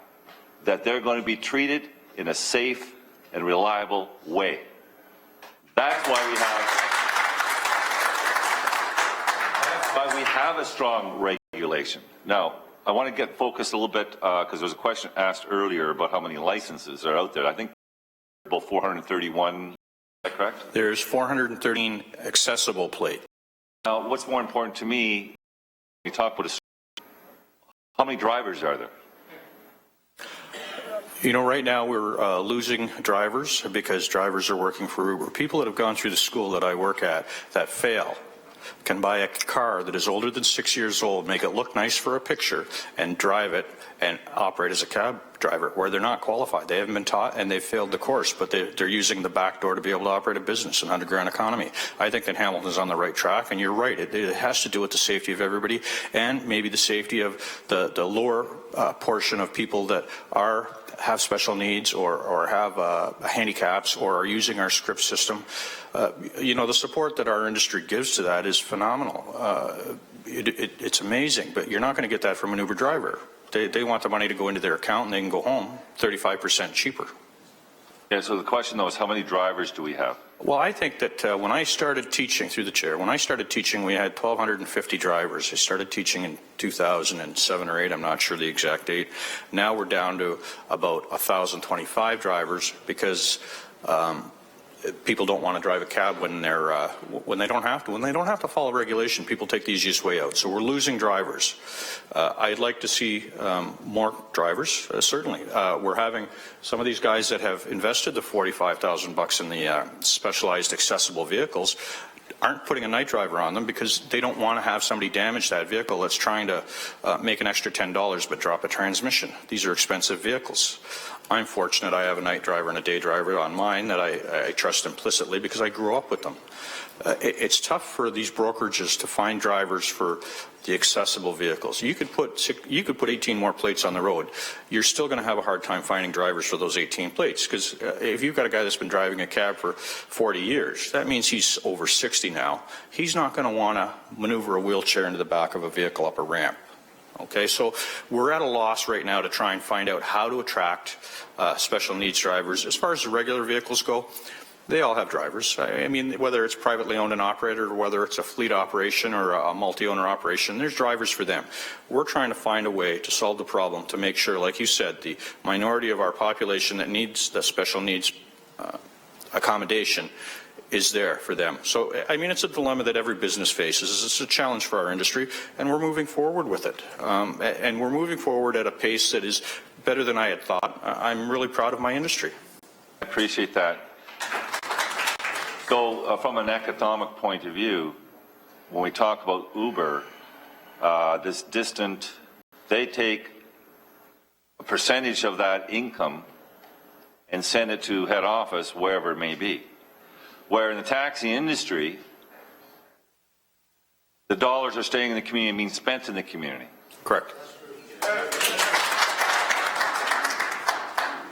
that they're going to be treated in a safe and reliable way. That's why we have a strong regulation. Now, I want to get focused a little bit because there was a question asked earlier about how many licenses are out there. I think about 431, is that correct? There's 413 accessible plates. Now, what's more important to me, you talk about how many drivers are there? You know, right now we're losing drivers because drivers are working for Uber. People that have gone through the school that I work at that fail can buy a car that is older than 6 years old, make it look nice for a picture, and drive it and operate as a cab driver where they're not qualified. They haven't been taught and they've failed the course, but they're using the back door to be able to operate a business, an underground economy. I think that Hamilton's on the right track, and you're right. It has to do with the safety of everybody and maybe the safety of the lower portion of people that have special needs or have handicaps or are using our script system. You know, the support that our industry gives to that is phenomenal. It's amazing, but you're not going to get that from an Uber driver. They want the money to go into their account and they can go home 35% cheaper. Yeah, so the question though is how many drivers do we have? Well, I think that when I started teaching through the chair, when I started teaching, we had 1,250 drivers. I started teaching in 2007 or 8, I'm not sure the exact date. Now we're down to about 1,025 drivers because people don't want to drive a cab when they don't have to. When they don't have to follow regulation, people take the easiest way out. So we're losing drivers. I'd like to see more drivers. Certainly, we're having some of these guys that have invested the $45,000 in the specialized accessible vehicles aren't putting a night driver on them because they don't want to have somebody damage that vehicle that's trying to make an extra $10 but drop a transmission. These are expensive vehicles. I'm fortunate I have a night driver and a day driver on mine that I trust implicitly because I grew up with them. It's tough for these brokerages to find drivers for the accessible vehicles. You could put 18 more plates on the road. You're still going to have a hard time finding drivers for those 18 plates because if you've got a guy that's been driving a cab for 40 years, that means he's over 60 now. He's not going to want to maneuver a wheelchair into the back of a vehicle up a ramp. Okay, so we're at a loss right now to try and find out how to attract special needs drivers. As far as the regular vehicles go, they all have drivers. I mean, whether it's privately owned and operated or whether it's a fleet operation or a multi-owner operation, there's drivers for them. We're trying to find a way to solve the problem to make sure, like you said, the minority of our population that needs the special needs accommodation is there for them. So, I mean, it's a dilemma that every business faces. It's a challenge for our industry, and we're moving forward with it. And we're moving forward at a pace that is better than I had thought. I'm really proud of my industry. I appreciate that. So, from an economic point of view, when we talk about Uber, this distant, they take a percentage of that income and send it to head office, wherever it may be. Where in the taxi industry, the dollars are staying in the community and being spent in the community. Correct.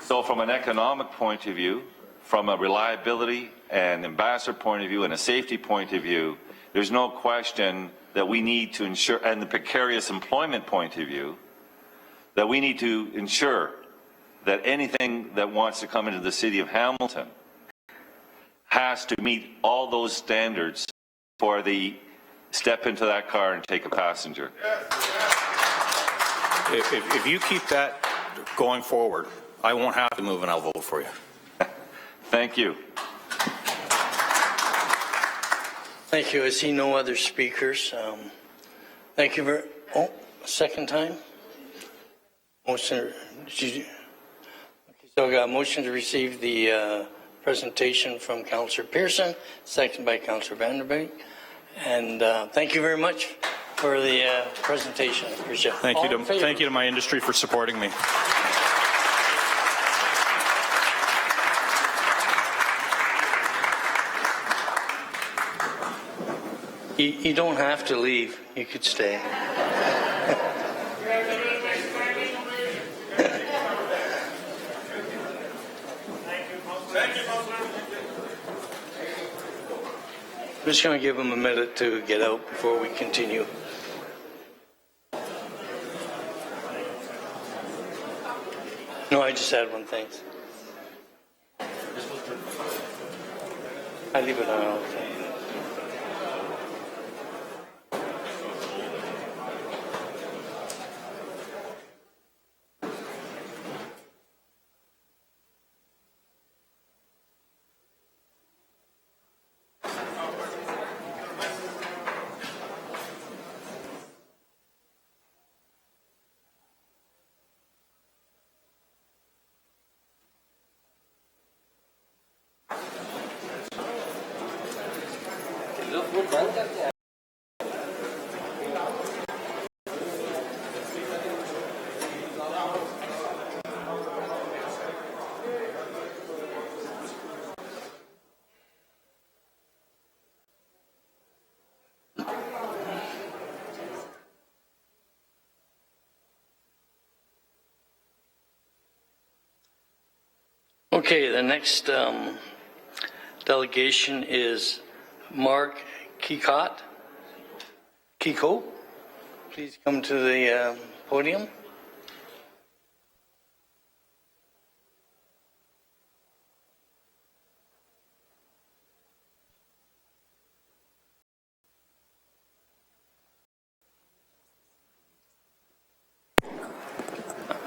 So from an economic point of view, from a reliability and ambassador point of view and a safety point of view, there's no question that we need to ensure, and the precarious employment point of view, that we need to ensure that anything that wants to come into the city of Hamilton has to meet all those standards for the step into that car and take a passenger. If you keep that going forward, I won't have to move and I'll vote for you. Thank you. Thank you. I see no other speakers. Thank you very. Oh, second time. Motion. Okay, so I got a motion to receive the presentation from Councillor Pearson, second by Councillor Vanderbeek, and thank you very much for the presentation. I appreciate it. Thank you to my industry for supporting me. You don't have to leave. You could stay. I'm just going to give them a minute to get out before we continue. No, I just had one, thanks. I leave it on. Okay, the next delegation is Mark Kiko. Please come to the podium.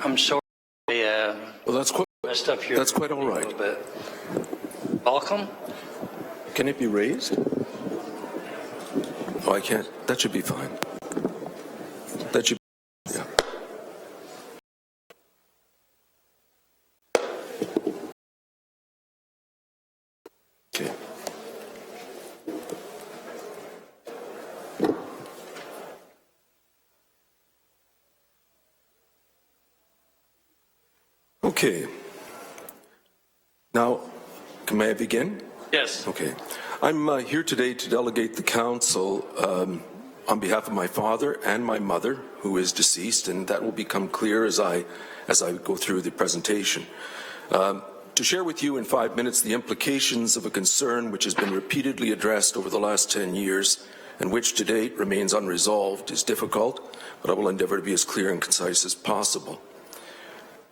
I'm sorry. Well, that's quite. Messed up here. That's quite all right. Welcome. Can it be raised? Oh, I can't. That should be fine. That should. Yeah. Okay. Okay. Now, may I begin? Yes. Okay. I'm here today to delegate the council on behalf of my father and my mother, who is deceased, and that will become clear as I go through the presentation. To share with you in 5 minutes the implications of a concern which has been repeatedly addressed over the last 10 years and which to date remains unresolved is difficult, but I will endeavour to be as clear and concise as possible.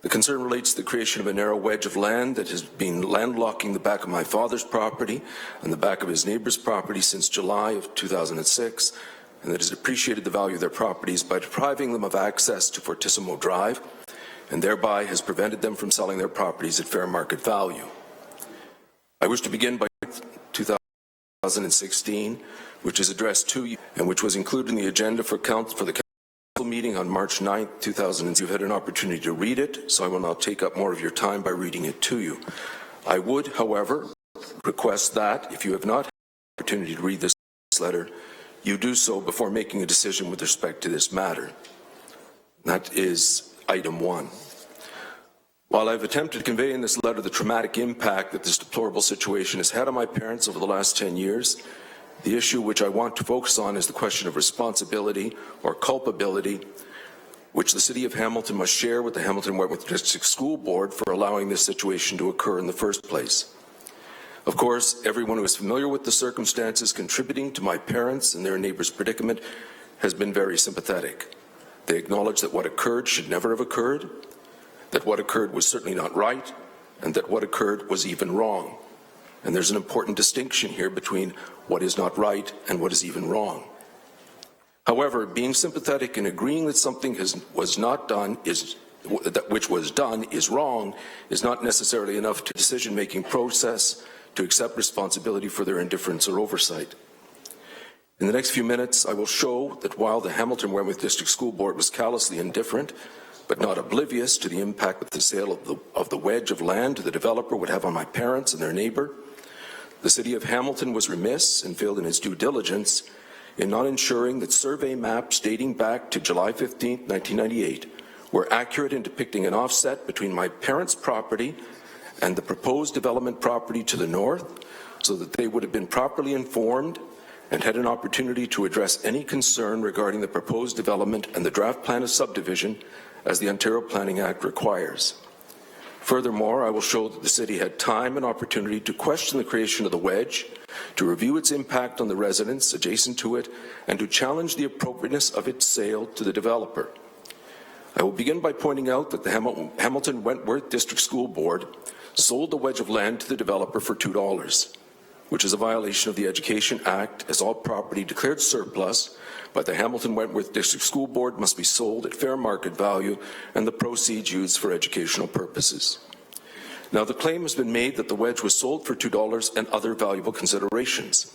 The concern relates to the creation of a narrow wedge of land that has been landlocking the back of my father's property and the back of his neighbour's property since July of 2006, and that has depreciated the value of their properties by depriving them of access to Fortissimo Drive, and thereby has prevented them from selling their properties at fair market value. I wish to begin by 2016, which is addressed to you and which was included in the agenda for the council meeting on March 9th, 2000. You've had an opportunity to read it, so I will not take up more of your time by reading it to you. I would, however, request that if you have not had the opportunity to read this letter, you do so before making a decision with respect to this matter. That is item 1. While I've attempted to convey in this letter the traumatic impact that this deplorable situation has had on my parents over the last 10 years, the issue which I want to focus on is the question of responsibility or culpability, which the City of Hamilton must share with the Hamilton-Wentworth District School Board for allowing this situation to occur in the first place. Of course, everyone who is familiar with the circumstances contributing to my parents and their neighbors' predicament has been very sympathetic. They acknowledge that what occurred should never have occurred, that what occurred was certainly not right, and that what occurred was even wrong. And there's an important distinction here between what is not right and what is even wrong. However, being sympathetic and agreeing that something which was done is wrong is not necessarily enough to decision-making process to accept responsibility for their indifference or oversight. In the next few minutes, I will show that while the Hamilton-Wentworth District School Board was callously indifferent, but not oblivious to the impact that the sale of the wedge of land to the developer would have on my parents and their neighbor, the City of Hamilton was remiss and failed in its due diligence in not ensuring that survey maps dating back to July 15, 1998 were accurate in depicting an offset between my parents' property and the proposed development property to the north, so that they would have been properly informed and had an opportunity to address any concern regarding the proposed development and the draft plan of subdivision as the Ontario Planning Act requires. Furthermore, I will show that the City had time and opportunity to question the creation of the wedge, to review its impact on the residents adjacent to it, and to challenge the appropriateness of its sale to the developer. I will begin by pointing out that the Hamilton-Wentworth District School Board sold the wedge of land to the developer for $2, which is a violation of the Education Act, as all property declared surplus by the Hamilton-Wentworth District School Board must be sold at fair market value and the proceeds used for educational purposes. Now, the claim has been made that the wedge was sold for $2 and other valuable considerations.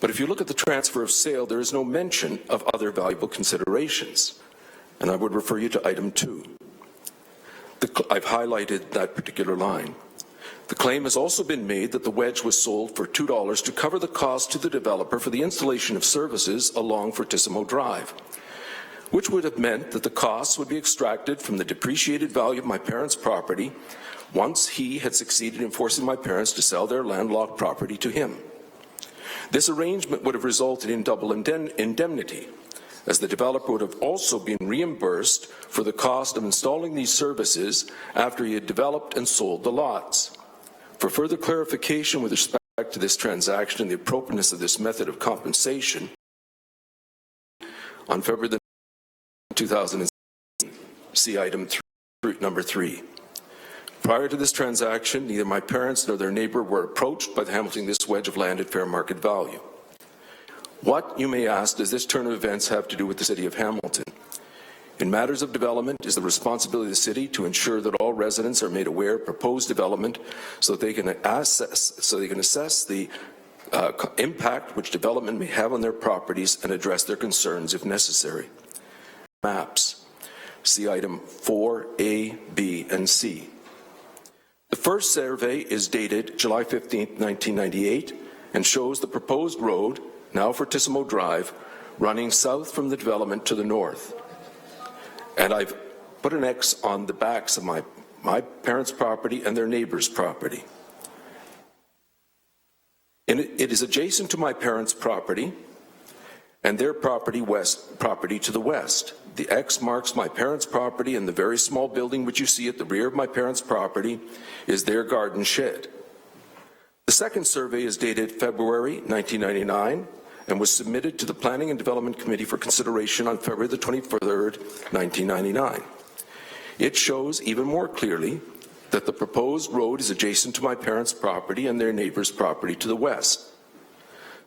But if you look at the transfer of sale, there is no mention of other valuable considerations. And I would refer you to item 2. I've highlighted that particular line. The claim has also been made that the wedge was sold for $2 to cover the cost to the developer for the installation of services along Fortissimo Drive, which would have meant that the costs would be extracted from the depreciated value of my parents' property once he had succeeded in forcing my parents to sell their landlocked property to him. This arrangement would have resulted in double indemnity, as the developer would have also been reimbursed for the cost of installing these services after he had developed and sold the lots. For further clarification with respect to this transaction and the appropriateness of this method of compensation, on February 2007, see item number 3. Prior to this transaction, neither my parents nor their neighbor were approached by the Hamilton this wedge of land at fair market value. What, you may ask, does this turn of events have to do with the City of Hamilton? In matters of development, it is the responsibility of the City to ensure that all residents are made aware of proposed development so that they can assess the impact which development may have on their properties and address their concerns if necessary. Maps. See item 4A, B, and C. The first survey is dated July 15, 1998, and shows the proposed road, now Fortissimo Drive, running south from the development to the north. And I've put an X on the backs of my parents' property and their neighbor's property. And it is adjacent to my parents' property and their property to the west. The X marks my parents' property, and the very small building which you see at the rear of my parents' property is their garden shed. The second survey is dated February 1999 and was submitted to the Planning and Development Committee for consideration on February the 23rd, 1999. It shows even more clearly that the proposed road is adjacent to my parents' property and their neighbor's property to the west.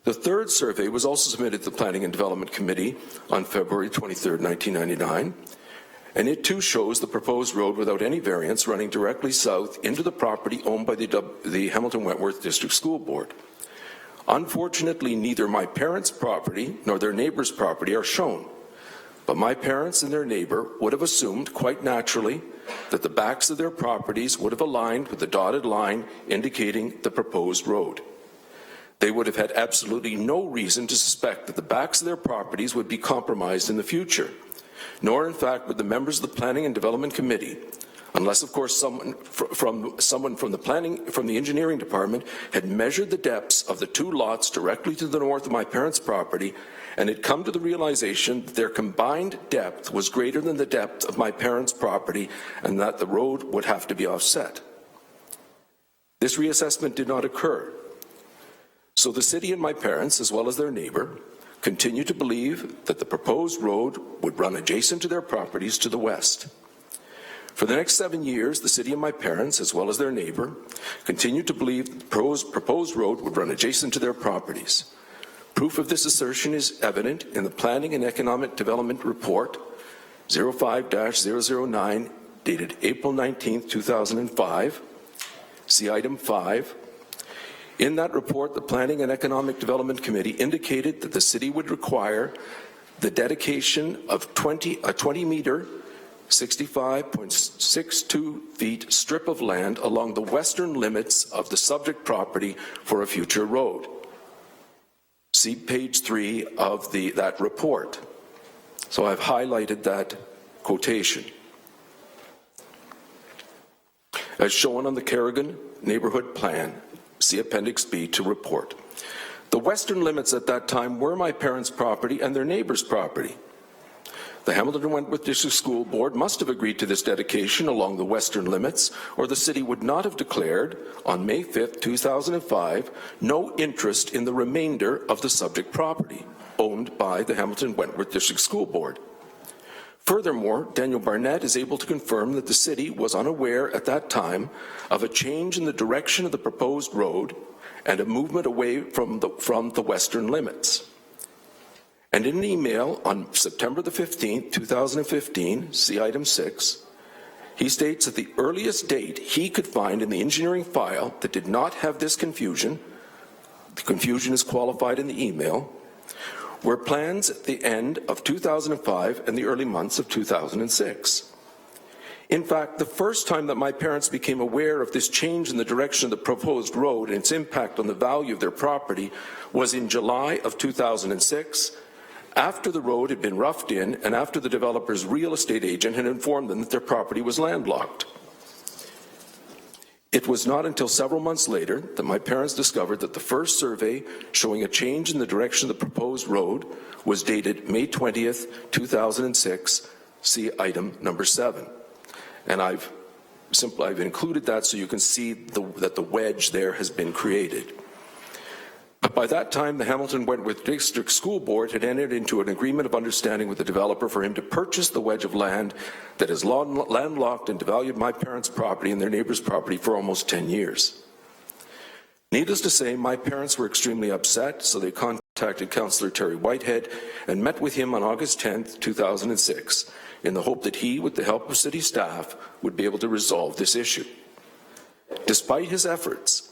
The third survey was also submitted to the Planning and Development Committee on February 23rd, 1999, and it too shows the proposed road without any variance running directly south into the property owned by the Hamilton-Wentworth District School Board. Unfortunately, neither my parents' property nor their neighbor's property are shown, but my parents and their neighbor would have assumed, quite naturally, that the backs of their properties would have aligned with the dotted line indicating the proposed road. They would have had absolutely no reason to suspect that the backs of their properties would be compromised in the future, nor in fact would the members of the Planning and Development Committee Unless, of course, someone from the engineering department had measured the depths of the two lots directly to the north of my parents' property and had come to the realization that their combined depth was greater than the depth of my parents' property and that the road would have to be offset. This reassessment did not occur. So the city and my parents, as well as their neighbor, continue to believe that the proposed road would run adjacent to their properties to the west. For the next 7 years, the city and my parents, as well as their neighbor, continued to believe the proposed road would run adjacent to their properties. Proof of this assertion is evident in the Planning and Economic Development Report 05-009 dated April 19, 2005. See item 5. In that report, the Planning and Economic Development Committee indicated that the city would require the dedication of a 20-meter 65.62 feet strip of land along the western limits of the subject property for a future road. See page 3 of that report. So I've highlighted that quotation. As shown on the Carrigan Neighborhood Plan, see Appendix B to report. The western limits at that time were my parents' property and their neighbor's property. The Hamilton and Wentworth District School Board must have agreed to this dedication along the western limits, or the city would not have declared, on May 5, 2005, no interest in the remainder of the subject property owned by the Hamilton and Wentworth District School Board. Furthermore, Daniel Barnett is able to confirm that the city was unaware at that time of a change in the direction of the proposed road and a movement away from the western limits. And in an email on September the 15th, 2015, see item 6, he states that the earliest date he could find in the engineering file that did not have this confusion, the confusion is qualified in the email, were plans at the end of 2005 and the early months of 2006. In fact, the first time that my parents became aware of this change in the direction of the proposed road and its impact on the value of their property was in July of 2006, after the road had been roughed in and after the developer's real estate agent had informed them that their property was landlocked. It was not until several months later that my parents discovered that the first survey showing a change in the direction of the proposed road was dated May 20th, 2006, see item number 7. And I've included that so you can see that the wedge there has been created. But by that time, the Hamilton Wentworth District School Board had entered into an agreement of understanding with the developer for him to purchase the wedge of land that is landlocked and devalued my parents' property and their neighbor's property for almost 10 years. Needless to say, my parents were extremely upset, so they contacted Councillor Terry Whitehead and met with him on August 10th, 2006, in the hope that he, with the help of city staff, would be able to resolve this issue. Despite his efforts,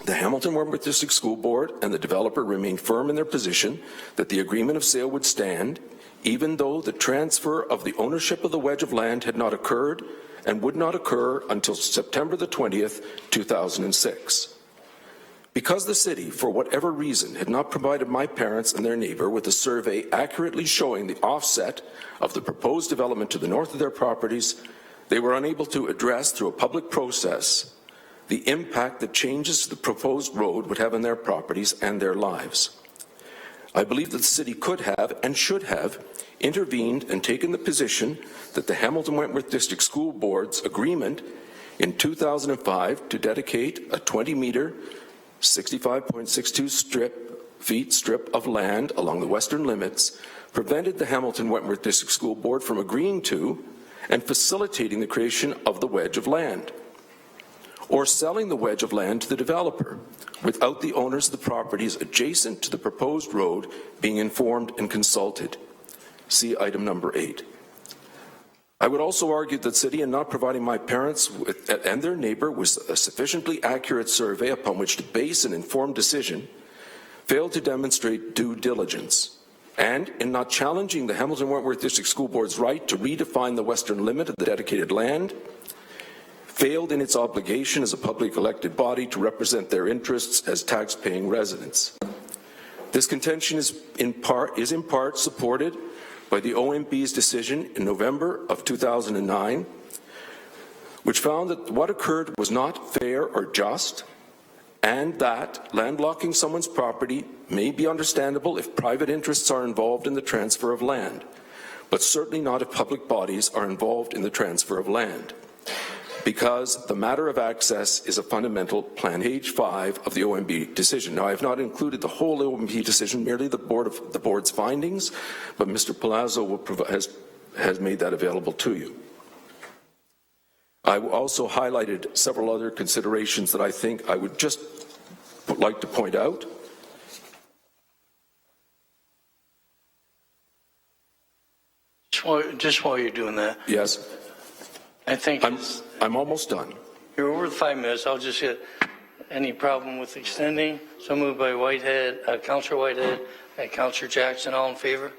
the Hamilton Wentworth District School Board and the developer remained firm in their position that the agreement of sale would stand, even though the transfer of the ownership of the wedge of land had not occurred and would not occur until September the 20th, 2006. Because the city, for whatever reason, had not provided my parents and their neighbor with a survey accurately showing the offset of the proposed development to the north of their properties, they were unable to address through a public process the impact that changes to the proposed road would have on their properties and their lives. I believe that the city could have and should have intervened and taken the position that the Hamilton Wentworth District School Board's agreement in 2005 to dedicate a 20-meter, 65.62 feet strip of land along the western limits prevented the Hamilton Wentworth District School Board from agreeing to and facilitating the creation of the wedge of land, or selling the wedge of land to the developer without the owners of the properties adjacent to the proposed road being informed and consulted. See item number 8. I would also argue that city in not providing my parents and their neighbor with a sufficiently accurate survey upon which to base an informed decision failed to demonstrate due diligence, and in not challenging the Hamilton Wentworth District School Board's right to redefine the western limit of the dedicated land, failed in its obligation as a public elected body to represent their interests as tax-paying residents. This contention is in part supported by the OMB's decision in November of 2009, which found that what occurred was not fair or just, and that landlocking someone's property may be understandable if private interests are involved in the transfer of land, but certainly not if public bodies are involved in the transfer of land, because the matter of access is a fundamental Plan H5 of the OMB decision. Now, I have not included the whole OMB decision, merely the board's findings, but Mr. Palazzo has made that available to you. I also highlighted several other considerations that I think I would just like to point out. Just while you're doing that. Yes. I think I'm almost done. You're over 5 minutes. I'll just hit any problem with extending. So moved by Councillor Whitehead, and Councillor Jackson. All in favor?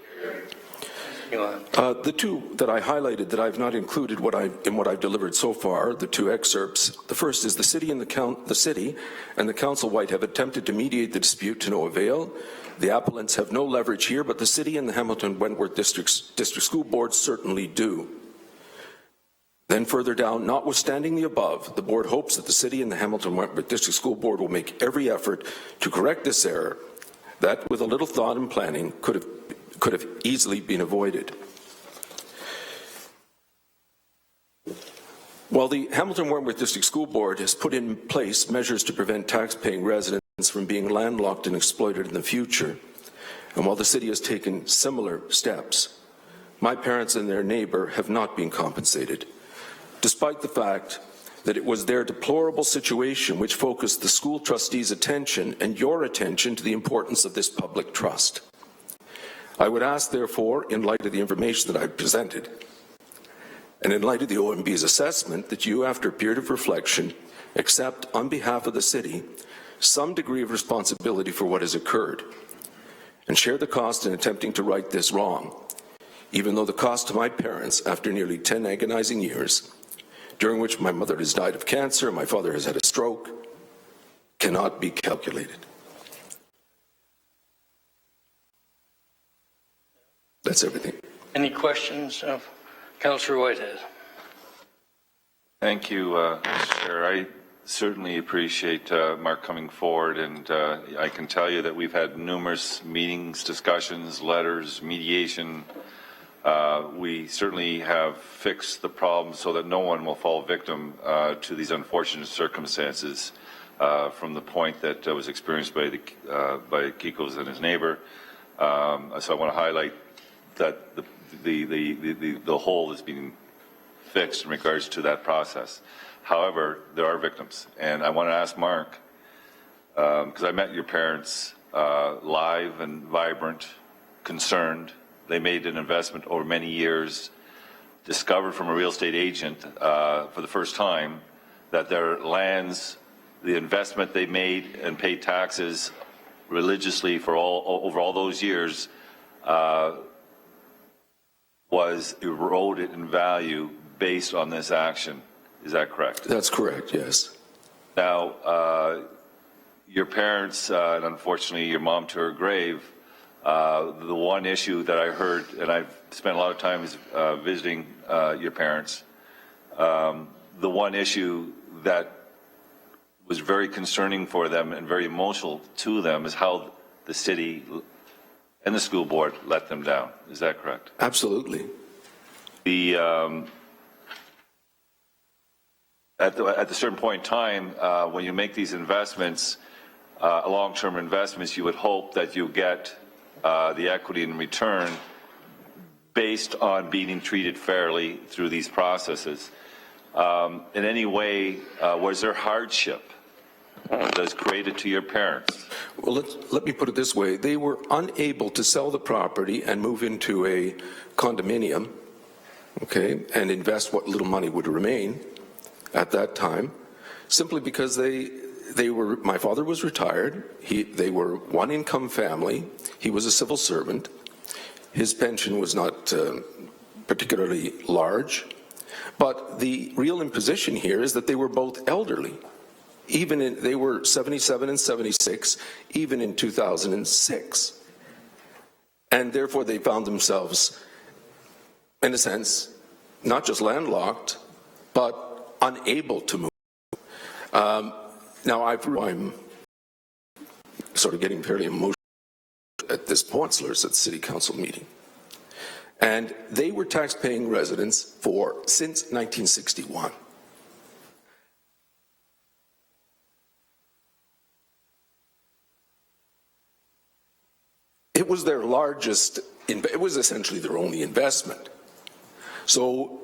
The two that I highlighted that I've not included in what I've delivered so far, the two excerpts. The first is the city and the Council White have attempted to mediate the dispute to no avail. The appellants have no leverage here, but the city and the Hamilton-Wentworth District School Board certainly do. Then further down, notwithstanding the above, the board hopes that the city and the Hamilton-Wentworth District School Board will make every effort to correct this error that, with a little thought and planning, could have easily been avoided. While the Hamilton-Wentworth District School Board has put in place measures to prevent tax-paying residents from being landlocked and exploited in the future, and while the city has taken similar steps, my parents and their neighbor have not been compensated, despite the fact that it was their deplorable situation which focused the school trustees' attention and your attention to the importance of this public trust. I would ask, therefore, in light of the information that I've presented, and in light of the OMB's assessment, that you, after a period of reflection, accept, on behalf of the city, some degree of responsibility for what has occurred, and share the cost in attempting to right this wrong, even though the cost to my parents, after nearly 10 agonizing years, during which my mother has died of cancer and my father has had a stroke, cannot be calculated. That's everything. Any questions of Councillor Whitehead? Thank you, Chair. I certainly appreciate Mark coming forward, and I can tell you that we've had numerous meetings, discussions, letters, mediation. We certainly have fixed the problem so that no one will fall victim to these unfortunate circumstances from the point that was experienced by Kiko's and his neighbor. So I want to highlight that the hole is being fixed in regards to that process. However, there are victims, and I want to ask Mark, because I met your parents live and vibrant, concerned. They made an investment over many years, discovered from a real estate agent for the first time that their lands, the investment they made and paid taxes religiously for over all those years was eroded in value based on this action. Is that correct? That's correct, yes. Now, your parents, and unfortunately your mom to her grave, the one issue that I heard, and I've spent a lot of time visiting your parents, the one issue that was very concerning for them and very emotional to them is how the city and the school board let them down. Is that correct? Absolutely. At a certain point in time, when you make these investments, long-term investments, you would hope that you get the equity in return based on being treated fairly through these processes. In any way, was there hardship that was created to your parents? Well, let me put it this way. They were unable to sell the property and move into a condominium, okay, and invest what little money would remain at that time, simply because my father was retired. They were one income family. He was a civil servant. His pension was not particularly large, but the real imposition here is that they were both elderly. They were 77 and 76, even in 2006. And therefore they found themselves, in a sense, not just landlocked, but unable to move. Now, I'm sort of getting fairly emotional at this point, councillors at the City Council meeting. And they were tax-paying residents since 1961. It was their largest, it was essentially their only investment. So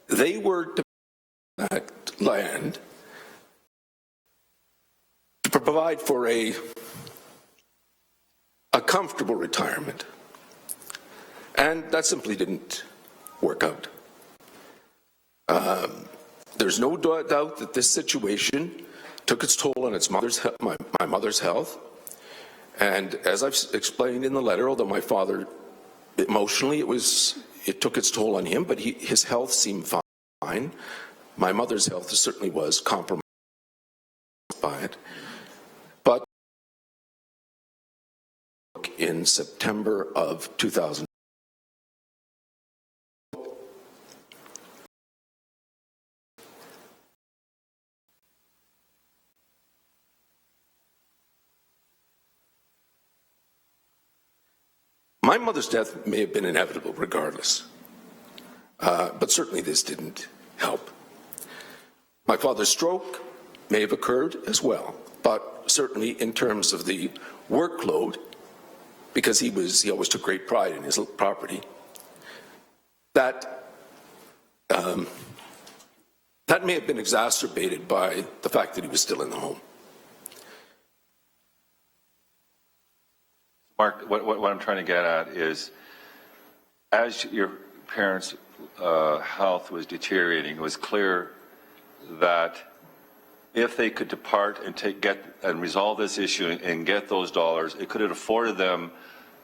they were to that land to provide for a comfortable retirement. And that simply didn't work out. There's no doubt that this situation took its toll on my mother's health. And as I've explained in the letter, although my father, emotionally, it took its toll on him, but his health seemed fine. My mother's health certainly was compromised by it. But in September of 2000, my mother's death may have been inevitable regardless, but certainly this didn't help. My father's stroke may have occurred as well, but certainly in terms of the workload, because he always took great pride in his property, that may have been exacerbated by the fact that he was still in the home. Mark, what I'm trying to get at is, as your parents' health was deteriorating, it was clear that if they could depart and resolve this issue and get those dollars, it could have afforded them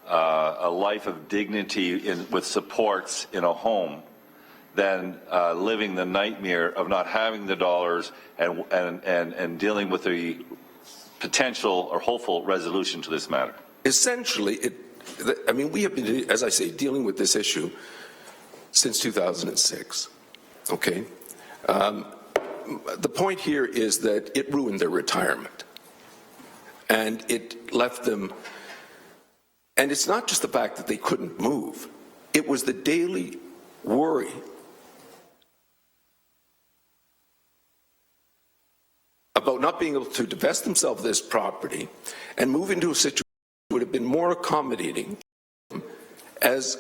a life of dignity with supports in a home than living the nightmare of not having the dollars and dealing with the potential or hopeful resolution to this matter. Essentially, we have been, as I say, dealing with this issue since 2006, okay? The point here is that it ruined their retirement, and it left them, and it's not just the fact that they couldn't move, it was the daily worry about not being able to divest themselves of this property and move into a situation would have been more accommodating as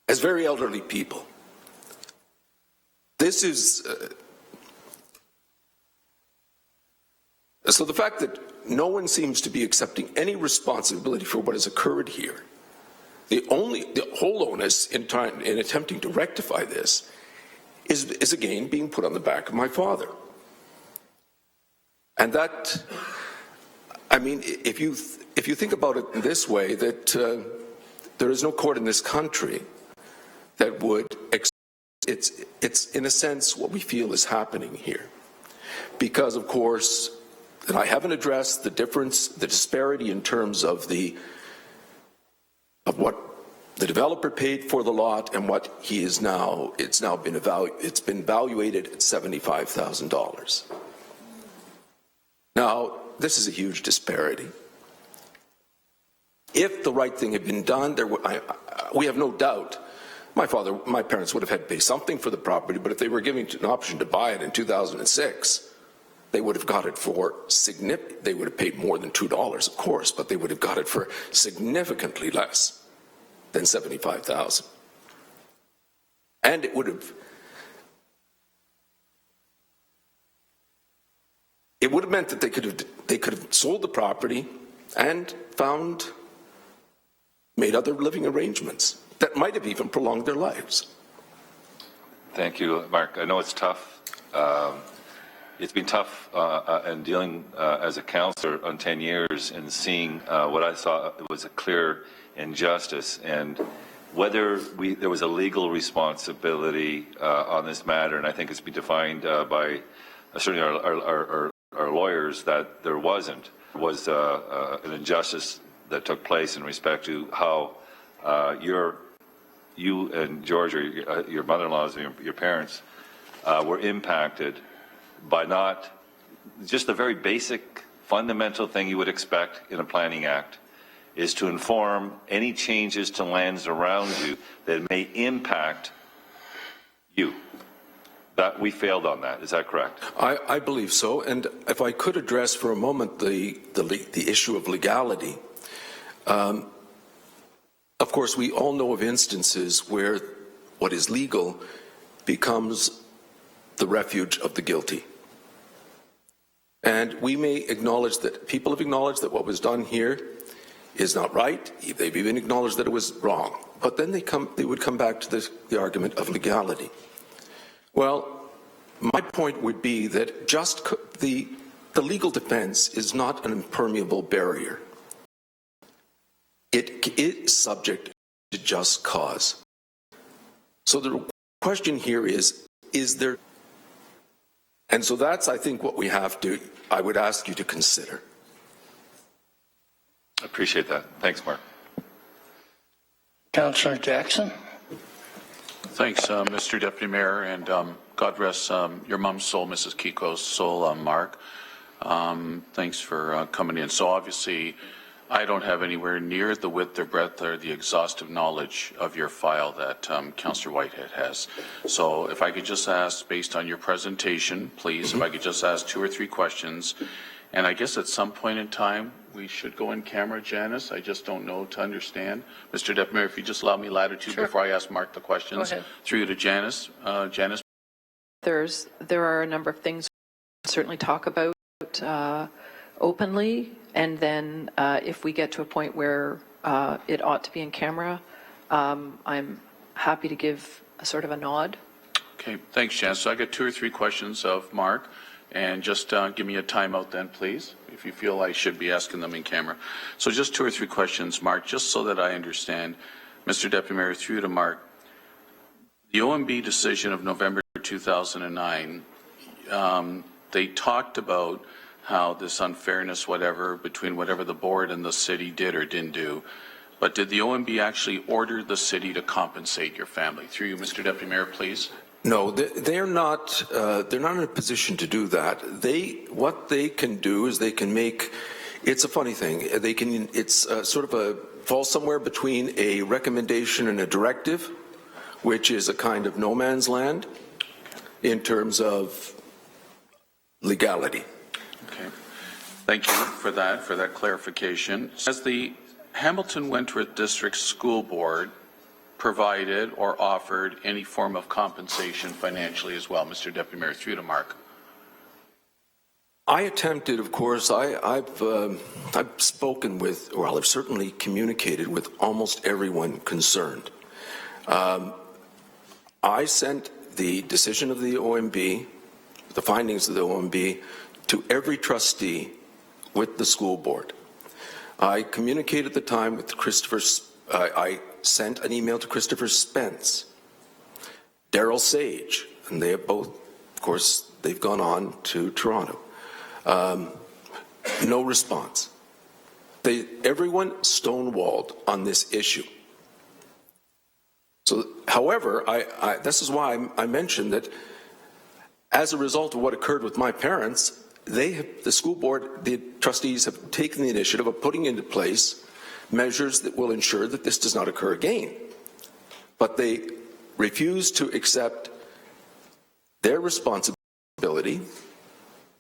very elderly people. This is so the fact that no one seems to be accepting any responsibility for what has occurred here. The whole onus in attempting to rectify this is again being put on the back of my father. And that, if you think about it in this way, that there is no court in this country that would, it's in a sense what we feel is happening here. Because of course, and I haven't addressed the disparity in terms of what the developer paid for the lot and what he is now, it's been valuated at $75,000. Now, this is a huge disparity. If the right thing had been done, we have no doubt my parents would have had to pay something for the property, but if they were given an option to buy it in 2006, they would have got it for they would have paid more than $2, of course, but they would have got it for significantly less than $75,000. And it would have meant that they could have sold the property and made other living arrangements that might have even prolonged their lives. Thank you, Mark. I know it's tough. It's been tough in dealing as a councillor on 10 years and seeing what I saw was a clear injustice, and whether there was a legal responsibility on this matter, and I think it's been defined by certainly our lawyers that there wasn't, was an injustice that took place in respect to how your you and George, or your mother-in-laws and your parents, were impacted by not just the very basic fundamental thing you would expect in a planning act, is to inform any changes to lands around you that may impact you. That we failed on that. Is that correct? I believe so. And if I could address for a moment the issue of legality. Of course, we all know of instances where what is legal becomes the refuge of the guilty. And we may acknowledge that people have acknowledged that what was done here is not right. They've even acknowledged that it was wrong. But then they would come back to the argument of legality. Well, my point would be that just the legal defense is not an impermeable barrier. It is subject to just cause. So the question here is there, and so that's, I think, what I would ask you to consider. I appreciate that. Thanks, Mark. Councillor Jackson. Thanks, Mr. Deputy Mayor, and God rest your mom's soul, Mrs. Kiko's soul, Mark. Thanks for coming in. So obviously, I don't have anywhere near the width or breadth or the exhaustive knowledge of your file that Councillor Whitehead has. So if I could just ask, based on your presentation, please, if I could just ask 2 or 3 questions. And I guess at some point in time, we should go in camera, Janice. I just don't know to understand. Mr. Deputy Mayor, if you just allow me latitude before I ask Mark the questions. Through to Janice. Janice. There are a number of things we certainly talk about openly, and then if we get to a point where it ought to be in camera, I'm happy to give a sort of a nod. Okay, thanks, Janice. So I got 2 or 3 questions of Mark, and just give me a timeout then, please, if you feel I should be asking them in camera. So just 2 or 3 questions, Mark, just so that I understand. Mr. Deputy Mayor, through to Mark. The OMB decision of November 2009, they talked about how this unfairness, whatever, between whatever the board and the city did or didn't do. But did the OMB actually order the city to compensate your family? Through you, Mr. Deputy Mayor, please. No, they're not in a position to do that. What they can do is they can make, it's a funny thing, it's sort of falls somewhere between a recommendation and a directive, which is a kind of no man's land in terms of legality. Okay. Thank you for that clarification. Has the Hamilton Wentworth District School Board provided or offered any form of compensation financially as well? Mr. Deputy Mayor, through to Mark. I attempted, of course, I've spoken with, or I've certainly communicated with almost everyone concerned. I sent the decision of the OMB, the findings of the OMB, to every trustee with the school board. I communicated at the time with Christopher, I sent an email to Christopher Spence, Daryl Sage, and they have both, of course, they've gone on to Toronto. No response. Everyone stonewalled on this issue. So, however, this is why I mentioned that as a result of what occurred with my parents, the school board, the trustees have taken the initiative of putting into place measures that will ensure that this does not occur again. But they refuse to accept their responsibility,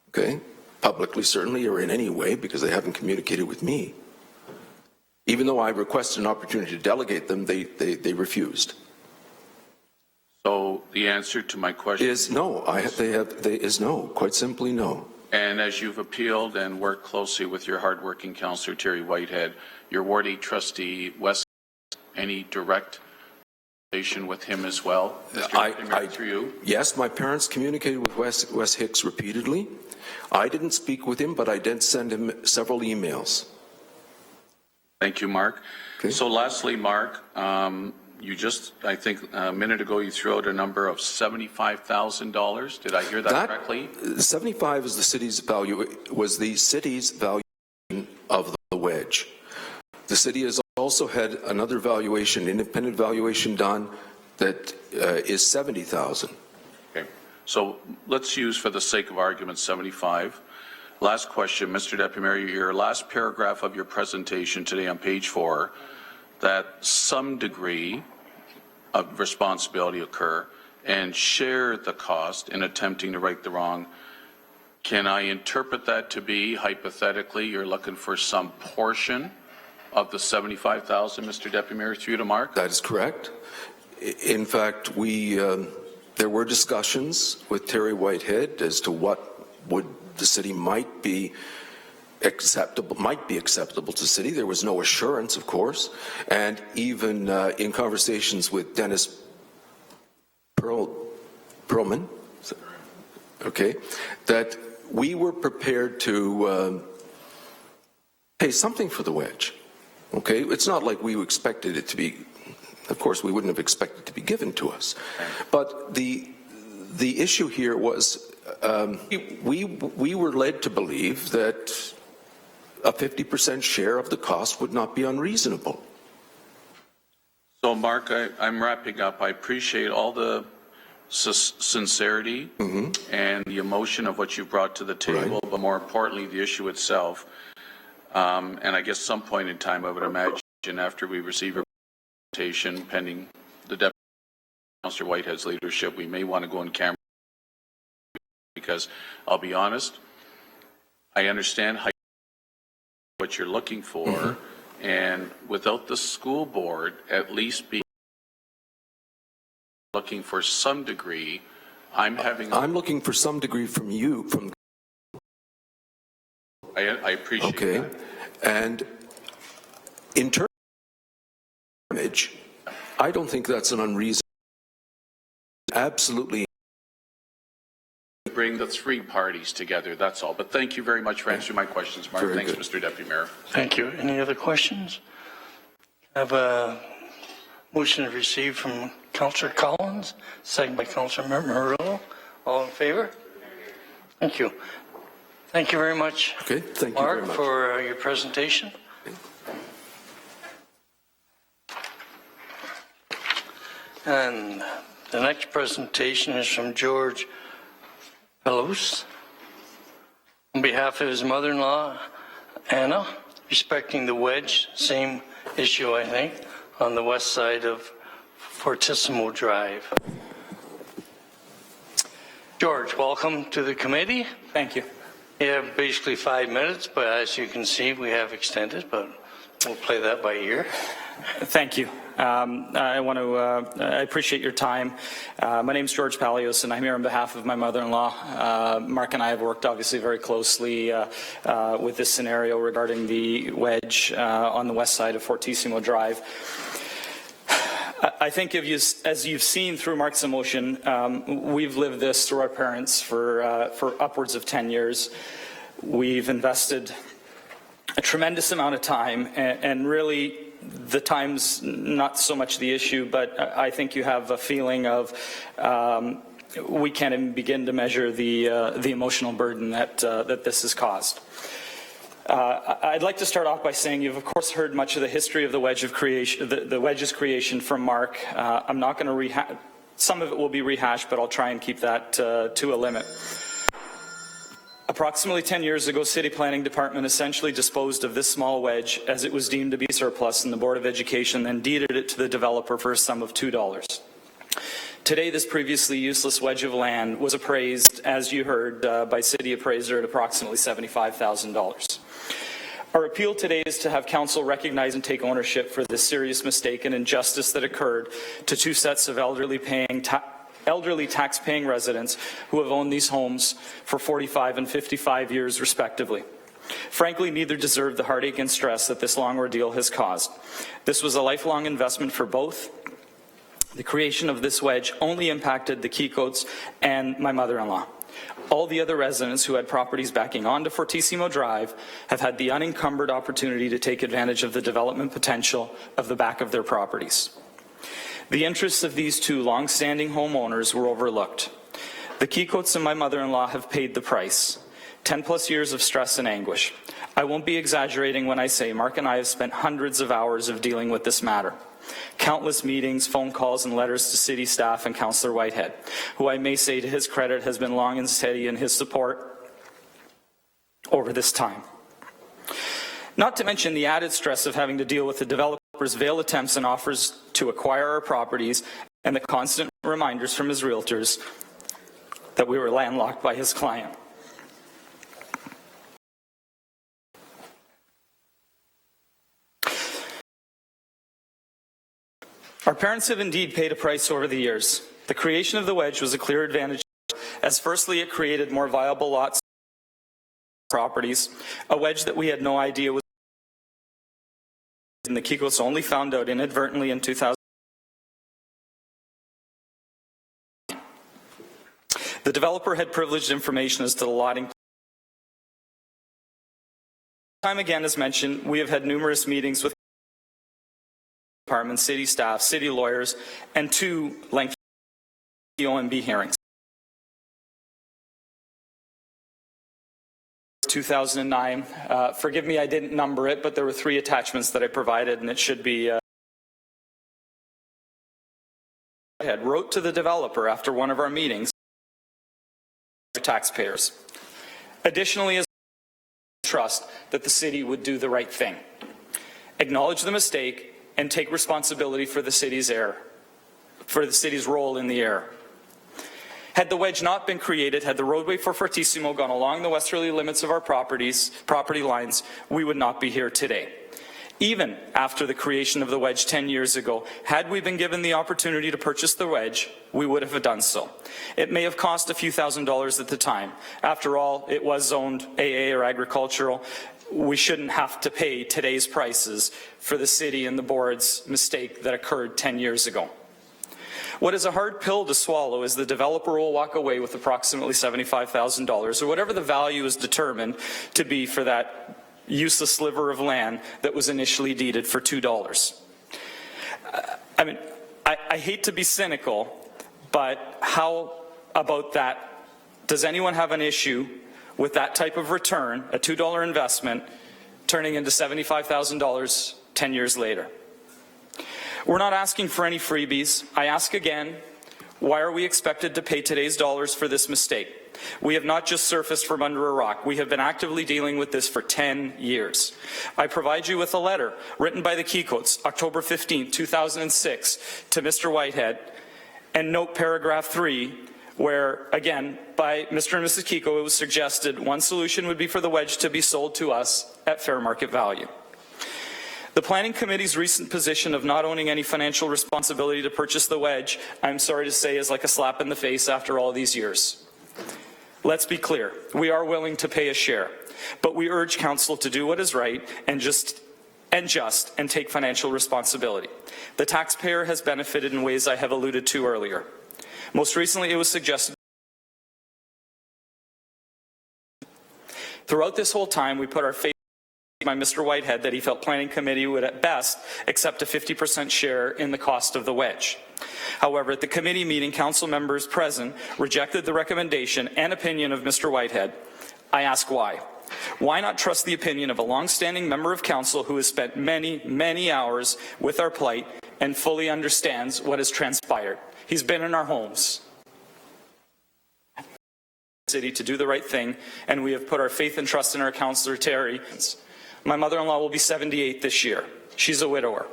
okay, publicly certainly, or in any way, because they haven't communicated with me. Even though I requested an opportunity to delegate them, they refused. So the answer to my question is no. Is no. Quite simply no. And as you've appealed and worked closely with your hardworking councillor Terry Whitehead, your Ward 8 trustee Wes, any direct relation with him as well? Through you? Yes, my parents communicated with Wes Hicks repeatedly. I didn't speak with him, but I did send him several emails. Thank you, Mark. Okay. So lastly, Mark, you just, I think a minute ago, you threw out a number of $75,000. Did I hear that correctly? 75 is the city's value, was the city's value of the wedge. The city has also also had another valuation, independent valuation done that is $70,000. Okay. So let's use, for the sake of argument, 75. Last question, Mr. Deputy Mayor, your last paragraph of your presentation today on page 4, that some degree of responsibility occur and share the cost in attempting to right the wrong. Can I interpret that to be, hypothetically, you're looking for some portion of the 75,000, Mr. Deputy Mayor, through to Mark? That is correct. In fact, there were discussions with Terry Whitehead as to what would the city might be acceptable to the city. There was no assurance, of course, and even in conversations with Dennis Perlman, okay, that we were prepared to pay something for the wedge. Okay, it's not like we expected it to be. Of course, we wouldn't have expected it to be given to us, but the issue here was we were led to believe that a 50% share of the cost would not be unreasonable. So, Mark, I'm wrapping up. I appreciate all the sincerity and the emotion of what you've brought to the table, but more importantly, the issue itself. And I guess some point in time, I would imagine, after we receive a presentation pending the Deputy Councillor Whitehead's leadership, we may want to go in camera, because I'll be honest, I understand what you're looking for, and without the school board at least being looking for some degree, I'm looking for some degree from you. I appreciate that. Okay, and in terms of image, I don't think that's an unreasonable. Absolutely. Bring the three parties together, that's all. But thank you very much for answering my questions, Mark. Very Thanks, good. Mr. Deputy Mayor. Thank you. Any other questions? I have a motion to receive from Councillor Collins, second by Councillor Murillo. All in favor? Thank you. Thank you very much, okay, thank you Mark, very much. for your presentation. And the next presentation is from George Pelos on behalf of his mother-in-law, Anna, respecting the wedge, same issue, I think, on the west side of Fortissimo Drive. George, welcome to the committee. Thank you. You have basically 5 minutes, but as you can see, we have extended, but we'll play that by ear. Thank you. I appreciate your time. My name is George Palios, and I'm here on behalf of my mother-in-law. Mark and I have worked obviously very closely with this scenario regarding the wedge on the west side of Fortissimo Drive. I think as you've seen through Mark's emotion, we've lived this through our parents for upwards of 10 years. We've invested a tremendous amount of time, and really the time's not so much the issue, but I think you have a feeling of we can't even begin to measure the emotional burden that this has caused. I'd like to start off by saying you've of course heard much of the history of the wedge's creation from Mark. I'm not going to rehash. Some of it will be rehashed, but I'll try and keep that to a limit. Approximately 10 years ago, City Planning Department essentially disposed of this small wedge as it was deemed to be surplus, and the Board of Education then deeded it to the developer for a sum of $2. Today, this previously useless wedge of land was appraised, as you heard, by City Appraiser at approximately $75,000. Our appeal today is to have Council recognize and take ownership for this serious mistake and injustice that occurred to two sets of elderly tax-paying residents who have owned these homes for 45 and 55 years respectively. Frankly, neither deserve the heartache and stress that this long ordeal has caused. This was a lifelong investment for both. The creation of this wedge only impacted the Kikots and my mother-in-law. All the other residents who had properties backing onto Fortissimo Drive have had the unencumbered opportunity to take advantage of the development potential of the back of their properties. The interests of these two long-standing homeowners were overlooked. The Kikots and my mother-in-law have paid the price. 10+ years of stress and anguish. I won't be exaggerating when I say Mark and I have spent hundreds of hours of dealing with this matter. Countless meetings, phone calls, and letters to city staff and Councillor Whitehead, who I may say to his credit has been long and steady in his support over this time. Not to mention the added stress of having to deal with the developer's veiled attempts and offers to acquire our properties and the constant reminders from his realtors that we were landlocked by his client. Our parents have indeed paid a price over the years. The creation of the wedge was a clear advantage, as firstly it created more viable lots properties, a wedge that we had no idea was in the Kikos only found out inadvertently in 2000. The developer had privileged information as to the lotting. Time again, as mentioned, we have had numerous meetings with department, city staff, city lawyers, and 2 lengthy OMB hearings. 2009. Forgive me, I didn't number it, but there were 3 attachments that I provided, and it should be. Wrote to the developer after one of our meetings, taxpayers. Additionally, as trust that the city would do the right thing, acknowledge the mistake, and take responsibility for the city's error, for the city's role in the error. Had the wedge not been created, had the roadway for Fortissimo gone along the westerly limits of our property lines, we would not be here today. Even after the creation of the wedge 10 years ago, had we been given the opportunity to purchase the wedge, we would have done so. It may have cost a few $1,000s at the time. After all, it was zoned AA or agricultural. We shouldn't have to pay today's prices for the city and the board's mistake that occurred 10 years ago. What is a hard pill to swallow is the developer will walk away with approximately $75,000 or whatever the value is determined to be for that useless sliver of land that was initially deeded for $2. I mean, I hate to be cynical, but how about that? Does anyone have an issue with that type of return, a $2 investment, turning into $75,000 10 years later? We're not asking for any freebies. I ask again, why are we expected to pay today's dollars for this mistake? We have not just surfaced from under a rock. We have been actively dealing with this for 10 years. I provide you with a letter written by the Kikots, October 15, 2006, to Mr. Whitehead, and note paragraph 3, where, again, by Mr. and Mrs. Kiko, it was suggested one solution would be for the wedge to be sold to us at fair market value. The Planning Committee's recent position of not owning any financial responsibility to purchase the wedge, I'm sorry to say, is like a slap in the face after all these years. Let's be clear, we are willing to pay a share, but we urge Council to do what is right and take financial responsibility. The taxpayer has benefited in ways I have alluded to earlier. Most recently, it was suggested. Throughout this whole time, we put our faith by Mr. Whitehead that he felt Planning Committee would at best accept a 50% share in the cost of the wedge. However, at the committee meeting, council members present rejected the recommendation and opinion of Mr. Whitehead. I ask why. Why not trust the opinion of a long-standing member of council who has spent many, many hours with our plight and fully understands what has transpired? He's been in our homes. City to do the right thing, and we have put our faith and trust in our Councillor Terry. My mother-in-law will be 78 this year. She's a widower.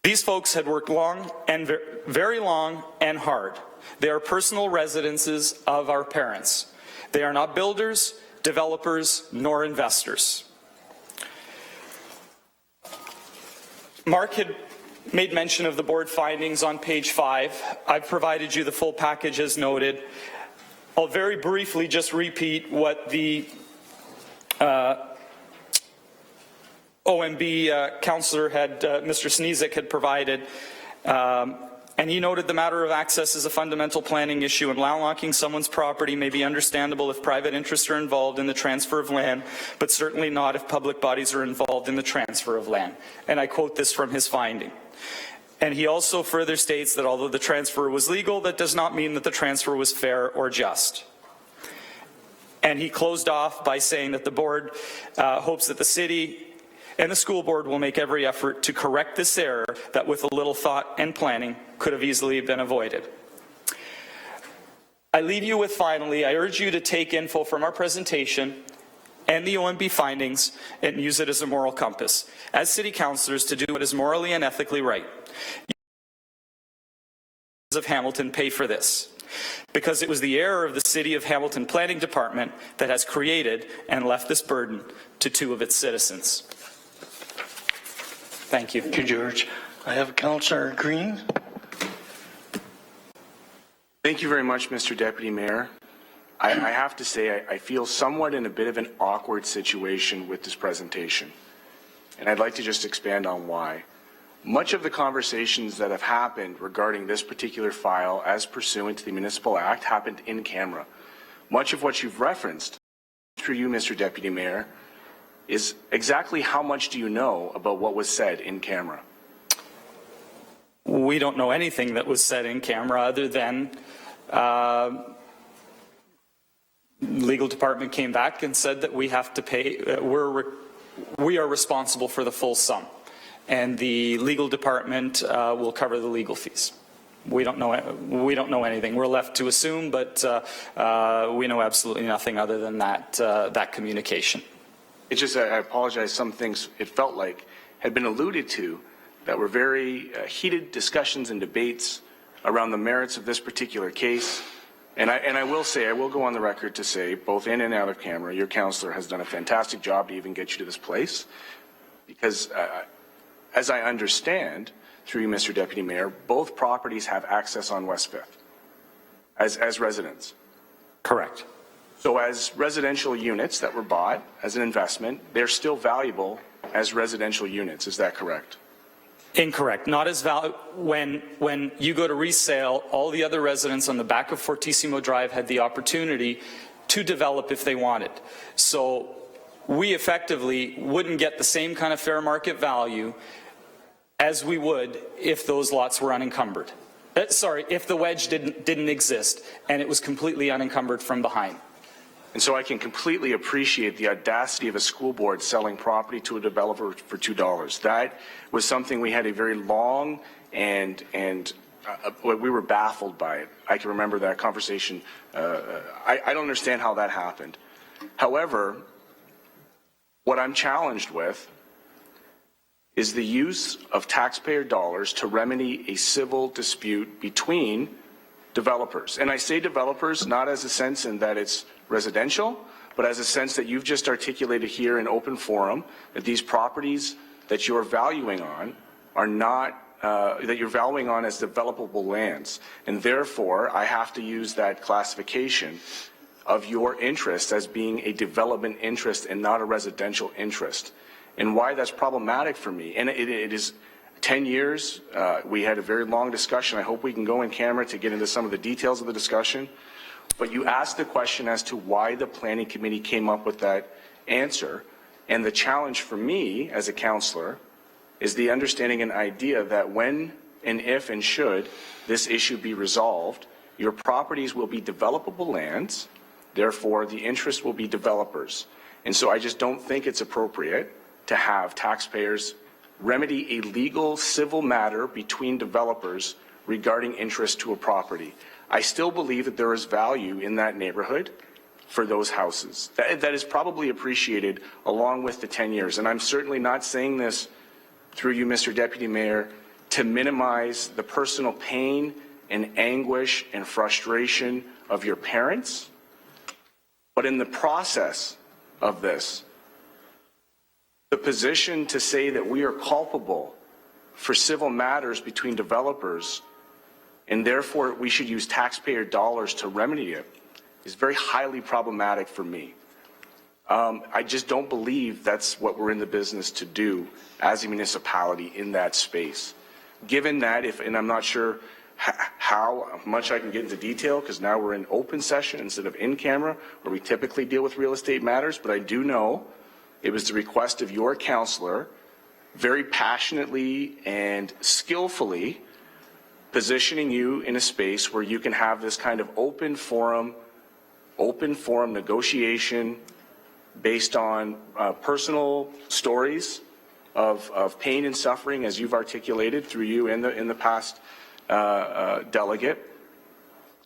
These folks had worked long and very long and hard. They are personal residences of our parents. They are not builders, developers, nor investors. Mark had made mention of the board findings on page 5. I've provided you the full package as noted. I'll very briefly just repeat what the OMB councillor Mr. Sneezek had provided. And he noted the matter of access is a fundamental planning issue, and landlocking someone's property may be understandable if private interests are involved in the transfer of land, but certainly not if public bodies are involved in the transfer of land. And I quote this from his finding. And he also further states that although the transfer was legal, that does not mean that the transfer was fair or just. And he closed off by saying that the board hopes that the city and the school board will make every effort to correct this error that with a little thought and planning could have easily been avoided. I leave you with, finally, I urge you to take info from our presentation and the OMB findings and use it as a moral compass. As city councillors, to do what is morally and ethically right. Of Hamilton pay for this, because it was the error of the City of Hamilton Planning Department that has created and left this burden to 2 of its citizens. Thank you. Thank you, George. I have Councillor Green. Thank you very much, Mr. Deputy Mayor. I have to say I feel somewhat in a bit of an awkward situation with this presentation, and I'd like to just expand on why. Much of the conversations that have happened regarding this particular file as pursuant to the Municipal Act happened in camera. Much of what you've referenced, through you, Mr. Deputy Mayor, is exactly how much do you know about what was said in camera? We don't know anything that was said in camera other than legal department came back and said that we have to pay, we are responsible for the full sum. And the legal department will cover the legal fees. We don't know anything. We're left to assume, but we know absolutely nothing other than that communication. It's just, I apologize, some things it felt like had been alluded to that were very heated discussions and debates around the merits of this particular case. And I will say, I will go on the record to say, both in and out of camera, your councillor has done a fantastic job to even get you to this place, because as I understand, through you, Mr. Deputy Mayor, both properties have access on West 5th as residents. Correct. So as residential units that were bought as an investment, they're still valuable as residential units. Is that correct? Incorrect. Not as valuable. When you go to resale, all the other residents on the back of Fortissimo Drive had the opportunity to develop if they wanted. So we effectively wouldn't get the same kind of fair market value as we would if those lots were unencumbered. Sorry, if the wedge didn't exist and it was completely unencumbered from behind. And so I can completely appreciate the audacity of a school board selling property to a developer for $2. That was something we had a very long and we were baffled by it. I can remember that conversation. I don't understand how that happened. However, what I'm challenged with is the use of taxpayer dollars to remedy a civil dispute between developers. And I say developers not as a sense in that it's residential, but as a sense that you've just articulated here in open forum that these properties that you're valuing on are not, that you're valuing on as developable lands. And therefore, I have to use that classification of your interest as being a development interest and not a residential interest. And why that's problematic for me. And it is 10 years. We had a very long discussion. I hope we can go in camera to get into some of the details of the discussion. But you asked the question as to why the planning committee came up with that answer. And the challenge for me as a councillor is the understanding and idea that when and if and should this issue be resolved, your properties will be developable lands. Therefore, the interest will be developers. And so I just don't think it's appropriate to have taxpayers remedy a legal civil matter between developers regarding interest to a property. I still believe that there is value in that neighborhood for those houses. That is probably appreciated along with the 10 years. And I'm certainly not saying this through you, Mr. Deputy Mayor, to minimize the personal pain and anguish and frustration of your parents. But in the process of this, the position to say that we are culpable for civil matters between developers and therefore we should use taxpayer dollars to remedy it is very highly problematic for me. I just don't believe that's what we're in the business to do as a municipality in that space. Given that, and I'm not sure how much I can get into detail because now we're in open session instead of in camera where we typically deal with real estate matters, but I do know it was the request of your councillor very passionately and skillfully positioning you in a space where you can have this kind of open forum open forum negotiation based on personal stories of pain and suffering, as you've articulated through you in the past delegate,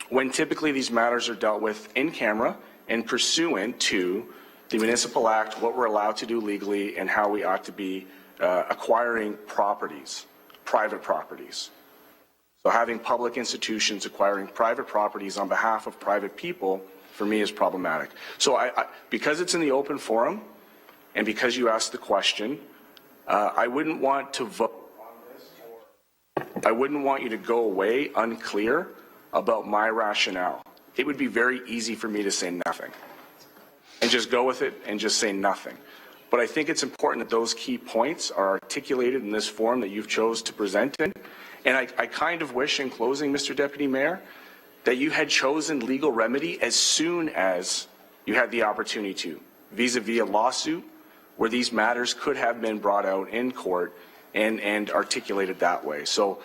when typically these matters are dealt with in camera and pursuant to the Municipal Act, what we're allowed to do legally, and how we ought to be acquiring properties, private properties. So having public institutions acquiring private properties on behalf of private people, for me, is problematic. So because it's in the open forum, and because you asked the question, I wouldn't want to vote on this, or I wouldn't want you to go away unclear about my rationale. It would be very easy for me to say nothing and just go with it and just say nothing. But I think it's important that those key points are articulated in this forum that you've chose to present in. And I kind of wish, in closing, Mr. Deputy Mayor, that you had chosen legal remedy as soon as you had the opportunity to, vis-a-vis a lawsuit where these matters could have been brought out in court and articulated that way. So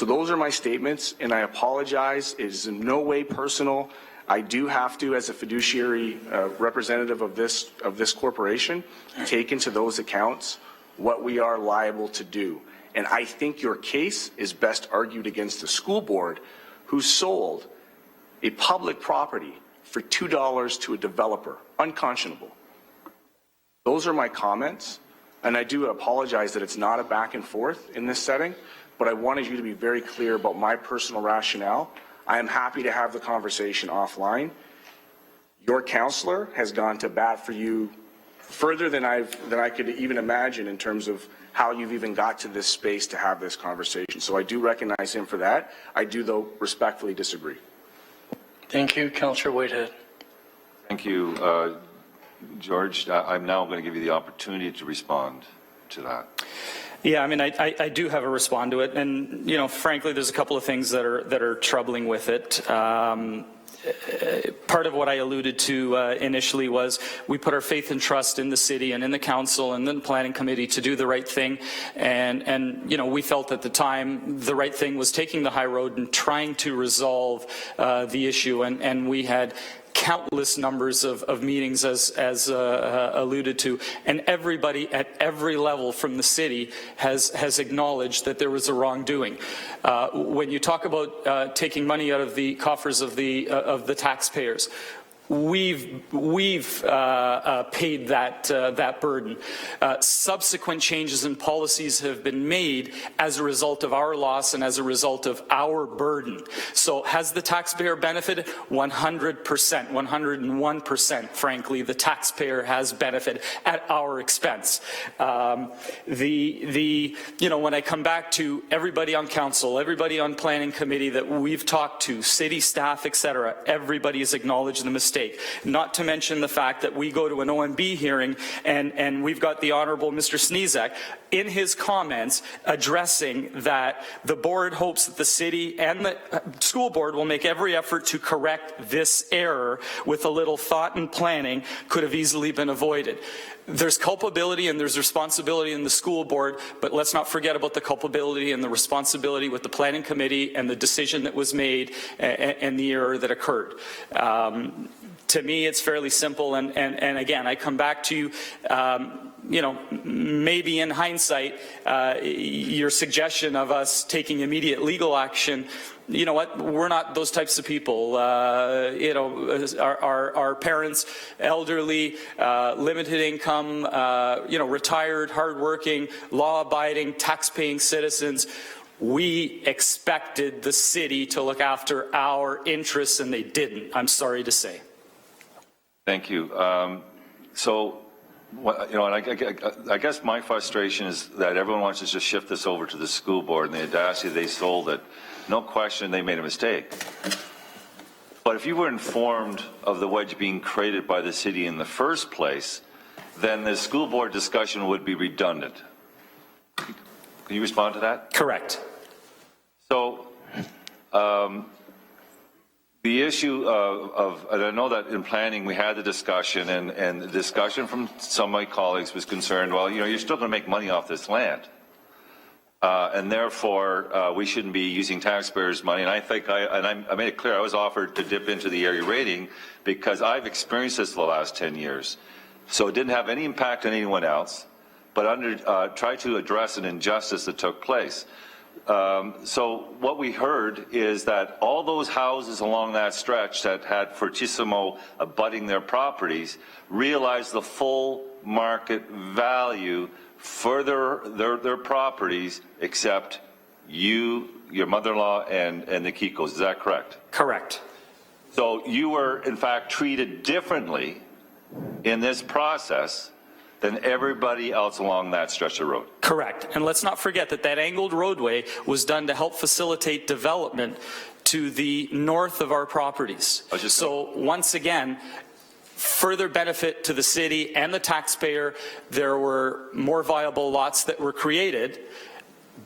those are my statements, and I apologize. It is in no way personal. I do have to, as a fiduciary representative of this corporation, take into those accounts what we are liable to do. And I think your case is best argued against the school board, who sold a public property for $2 to a developer. Unconscionable. Those are my comments, and I do apologize that it's not a back and forth in this setting, but I wanted you to be very clear about my personal rationale. I am happy to have the conversation offline. Your counselor has gone to bat for you further than I could even imagine in terms of how you've even got to this space to have this conversation. So I do recognize him for that. I do, though, respectfully disagree. Thank you, Councillor Whitehead. Thank you, George. I'm now going to give you the opportunity to respond to that. Yeah, I mean, I do have a respond to it, and frankly, there's a couple of things that are troubling with it. Part of what I alluded to initially was we put our faith and trust in the city and in the council and in the planning committee to do the right thing, and we felt at the time the right thing was taking the high road and trying to resolve the issue, and we had countless numbers of meetings as alluded to, and everybody at every level from the city has acknowledged that there was a wrongdoing. When you talk about taking money out of the coffers of the taxpayers, we've paid that burden. Subsequent changes in policies have been made as a result of our loss and as a result of our burden. So has the taxpayer benefited? 100%, 101%, frankly, the taxpayer has benefited at our expense. When I come back to everybody on council, everybody on planning committee that we've talked to, city staff, etc., everybody has acknowledged the mistake. Not to mention the fact that we go to an OMB hearing and we've got the Honourable Mr. Sneezak in his comments addressing that the board hopes that the city and the school board will make every effort to correct this error with a little thought and planning could have easily been avoided. There's culpability and there's responsibility in the school board, but let's not forget about the culpability and the responsibility with the planning committee and the decision that was made and the error that occurred. To me, it's fairly simple, and again, I come back to, maybe in hindsight, your suggestion of us taking immediate legal action. You know what? We're not those types of people. Our parents, elderly, limited income, retired, hardworking, law-abiding, tax-paying citizens. We expected the city to look after our interests, and they didn't. I'm sorry to say. Thank you. I guess my frustration is that everyone wants to just shift this over to the school board and the audacity they sold it. No question they made a mistake. But if you were informed of the wedge being created by the city in the first place, then the school board discussion would be redundant. Can you respond to that? Correct. So, the issue and I know that in planning we had the discussion, and the discussion from some of my colleagues was concerned, well, you're still going to make money off this land. and therefore we shouldn't be using taxpayers' money. And I think I made it clear I was offered to dip into the area rating because I've experienced this the last 10 years. So it didn't have any impact on anyone else, but tried to address an injustice that took place. So what we heard is that all those houses along that stretch that had Fortissimo abutting their properties realized the full market value for their properties, except you, your mother-in-law, and the Kikos. Is that correct? Correct. So you were, in fact, treated differently in this process than everybody else along that stretch of road. Correct. And let's not forget that that angled roadway was done to help facilitate development to the north of our properties. So once again, further benefit to the city and the taxpayer. There were more viable lots that were created,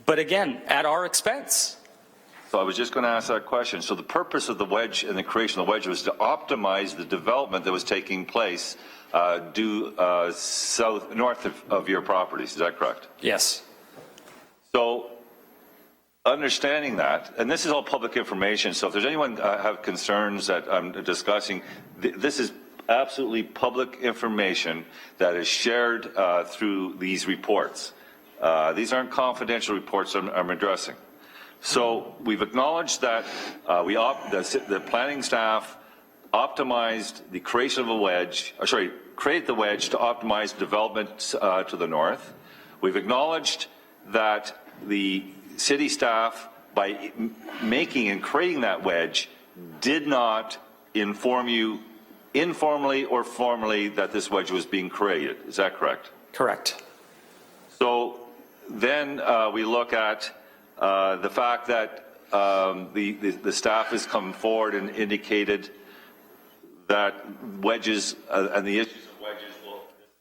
but again, at our expense. So I was just going to ask that question. So the purpose of the wedge and the creation of the wedge was to optimize the development that was taking place north of your properties. Is that correct? Yes. So understanding that, and this is all public information, so if there's anyone have concerns that I'm discussing, this is absolutely public information that is shared through these reports. These aren't confidential reports I'm addressing. So we've acknowledged that the planning staff optimized the creation of a wedge, create the wedge to optimize development to the north. We've acknowledged that the city staff, by making and creating that wedge, did not inform you informally or formally that this wedge was being created. Is that correct? Correct. So then we look at the fact that the staff has come forward and indicated that wedges and the issues of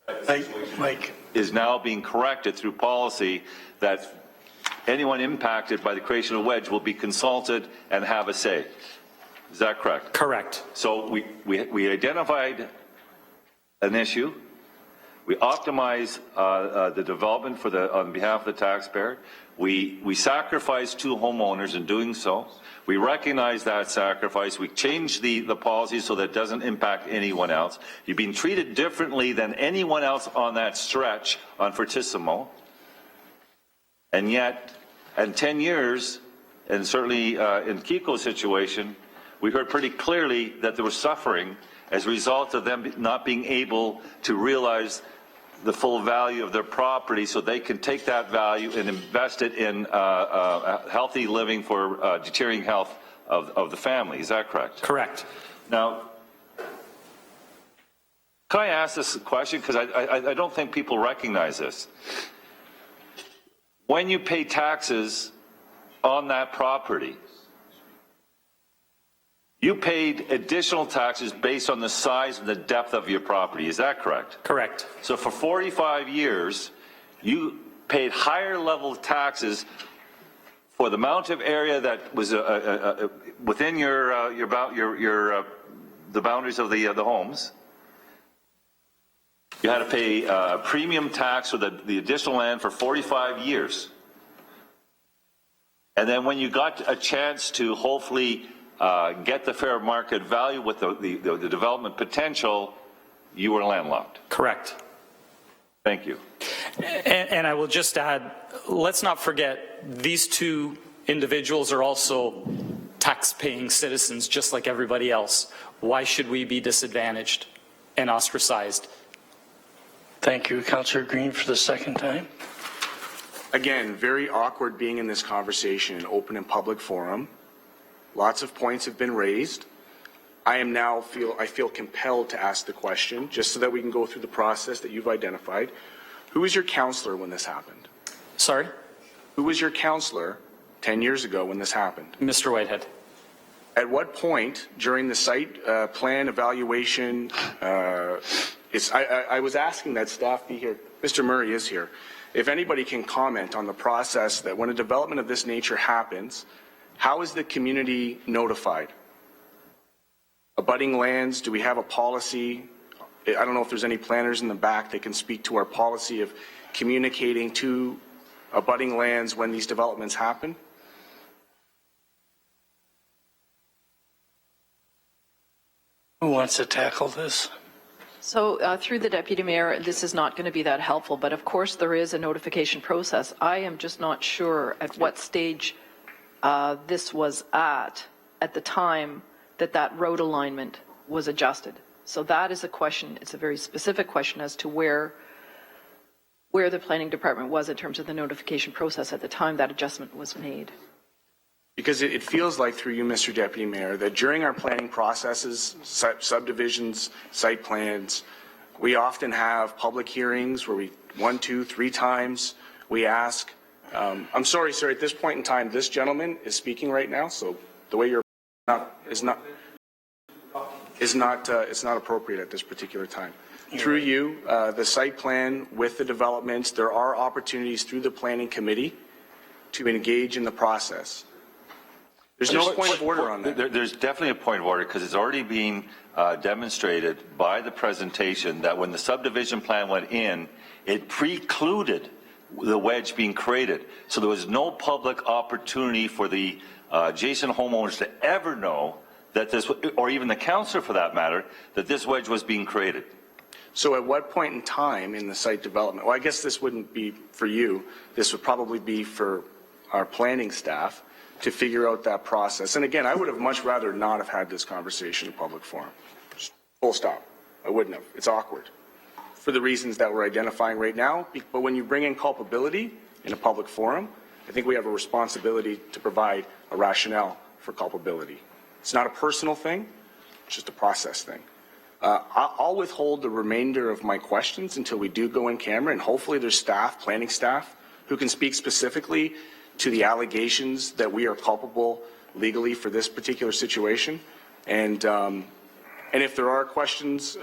wedges is now being corrected through policy, that anyone impacted by the creation of a wedge will be consulted and have a say. Is that correct? Correct. So we identified an issue. We optimize the development on behalf of the taxpayer. We sacrificed 2 homeowners in doing so. We recognize that sacrifice. We changed the policy so that it doesn't impact anyone else. You've been treated differently than anyone else on that stretch on Fortissimo. And yet, in 10 years, and certainly in Kiko's situation, we heard pretty clearly that there was suffering as a result of them not being able to realize the full value of their property, so they can take that value and invest it in healthy living for deteriorating health of the family. Is that correct? Correct. Now, can I ask this question? Because I don't think people recognize this. When you pay taxes on that property, you paid additional taxes based on the size and the depth of your property. Is that correct? Correct. So for 45 years, you paid higher level of taxes for the amount of area that was within the boundaries of the homes. You had to pay premium tax for the additional land for 45 years. And then when you got a chance to hopefully get the fair market value with the development potential, you were landlocked. Correct. Thank you. And I will just add, let's not forget, these 2 individuals are also tax-paying citizens just like everybody else. Why should we be disadvantaged and ostracized? Thank you, Councillor Green, for the second time. Again, very awkward being in this conversation in open and public forum. Lots of points have been raised. I feel compelled to ask the question, just so that we can go through the process that you've identified. Who was your counselor when this happened? Sorry? Who was your counselor 10 years ago when this happened? Mr. Whitehead. At what point during the site plan evaluation, I was asking that staff be here. Mr. Murray is here. If anybody can comment on the process that when a development of this nature happens, how is the community notified? Abutting lands, do we have a policy? I don't know if there's any planners in the back that can speak to our policy of communicating to abutting lands when these developments happen? Who wants to tackle this? So through the Deputy Mayor, this is not going to be that helpful, but of course there is a notification process. I am just not sure at what stage this was at the time that road alignment was adjusted. So that is a question, it's a very specific question as to where the planning department was in terms of the notification process at the time that adjustment was made. Because it feels like, through you, Mr. Deputy Mayor, that during our planning processes, subdivisions, site plans, we often have public hearings where 1, 2, 3 times we ask. I'm sorry, sir, at this point in time, this gentleman is speaking right now, so the way you're it's not appropriate at this particular time. Through you, the site plan with the developments, there are opportunities through the planning committee to engage in the process. There's no point of order on that. There's definitely a point of order because it's already been demonstrated by the presentation that when the subdivision plan went in, it precluded the wedge being created. So there was no public opportunity for the adjacent homeowners to ever know that this, or even the councillor for that matter, that this wedge was being created. So at what point in time in the site development, well, I guess this wouldn't be for you, this would probably be for our planning staff to figure out that process. And again, I would have much rather not have had this conversation in public forum. Just full stop. I wouldn't have. It's awkward for the reasons that we're identifying right now. But when you bring in culpability in a public forum, I think we have a responsibility to provide a rationale for culpability. It's not a personal thing, it's just a process thing. I'll withhold the remainder of my questions until we do go in camera, and hopefully there's staff, planning staff, who can speak specifically to the allegations that we are culpable legally for this particular situation. And if there are questions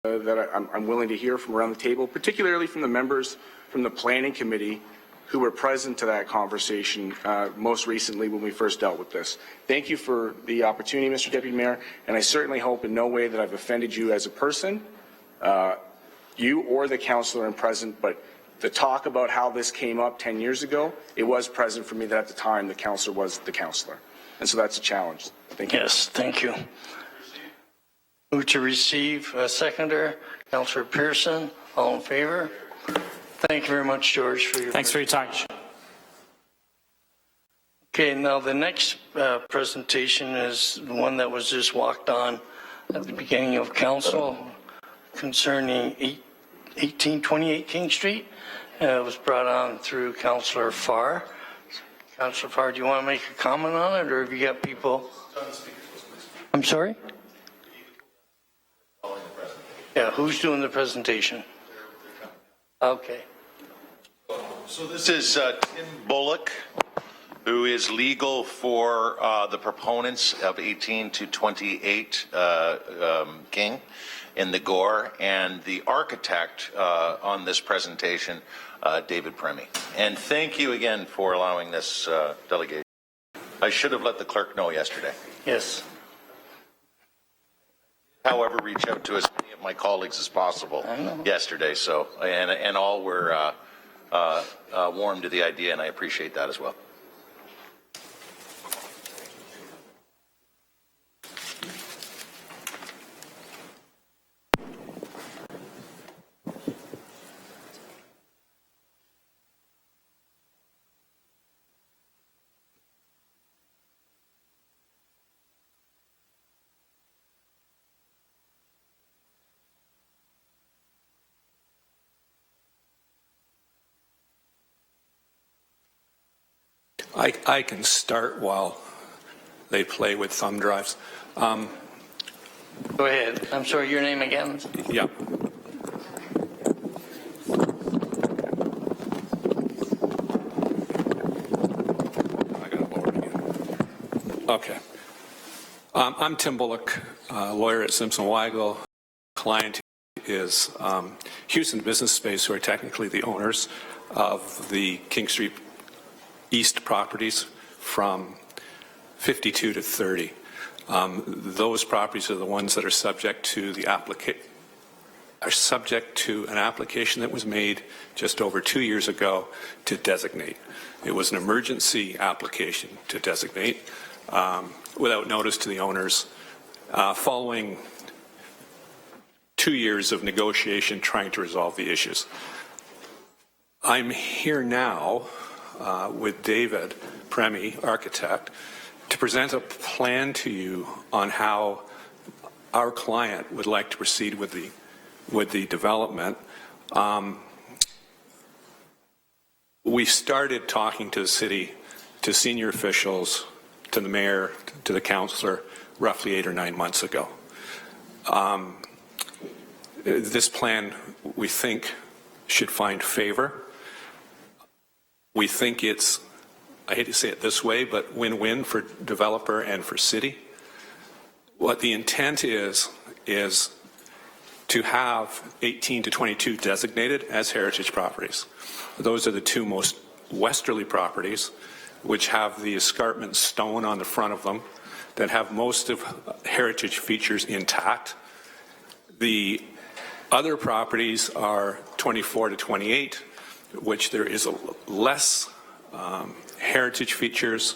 that I'm willing to hear from around the table, particularly from the members from the planning committee who were present to that conversation most recently when we first dealt with this. Thank you for the opportunity, Mr. Deputy Mayor, and I certainly hope in no way that I've offended you as a person, you or the councillor in present, but the talk about how this came up 10 years ago, it was present for me that at the time the councillor was the councillor. And so that's a challenge. Thank you. Yes, thank you. Move to receive, seconder, Councillor Pearson. All in favor? Thank you very much, George, for your Thanks for your time. Okay, now the next presentation is the one that was just walked on at the beginning of council concerning 1828 King Street. It was brought on through Councillor Farr. Councillor Farr, do you want to make a comment on it, or have you got people? I'm sorry? Yeah, who's doing the presentation? Okay. So this is Tim Bullock, who is legal for the proponents of 18 to 28 King in the Gore, and the architect on this presentation, David Premi. And thank you again for allowing this delegation. I should have let the clerk know yesterday. Yes. However, reach out to as many of my colleagues as possible yesterday. So, and all were warm to the idea, and I appreciate that as well. I can start while they play with thumb drives. Go ahead. I'm sorry, your name again? Yeah. Okay. I'm Tim Bullock, lawyer at Simpson Weigel. Client is Houston Business Space, who are technically the owners of the King Street East properties from 52 to 30. Those properties are the ones that are subject to the application. are subject to an application that was made just over 2 years ago to designate. It was an emergency application to designate without notice to the owners following 2 years of negotiation trying to resolve the issues. I'm here now with David Premi, architect, to present a plan to you on how our client would like to proceed with the development. We started talking to the city, to senior officials, to the mayor, to the councillor, roughly 8 or 9 months ago. This plan, we think, should find favor. We think it's, I hate to say it this way, but win-win for developer and for city. What the intent is to have 18 to 22 designated as heritage properties. Those are the two most westerly properties, which have the escarpment stone on the front of them, that have most of heritage features intact. The other properties are 24 to 28, which there is less heritage features,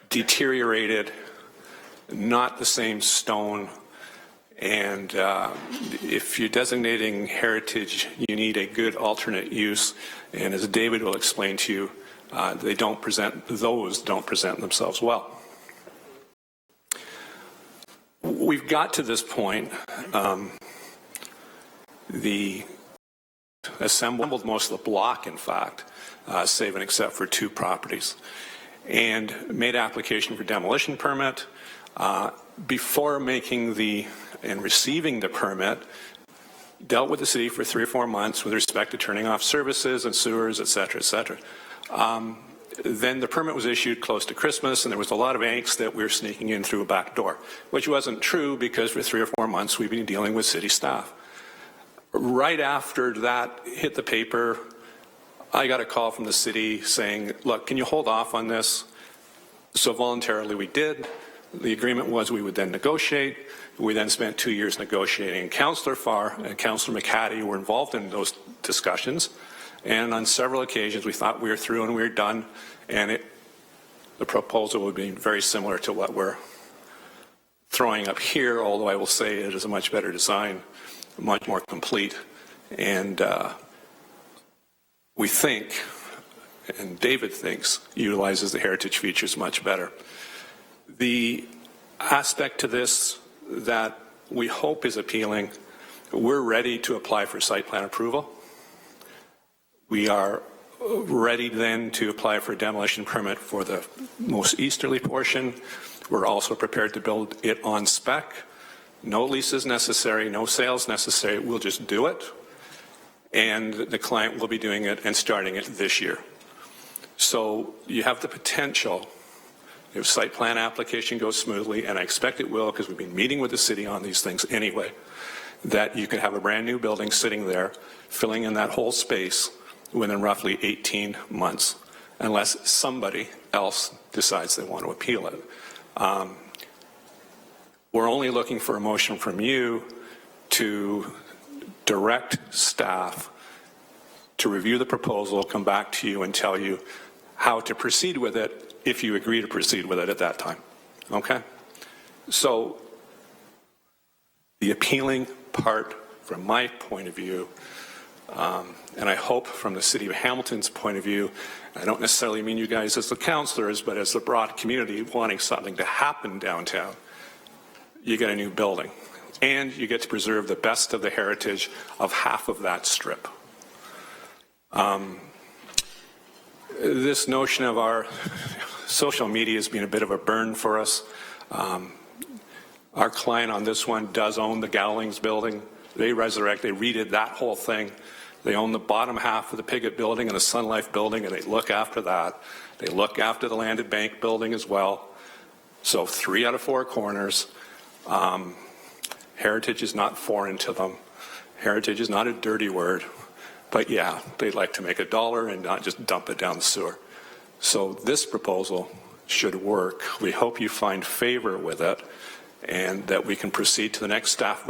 deteriorated, not the same stone, and if you're designating heritage, you need a good alternate use, and as David will explain to you, those don't present themselves well. We've got to this point. The assembled most of the block, in fact, save and except for 2 properties, and made application for demolition permit. Before making and receiving the permit, dealt with the city for 3 or 4 months with respect to turning off services and sewers, et cetera, et cetera. Then the permit was issued close to Christmas, and there was a lot of angst that we were sneaking in through a back door, which wasn't true because for 3 or 4 months we've been dealing with city staff. Right after that hit the paper, I got a call from the city saying, look, can you hold off on this? So voluntarily we did. The agreement was we would then negotiate. We then spent 2 years negotiating. Councillor Farr and Councillor McCaddy were involved in those discussions. And on several occasions, we thought we were through and we were done. And the proposal would be very similar to what we're throwing up here, although I will say it is a much better design, much more complete. And we think, and David thinks, utilizes the heritage features much better. The aspect to this that we hope is appealing, we're ready to apply for site plan approval. We are ready then to apply for a demolition permit for the most easterly portion. We're also prepared to build it on spec. No leases necessary, no sales necessary. We'll just do it. And the client will be doing it and starting it this year. So you have the potential, if site plan application goes smoothly, and I expect it will because we've been meeting with the city on these things anyway, that you could have a brand new building sitting there, filling in that whole space within roughly 18 months, unless somebody else decides they want to appeal it. We're only looking for a motion from you to direct staff to review the proposal, come back to you and tell you how to proceed with it if you agree to proceed with it at that time. Okay? So the appealing part from my point of view, and I hope from the City of Hamilton's point of view, I don't necessarily mean you guys as the councillors, but as the broad community wanting something to happen downtown, you get a new building. And you get to preserve the best of the heritage of half of that strip. This notion of our social media has been a bit of a burn for us. Our client on this one does own the Gowlings building. They redid that whole thing. They own the bottom half of the Piggott building and the Sun Life building, and they look after that. They look after the Landed Bank building as well. So 3 out of 4 corners. Heritage is not foreign to them. Heritage is not a dirty word, but yeah, they'd like to make $1 and not just dump it down the sewer. So this proposal should work. We hope you find favor with it and that we can proceed to the next step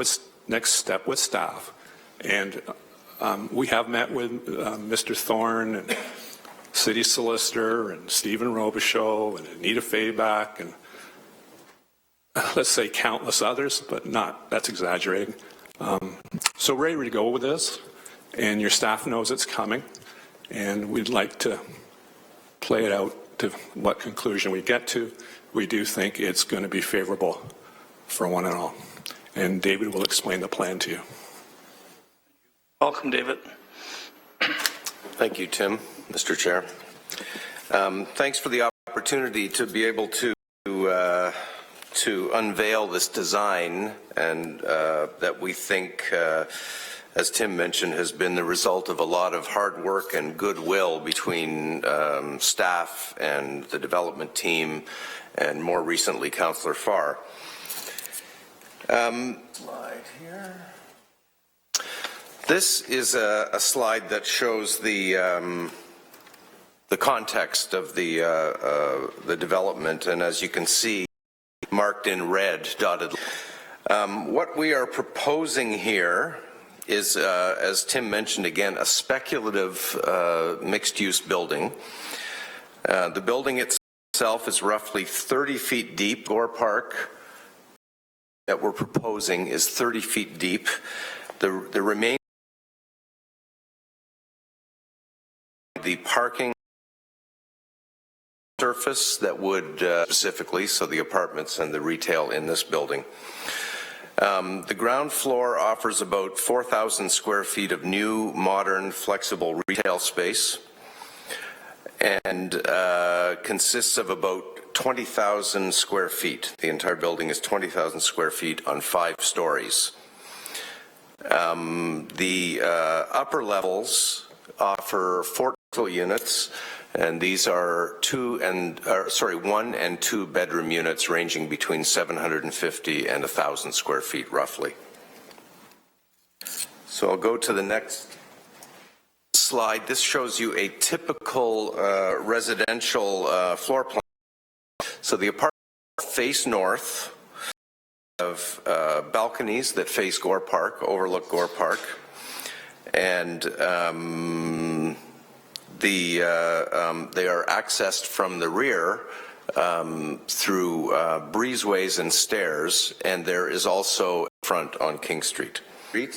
with staff And we have met with Mr. Thorne and City Solicitor and Stephen Robichaud and Anita Fayback and let's say countless others, but that's exaggerating. So we're ready to go with this, and your staff knows it's coming, and we'd like to play it out to what conclusion we get to. We do think it's going to be favorable for one and all. And David will explain the plan to you. Welcome, David. Thank you, Tim, Mr. Chair. Thanks for the opportunity to be able to unveil this design, and that we think, as Tim mentioned, has been the result of a lot of hard work and goodwill between staff and the development team, and more recently, Councillor Farr. Slide here. This is a slide that shows the context of the development, and as you can see, marked in red, dotted. What we are proposing here is, as Tim mentioned again, a speculative mixed-use building. The building itself is roughly 30 feet deep. Gore Park that we're proposing is 30 feet deep. The remaining, the parking surface that would specifically, so the apartments and the retail in this building. The ground floor offers about 4,000 square feet of new, modern, flexible retail space, and consists of about 20,000 square feet. The entire building is 20,000 square feet on 5 stories. The upper levels offer 4 units, and these are 1 and 2 bedroom units ranging between 750 and 1,000 square feet roughly. So I'll go to the next slide. This shows you a typical residential floor plan. So the apartments face north, of balconies that face Gore Park, overlook Gore Park, and they are accessed from the rear through breezeways and stairs, and there is also front on King Street. We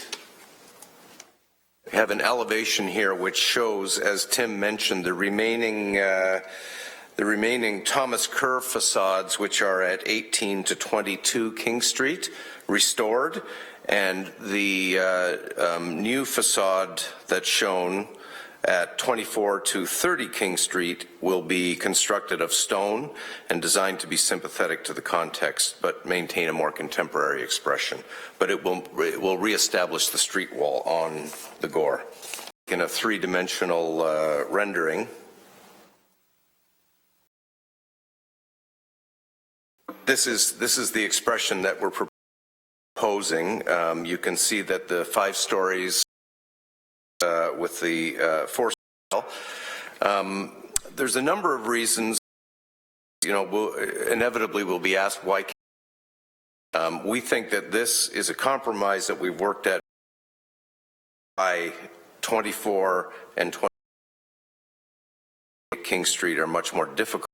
have an elevation here which shows, as Tim mentioned, the remaining Thomas Kerr facades, which are at 18 to 22 King Street, restored, and the new facade that's shown at 24 to 30 King Street will be constructed of stone and designed to be sympathetic to the context, but maintain a more contemporary expression. But it will reestablish the street wall on the Gore in a 3-dimensional rendering. This is the expression that we're proposing. You can see that the 5 stories with the 4 there's a number of reasons, inevitably we'll be asked why. We think that this is a compromise that we've worked at by 24 and 20 King Street are much more difficult.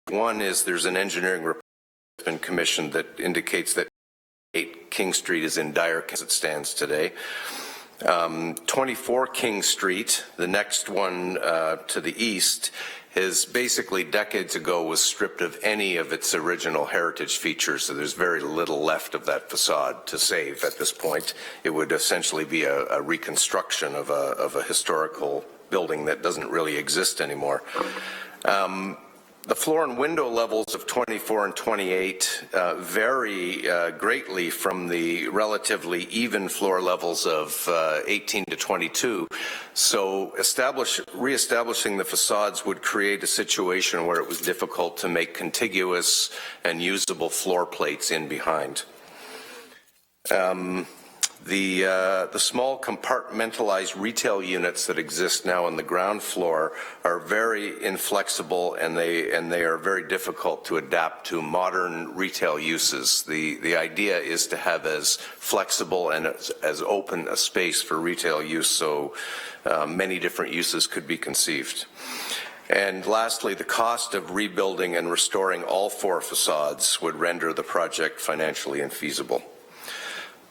One is there's an engineering report that's been commissioned that indicates that 8 King Street is in dire as it stands today. 24 King Street, the next one to the east, is basically decades ago was stripped of any of its original heritage features, so there's very little left of that facade to save at this point. It would essentially be a reconstruction of a historical building that doesn't really exist anymore. The floor and window levels of 24 and 28 vary greatly from the relatively even floor levels of 18 to 22. So reestablishing the facades would create a situation where it was difficult to make contiguous and usable floor plates in behind. The small compartmentalized retail units that exist now on the ground floor are very inflexible, and they are very difficult to adapt to modern retail uses. The idea is to have as flexible and as open a space for retail use, so many different uses could be conceived. And lastly, the cost of rebuilding and restoring all 4 facades would render the project financially infeasible.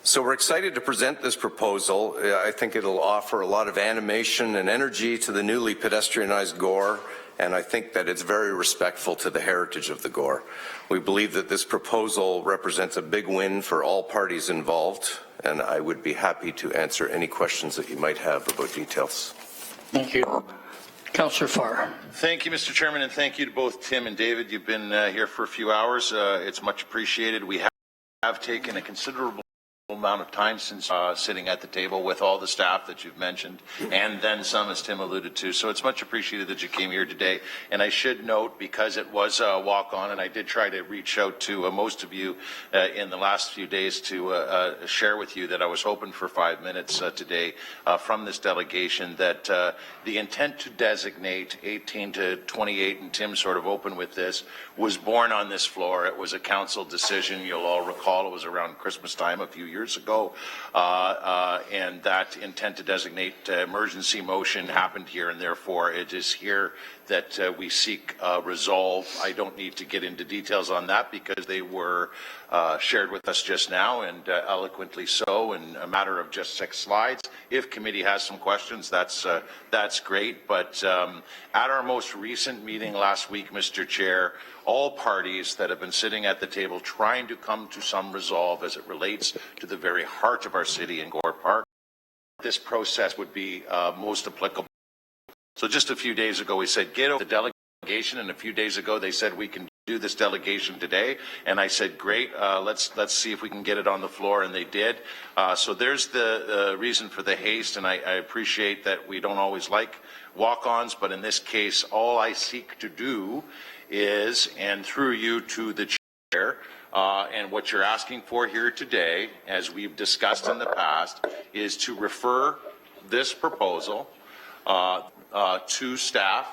So we're excited to present this proposal. I think it'll offer a lot of animation and energy to the newly pedestrianized Gore, and I think that it's very respectful to the heritage of the Gore. We believe that this proposal represents a big win for all parties involved, and I would be happy to answer any questions that you might have about details. Thank you. Councillor Farr. Thank you, Mr. Chairman, and thank you to both Tim and David. You've been here for a few hours. It's much appreciated. We have taken a considerable amount of time since sitting at the table with all the staff that you've mentioned, and then some, as Tim alluded to. So it's much appreciated that you came here today. And I should note, because it was a walk-on, and I did try to reach out to most of you in the last few days to share with you that I was hoping for 5 minutes today from this delegation, that the intent to designate 18 to 28, and Tim sort of opened with this, was born on this floor. It was a council decision. You'll all recall it was around Christmas time a few years ago, and that intent to designate emergency motion happened here, and therefore it is here that we seek resolve. I don't need to get into details on that because they were shared with us just now, and eloquently so, in a matter of just 6 slides. If committee has some questions, that's great. But at our most recent meeting last week, Mr. Chair, all parties that have been sitting at the table trying to come to some resolve as it relates to the very heart of our city in Gore Park, this process would be most applicable. So just a few days ago we said get over the delegation, and a few days ago they said we can do this delegation today, and I said great, let's see if we can get it on the floor, and they did. So there's the reason for the haste, and I appreciate that we don't always like walk-ons, but in this case all I seek to do is, and through you to the chair, and what you're asking for here today, as we've discussed in the past, is to refer this proposal to staff.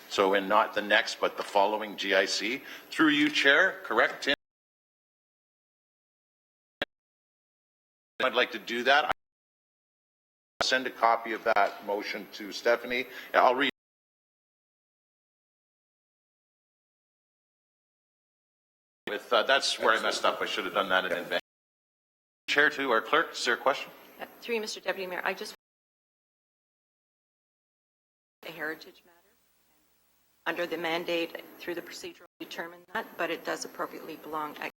So in not the next, but the following GIC. Through you, Chair, correct, Tim? I'd like to do that. I'll send a copy of that motion to Stephanie. I'll read. That's where I messed up. I should have done that in advance. Chair, to our clerk, is there a question? Through you, Mr. Deputy Mayor, I just a heritage matter. Under the mandate, through the procedural, determine that, but it does appropriately belong at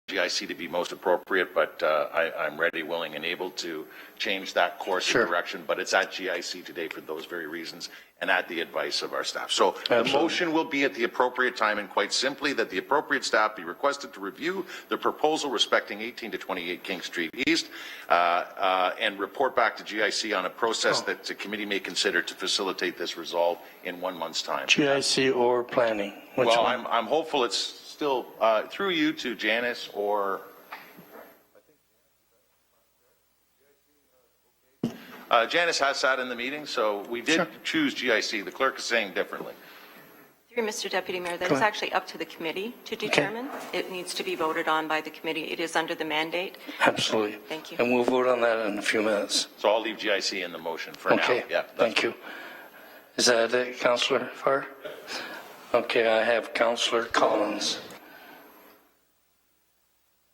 GIC to be most appropriate, but I'm ready, willing, and able to change that course of direction. But it's at GIC today for those very reasons, and at the advice of our staff. So the motion will be at the appropriate time, and quite simply that the appropriate staff be requested to review the proposal respecting 18 to 28 King Street East, and report back to GIC on a process that the committee may consider to facilitate this resolve in 1 month's time. GIC or planning? Which well, one? I'm hopeful it's still through you to Janice or Janice has sat in the meeting, so we did choose GIC. The clerk is saying differently. Through Mr. Deputy Mayor, that is actually up to the committee to determine. It needs to be voted on by the committee. It is under the mandate. Absolutely. Thank you. And we'll vote on that in a few minutes. So I'll leave GIC in the motion for now. Yeah, thank you. Is that it, Councillor Farr? Okay, I have Councillor Collins.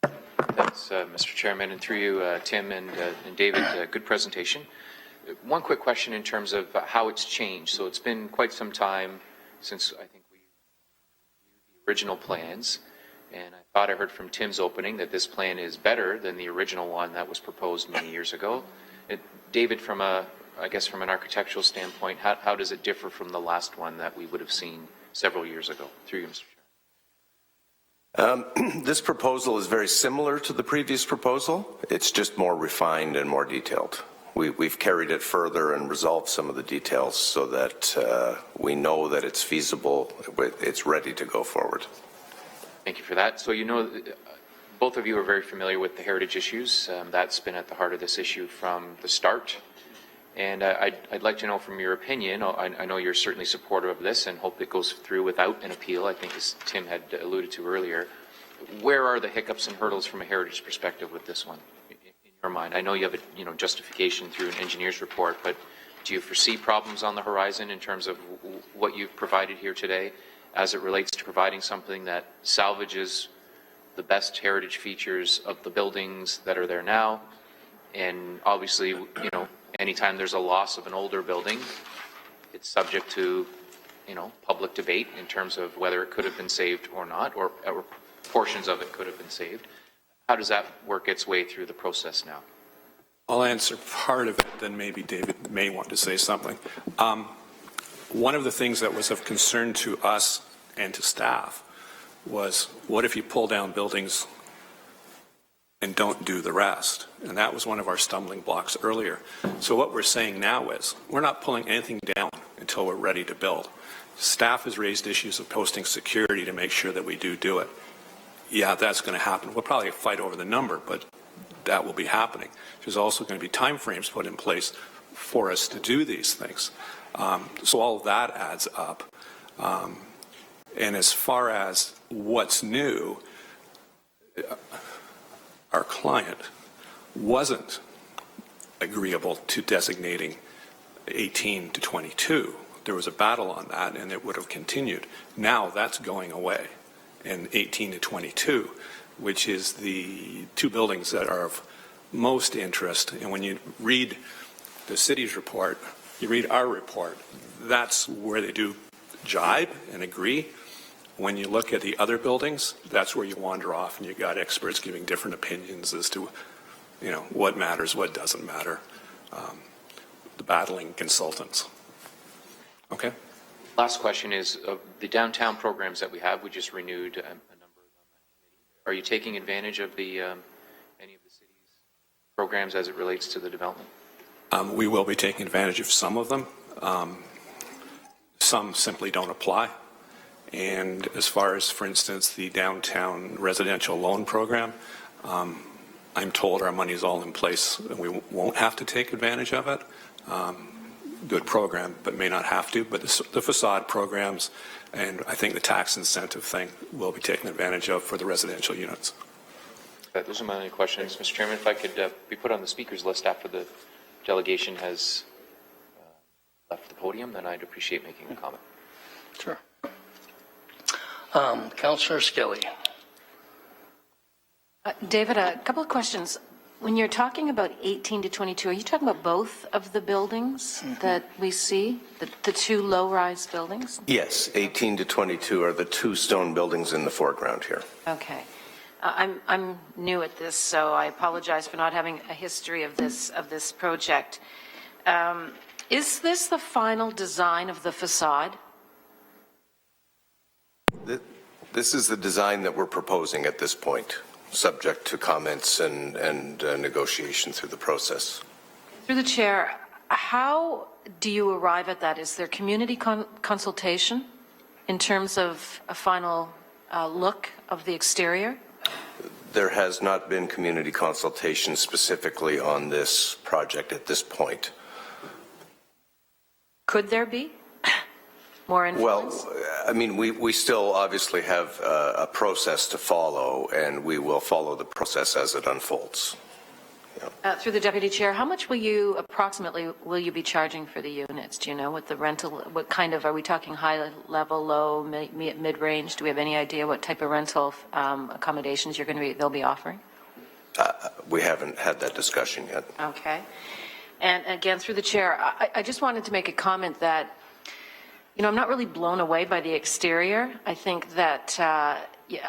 Thanks, Mr. Chairman, and through you, Tim and David, good presentation. One quick question in terms of how it's changed. So it's been quite some time since I think we reviewed the original plans, and I thought I heard from Tim's opening that this plan is better than the original one that was proposed many years ago. David, from I guess from an architectural standpoint, how does it differ from the last one that we would have seen several years ago? Through you, Mr. Chair. This proposal is very similar to the previous proposal. It's just more refined and more detailed. We've carried it further and resolved some of the details so that we know that it's feasible, it's ready to go forward. Thank you for that. So you know, both of you are very familiar with the heritage issues. That's been at the heart of this issue from the start. And I'd like to know from your opinion, I know you're certainly supportive of this and hope it goes through without an appeal, I think as Tim had alluded to earlier. Where are the hiccups and hurdles from a heritage perspective with this one, in your mind? I know you have a justification through an engineer's report, but do you foresee problems on the horizon in terms of what you've provided here today as it relates to providing something that salvages the best heritage features of the buildings that are there now? And obviously, anytime there's a loss of an older building, it's subject to, public debate in terms of whether it could have been saved or not, or portions of it could have been saved. How does that work its way through the process now? I'll answer part of it, then maybe David may want to say something. One of the things that was of concern to us and to staff was, what if you pull down buildings and don't do the rest? And that was one of our stumbling blocks earlier. So what we're saying now is, we're not pulling anything down until we're ready to build. Staff has raised issues of posting security to make sure that we do it. Yeah, that's going to happen. We'll probably fight over the number, but that will be happening. There's also going to be timeframes put in place for us to do these things. So all of that adds up. And as far as what's new, our client wasn't agreeable to designating 18 to 22. There was a battle on that, and it would have continued. Now that's going away, and 18 to 22, which is the two buildings that are of most interest. And when you read the city's report, you read our report, that's where they do jibe and agree. When you look at the other buildings, that's where you wander off, and you got experts giving different opinions as to, what matters, what doesn't matter. The battling consultants. Okay. Last question is, the downtown programs that we have, we just renewed a number on that committee. Are you taking advantage of the any of the city's programs as it relates to the development? We will be taking advantage of some of them. Some simply don't apply. And as far as, for instance, the downtown residential loan program, I'm told our money is all in place and we won't have to take advantage of it. Good program, but may not have to. But the facade programs and I think the tax incentive thing will be taken advantage of for the residential units. Those are my only questions. Mr. Chairman, if I could be put on the speakers list after the delegation has left the podium, then I'd appreciate making a comment. Sure. Councillor Skilly. David, a couple of questions. When you're talking about 18 to 22, are you talking about both of the buildings that we see, the two low-rise buildings? Yes, 18 to 22 are the two stone buildings in the foreground here. Okay. I'm new at this, so I apologize for not having a history of this project. Is this the final design of the facade? This is the design that we're proposing at this point, subject to comments and negotiation through the process. Through the chair, how do you arrive at that? Is there community consultation in terms of a final look of the exterior? There has not been community consultation specifically on this project at this point. Could there be more influence? Well, I mean, we still obviously have a process to follow, and we will follow the process as it unfolds. Yeah. Through the deputy chair, how much approximately will you be charging for the units? Do you know what the rental, what kind of, are we talking high level, low, mid-range? Do we have any idea what type of rental accommodations they'll be offering? We haven't had that discussion yet. Okay. And again, through the chair, I just wanted to make a comment that, I'm not really blown away by the exterior. I think that,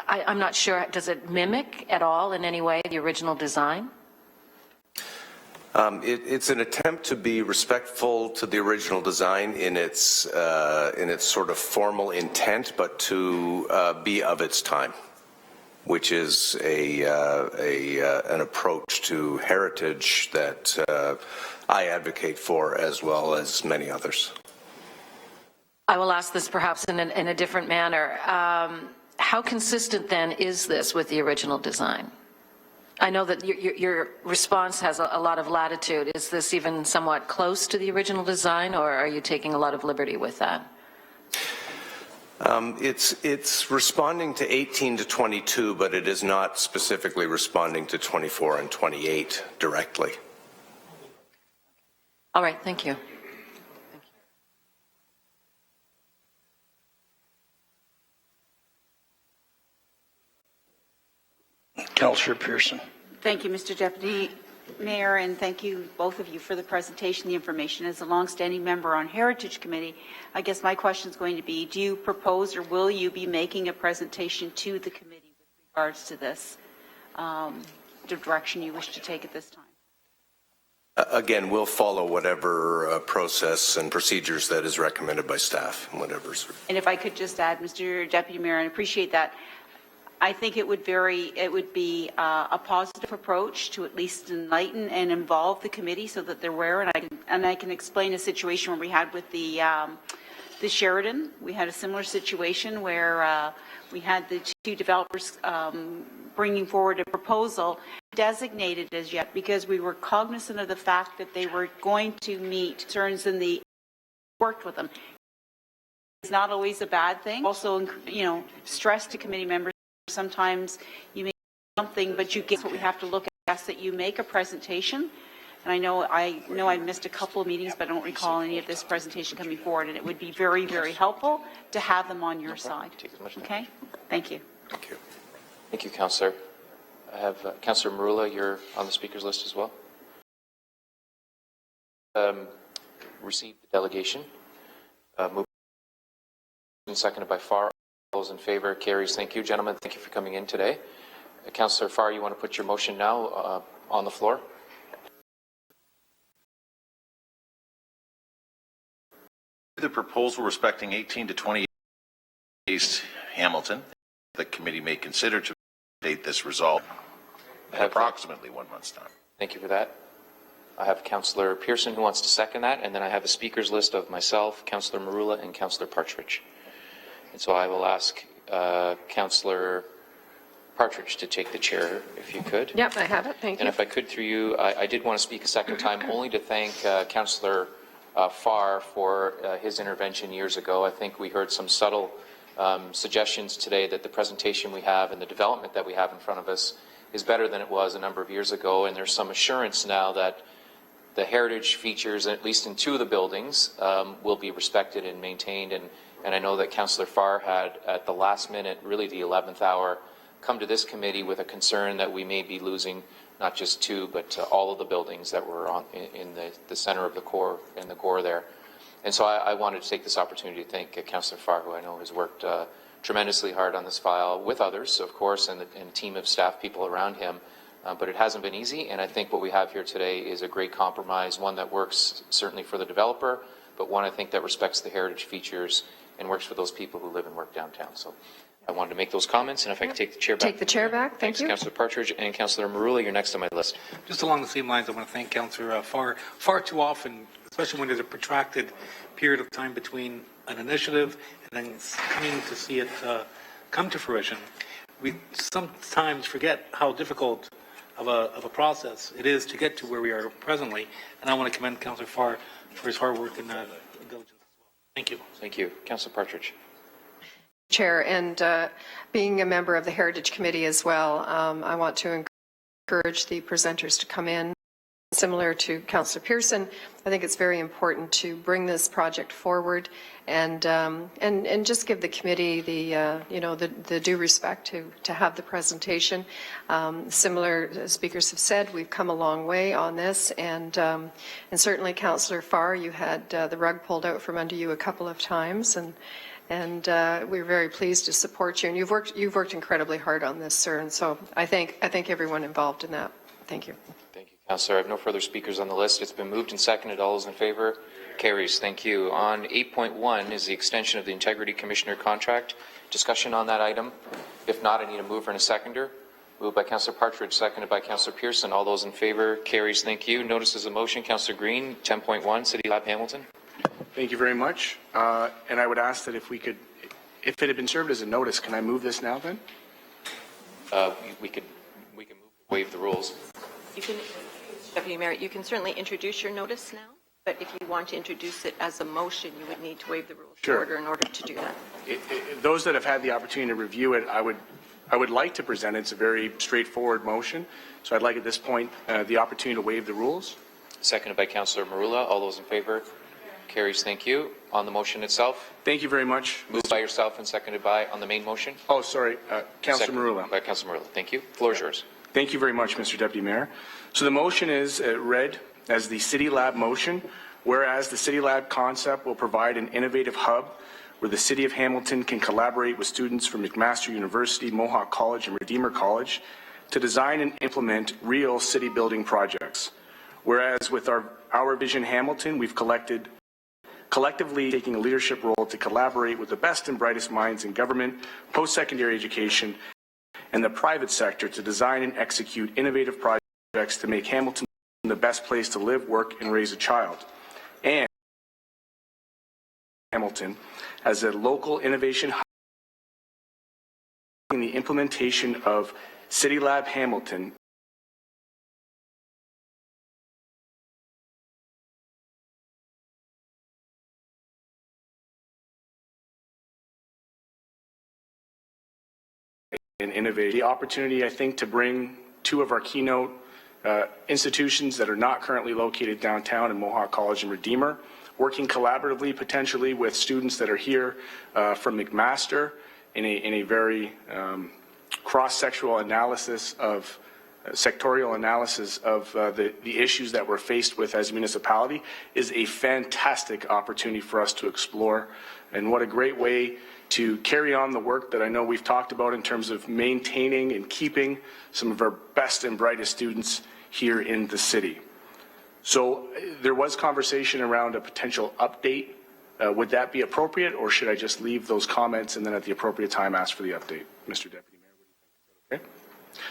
I'm not sure, does it mimic at all in any way the original design? It's an attempt to be respectful to the original design in its sort of formal intent, but to be of its time, which is an approach to heritage that I advocate for, as well as many others. I will ask this perhaps in a different manner. how consistent then is this with the original design? I know that your response has a lot of latitude. Is this even somewhat close to the original design, or are you taking a lot of liberty with that? It's responding to 18 to 22, but it is not specifically responding to 24 and 28 directly. All right, thank you. Councillor Pearson. Thank you, Mr. Deputy Mayor, and thank you, both of you, for the presentation, the information. As a longstanding member on Heritage Committee, I guess my question is going to be, do you propose or will you be making a presentation to the committee with regards to this, the direction you wish to take at this time? Again, we'll follow whatever process and procedures that is recommended by staff and whatever's. And if I could just add, Mr. Deputy Mayor, I appreciate that. I think it would be a positive approach to at least enlighten and involve the committee so that they're aware. And I can explain a situation where we had with the Sheridan. We had a similar situation where we had the two developers bringing forward a proposal designated as yet because we were cognizant of the fact that they were going to meet concerns in the worked with them. It's not always a bad thing. Also, stress to committee members. Sometimes you make something, but you get what we have to look at, that you make a presentation. And I know I missed a couple of meetings, but I don't recall any of this presentation coming forward. And it would be very, very helpful to have them on your side. Okay? Thank you. Thank you. Thank you, Councillor. I have Councillor Marula, you're on the speakers list as well. Received the delegation. Moved and seconded by Farr. All those in favor, carries. Thank you, gentlemen. Thank you for coming in today. Councillor Farr, you want to put your motion now on the floor? The proposal respecting 18 to 28 East Hamilton, the committee may consider to date this result in approximately 1 month's time. Thank you for that. I have Councillor Pearson who wants to second that, and then I have a speakers list of myself, Councillor Marula, and Councillor Partridge. And so I will ask Councillor Partridge to take the chair, if you could. Yep, I have it. Thank you. And if I could, through you, I did want to speak a second time, only to thank Councillor Farr for his intervention years ago. I think we heard some subtle suggestions today that the presentation we have and the development that we have in front of us is better than it was a number of years ago. And there's some assurance now that the heritage features, at least in two of the buildings, will be respected and maintained. And I know that Councillor Farr had, at the last minute, really the 11th hour, come to this committee with a concern that we may be losing not just two, but all of the buildings that were in the center of the core, in the core there. And so I wanted to take this opportunity to thank Councillor Farr, who I know has worked tremendously hard on this file, with others, of course, and a team of staff people around him. But it hasn't been easy, and I think what we have here today is a great compromise, one that works certainly for the developer, but one I think that respects the heritage features and works for those people who live and work downtown. So I wanted to make those comments, and if I could take the chair back. Take the chair back. Thank Thanks, you. Councillor Partridge and Councillor Marula, you're next on my list. Just along the same lines, I want to thank Councillor Farr. Far too often, especially when there's a protracted period of time between an initiative and then coming to see it come to fruition, we sometimes forget how difficult of a process it is to get to where we are presently. And I want to commend Councillor Farr for his hard work and diligence as well. Thank you. Thank you. Councillor Partridge. Chair, and being a member of the Heritage Committee as well, I want to encourage the presenters to come in. Similar to Councillor Pearson, I think it's very important to bring this project forward and just give the committee the due respect to have the presentation. Similar speakers have said, we've come a long way on this, and certainly Councillor Farr, you had the rug pulled out from under you a couple of times, and we're very pleased to support you. And you've worked incredibly hard on this, sir. And so I thank everyone involved in that. Thank you. Thank you, Councillor. I have no further speakers on the list. It's been moved and seconded. All those in favor? Carries. Thank you. On 8.1 is the extension of the Integrity Commissioner contract. Discussion on that item? If not, I need a mover and a seconder. Moved by Councillor Partridge, seconded by Councillor Pearson. All those in favor? Carries. Thank you. Notice as a motion. Councillor Green, 10.1, City Lab Hamilton. Thank you very much. And I would ask that if we could, If it had been served as a notice, can I move this now then? We can waive the rules. You can, Deputy Mayor, you can certainly introduce your notice now, but if you want to introduce it as a motion, you would need to waive the rules of order in order to do that. Those that have had the opportunity to review it, I would like to present it. It's a very straightforward motion. So I'd like at this point the opportunity to waive the rules. Seconded by Councillor Marula. All those in favor? Carries. Thank you. On the motion itself? Thank you very much. Moved by yourself and seconded by on the main motion? Oh, sorry, Councillor Marula. By Councillor Marula. Thank you. Floor is yours. Thank you very much, Mr. Deputy Mayor. So the motion is read as the City Lab motion, whereas the City Lab concept will provide an innovative hub where the City of Hamilton can collaborate with students from McMaster University, Mohawk College, and Redeemer College to design and implement real city building projects. Whereas with our Vision Hamilton, we've collectively taking a leadership role to collaborate with the best and brightest minds in government, post-secondary education, and the private sector to design and execute innovative projects to make Hamilton the best place to live, work, and raise a child. And Hamilton as a local innovation hub in the implementation of City Lab Hamilton and innovate. The opportunity, I think, to bring two of our keynote institutions that are not currently located downtown in Mohawk College and Redeemer, working collaboratively potentially with students that are here from McMaster in a very cross-sectional analysis of sectorial analysis of the issues that we're faced with as a municipality is a fantastic opportunity for us to explore. And what a great way to carry on the work that I know we've talked about in terms of maintaining and keeping some of our best and brightest students here in the city. So there was conversation around a potential update. Would that be appropriate, or should I just leave those comments and then at the appropriate time ask for the update? Mr. Deputy Mayor, what do you think? Okay.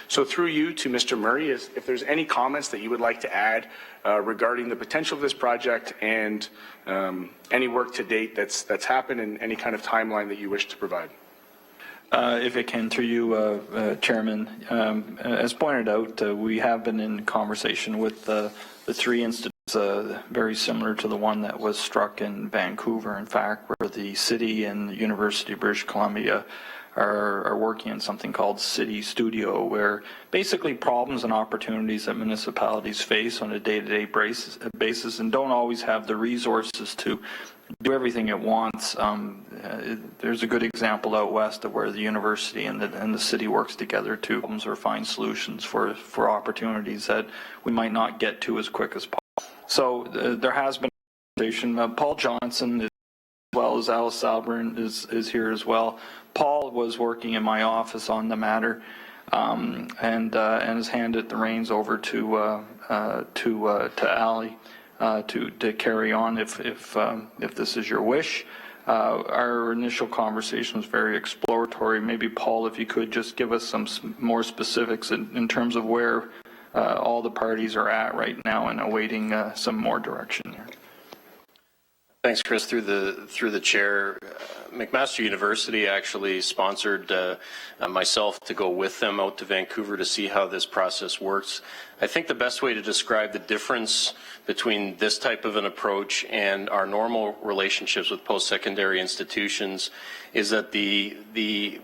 So through you to Mr. Murray, if there's any comments that you would like to add regarding the potential of this project and any work to date that's happened and any kind of timeline that you wish to provide. If I can, through you, Chairman, as pointed out, we have been in conversation with the three institutes very similar to the one that was struck in Vancouver, in fact, where the city and the University of British Columbia are working on something called City Studio, where basically problems and opportunities that municipalities face on a day-to-day basis and don't always have the resources to do everything at once. There's a good example out west of where the university and the city works together to problems or find solutions for opportunities that we might not get to as quick as possible. So there has been a conversation. Paul Johnson, as well as Alice Salburn, is here as well. Paul was working in my office on the matter and has handed the reins over to Ali to carry on if this is your wish. Our initial conversation was very exploratory. Maybe Paul, if you could just give us some more specifics in terms of where all the parties are at right now and awaiting some more direction here. Thanks, Chris. Through the chair, McMaster University actually sponsored myself to go with them out to Vancouver to see how this process works. I think the best way to describe the difference between this type of an approach and our normal relationships with post-secondary institutions is that the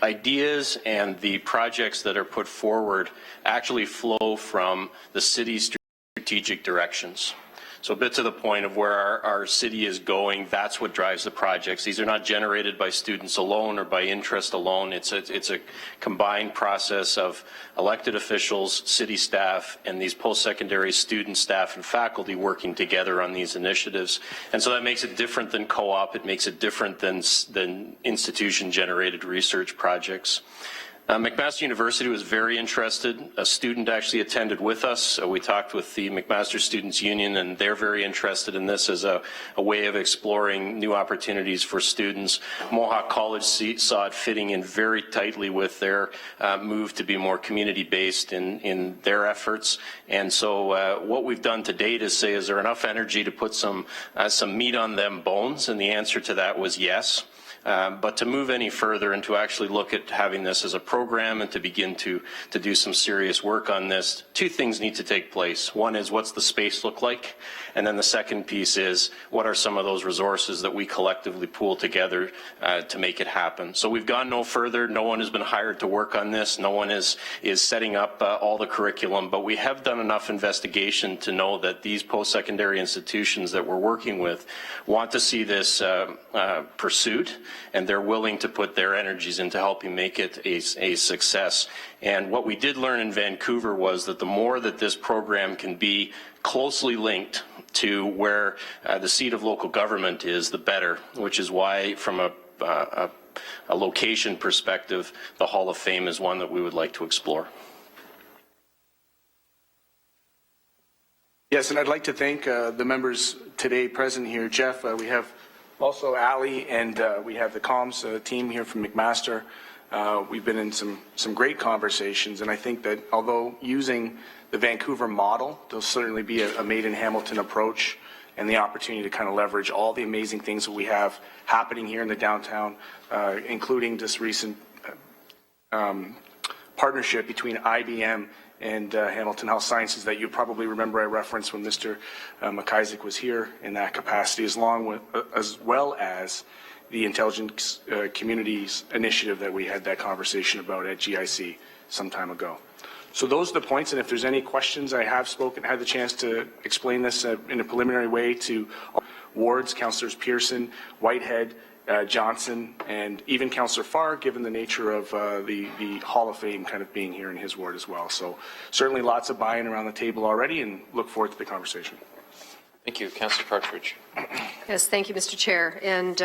ideas and the projects that are put forward actually flow from the city's strategic directions. So a bit to the point of where our city is going, that's what drives the projects. These are not generated by students alone or by interest alone. It's a combined process of elected officials, city staff, and these post-secondary student staff and faculty working together on these initiatives. And so that makes it different than co-op. It makes it different than institution-generated research projects. McMaster University was very interested. A student actually attended with us. We talked with the McMaster Students Union, and they're very interested in this as a way of exploring new opportunities for students. Mohawk College saw it fitting in very tightly with their move to be more community-based in their efforts. And so what we've done to date is say, is there enough energy to put some meat on them bones? And the answer to that was yes. But to move any further and to actually look at having this as a program and to begin to do some serious work on this, two things need to take place. One is, what's the space look like? And then the second piece is, what are some of those resources that we collectively pool together to make it happen? So we've gone no further. No one has been hired to work on this. No one is setting up all the curriculum, but we have done enough investigation to know that these post-secondary institutions that we're working with want to see this pursued, and they're willing to put their energies into helping make it a success. And what we did learn in Vancouver was that the more that this program can be closely linked to where the seat of local government is, the better, which is why from a location perspective, the Hall of Fame is one that we would like to explore. Yes, and I'd like to thank the members today present here. Jeff, we have also Ali, and we have the comms team here from McMaster. We've been in some great conversations, and I think that although using the Vancouver model, there'll certainly be a made in Hamilton approach and the opportunity to kind of leverage all the amazing things that we have happening here in the downtown, including this recent partnership between IBM and Hamilton Health Sciences that you probably remember I referenced when Mr. McIsaac was here in that capacity, as well as the Intelligence Communities Initiative that we had that conversation about at GIC some time ago. So those are the points, and if there's any questions, I have had the chance to explain this in a preliminary way to wards, Councillors Pearson, Whitehead, Johnson, and even Councillor Farr, given the nature of the Hall of Fame kind of being here in his ward as well. So certainly lots of buy-in around the table already, and look forward to the conversation. Thank you. Councillor Partridge. Yes, thank you, Mr. Chair. And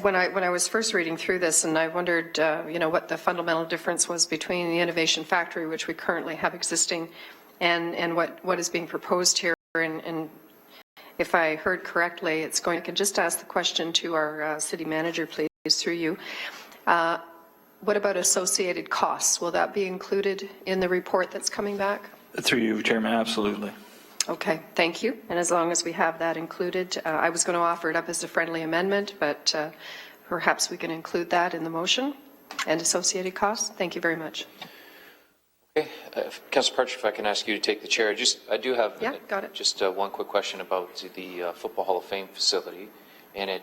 when I was first reading through this, and I wondered, what the fundamental difference was between the Innovation Factory, which we currently have existing, and what is being proposed here. And if I heard correctly, I can just ask the question to our city manager, please, through you. What about associated costs? Will that be included in the report that's coming back? Through you, Chairman, absolutely. Okay, thank you. And as long as we have that included, I was going to offer it up as a friendly amendment, but perhaps we can include that in the motion and associated costs. Thank you very much. Okay, Councillor Partridge, if I can ask you to take the chair. I do have got it. Just one quick question about the Football Hall of Fame facility. And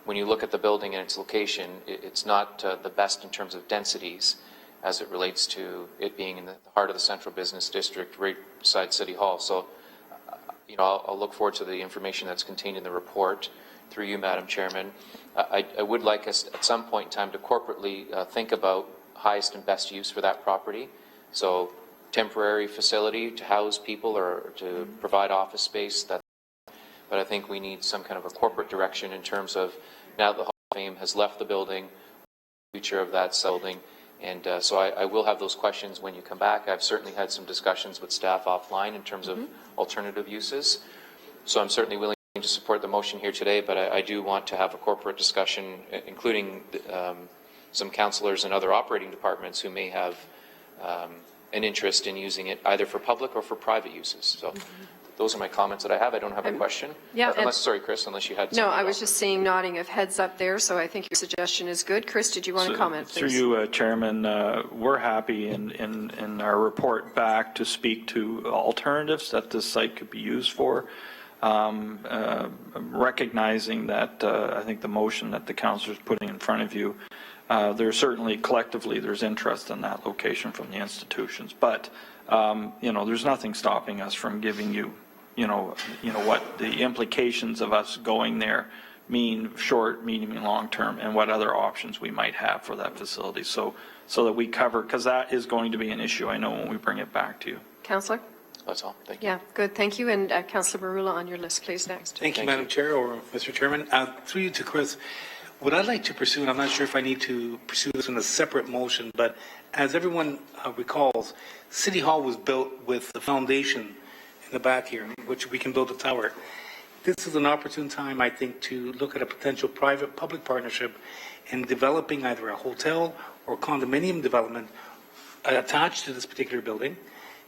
when you look at the building and its location, it's not the best in terms of densities as it relates to it being in the heart of the central business district, right beside City Hall. So, I'll look forward to the information that's contained in the report through you, Madam Chairman. I would like us at some point in time to corporately think about highest and best use for that property. So temporary facility to house people or to provide office space. But I think we need some kind of a corporate direction in terms of now the Hall of Fame has left the building, the future of that building. And so I will have those questions when you come back. I've certainly had some discussions with staff offline in terms of alternative uses. So I'm certainly willing to support the motion here today, but I do want to have a corporate discussion, including some councillors and other operating departments who may have an interest in using it either for public or for private uses. So those are my comments that I have. I don't have a question. Sorry, Chris, unless you had. No, I was just seeing nodding of heads up there, so I think your suggestion is good. Chris, did you want to comment, please? Through you, Chairman, we're happy in our report back to speak to alternatives that this site could be used for. Recognizing that I think the motion that the councillor is putting in front of you, there's certainly collectively there's interest in that location from the institutions, but there's nothing stopping us from giving you, what the implications of us going there mean short, medium, and long term, and what other options we might have for that facility. So that we cover, because that is going to be an issue, I know, when we bring it back to you. Councillor? That's all. Thank you. Yeah, good. Thank you. And Councillor Marula on your list, please, next. Thank you, Madam Chair, or Mr. Chairman. Through you to Chris, what I'd like to pursue, and I'm not sure if I need to pursue this in a separate motion, but as everyone recalls, City Hall was built with the foundation in the back here, which we can build a tower. This is an opportune time, I think, to look at a potential private-public partnership in developing either a hotel or condominium development attached to this particular building.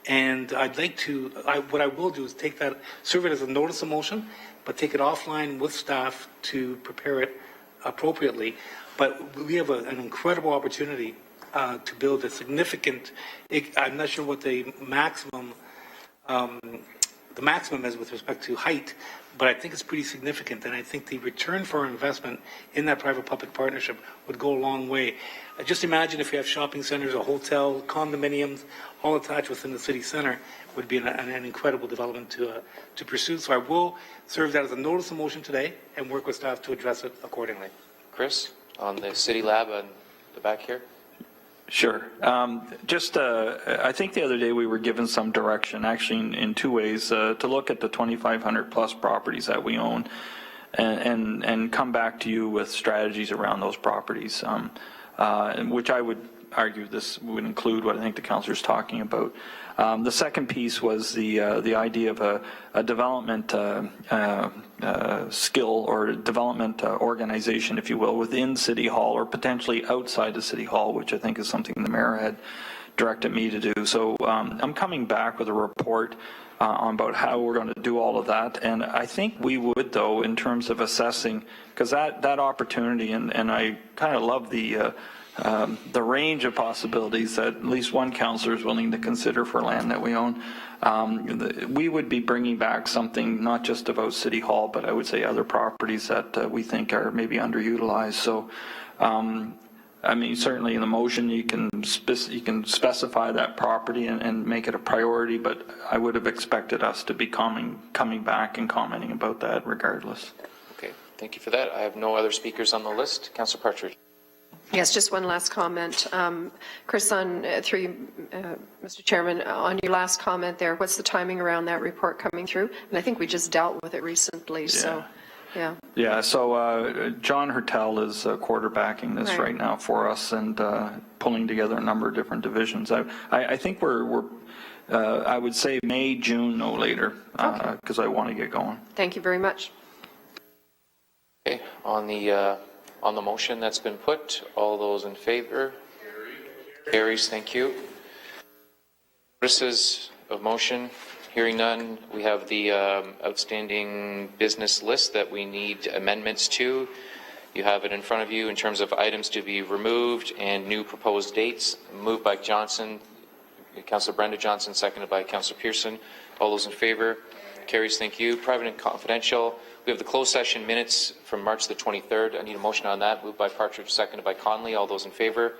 And I'd like to, what I will do is take that, serve it as a notice of motion, but take it offline with staff to prepare it appropriately. But we have an incredible opportunity to build a significant, I'm not sure what the maximum is with respect to height, but I think it's pretty significant, and I think the return for our investment in that private-public partnership would go a long way. Just imagine if you have shopping centers, a hotel, condominiums, all attached within the city center, would be an incredible development to pursue. So I will serve that as a notice of motion today and work with staff to address it accordingly. Chris, on the City Lab on the back here? Sure. I think the other day we were given some direction, actually in two ways, to look at the 2,500 plus properties that we own and come back to you with strategies around those properties, which I would argue this would include what I think the councillor is talking about. The second piece was the idea of a development skill or development organization, if you will, within City Hall or potentially outside of City Hall, which I think is something the mayor had directed me to do. So I'm coming back with a report on about how we're going to do all of that. And I think we would, though, in terms of assessing, because that opportunity, and I kind of love the range of possibilities that at least one councillor is willing to consider for land that we own. We would be bringing back something not just about City Hall, but I would say other properties that we think are maybe underutilized. So, I mean, certainly in the motion you can specify that property and make it a priority, but I would have expected us to be coming back and commenting about that regardless. Okay, thank you for that. I have no other speakers on the list. Councillor Partridge. Yes, just one last comment. Chris, through you, Mr. Chairman, on your last comment there, what's the timing around that report coming through? And I think we just dealt with it recently, so, yeah. Yeah, so John Hertel is quarterbacking this right now for us and pulling together a number of different divisions. I think we're I would say May, June, no later, because I want to get going. Thank you very much. Okay, on the motion that's been put, all those in favor? Carries, thank you. Notices of motion, hearing none. We have the outstanding business list that we need amendments to. You have it in front of you in terms of items to be removed and new proposed dates. Moved by Johnson, Councillor Brenda Johnson, seconded by Councillor Pearson. All those in favor? Carries, thank you. Private and confidential. We have the closed session minutes from March the 23rd. I need a motion on that. Moved by Partridge, seconded by Conley. All those in favor?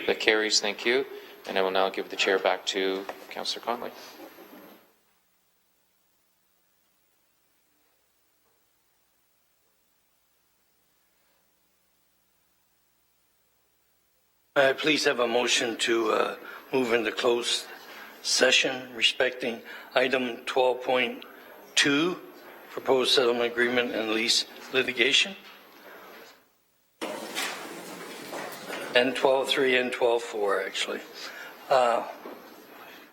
That carries. Thank you. And I will now give the chair back to Councillor Conley. Please have a motion to move into closed session respecting item 12.2. Proposed settlement agreement and lease litigation. And 12.3 and 12.4 actually.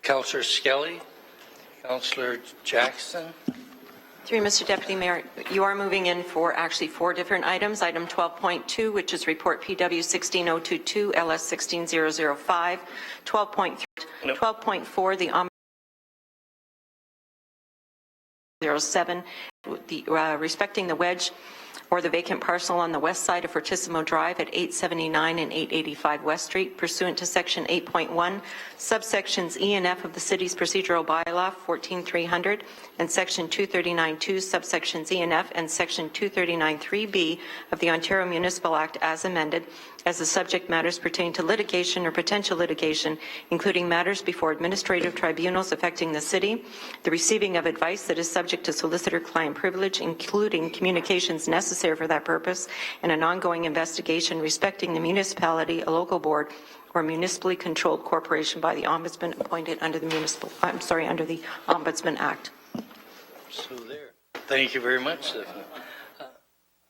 Councillor Skelly, Councillor Jackson. Through Mr. Deputy Mayor, you are moving in for actually 4 different items. Item 12.2, which is report PW 16022, LS 16005. 12.3, 12.4, the 07, respecting the wedge or the vacant parcel on the west side of Fortissimo Drive at 879 and 885 West Street, pursuant to Section 8.1, subsections E and F of the City's Procedural Bylaw 14300 and Section 239.2, subsections E and F, and Section 239.3b of the Ontario Municipal Act as amended, as the subject matters pertain to litigation or potential litigation, including matters before administrative tribunals affecting the city, the receiving of advice that is subject to solicitor-client privilege, including communications necessary for that purpose, and an ongoing investigation respecting the municipality, a local board, or municipally controlled corporation by the ombudsman appointed under the under the Ombudsman Act. So there. Thank you very much.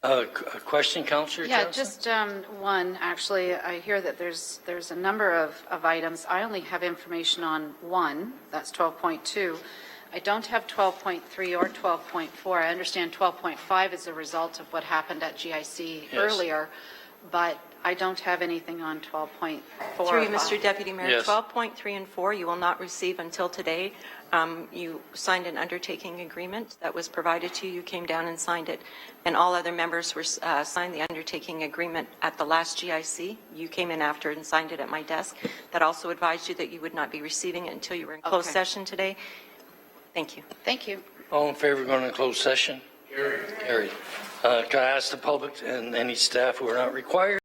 A question, Councillor Yeah, Johnson? just one, actually. I hear that there's a number of items. I only have information on one, that's 12.2. I don't have 12.3 or 12.4. I understand 12.5 is a result of what happened at GIC earlier, but I don't have anything on 12.4. Through you, Mr. Deputy Mayor, Yes. 12.3 and 4 you will not receive until today. You signed an undertaking agreement that was provided to you. You came down and signed it. And all other members were signed the undertaking agreement at the last GIC. You came in after and signed it at my desk. That also advised you that you would not be receiving it until you were in closed session today. Thank you. Thank you. All in favor of going to closed session? Carried. Can I ask the public and any staff who are not required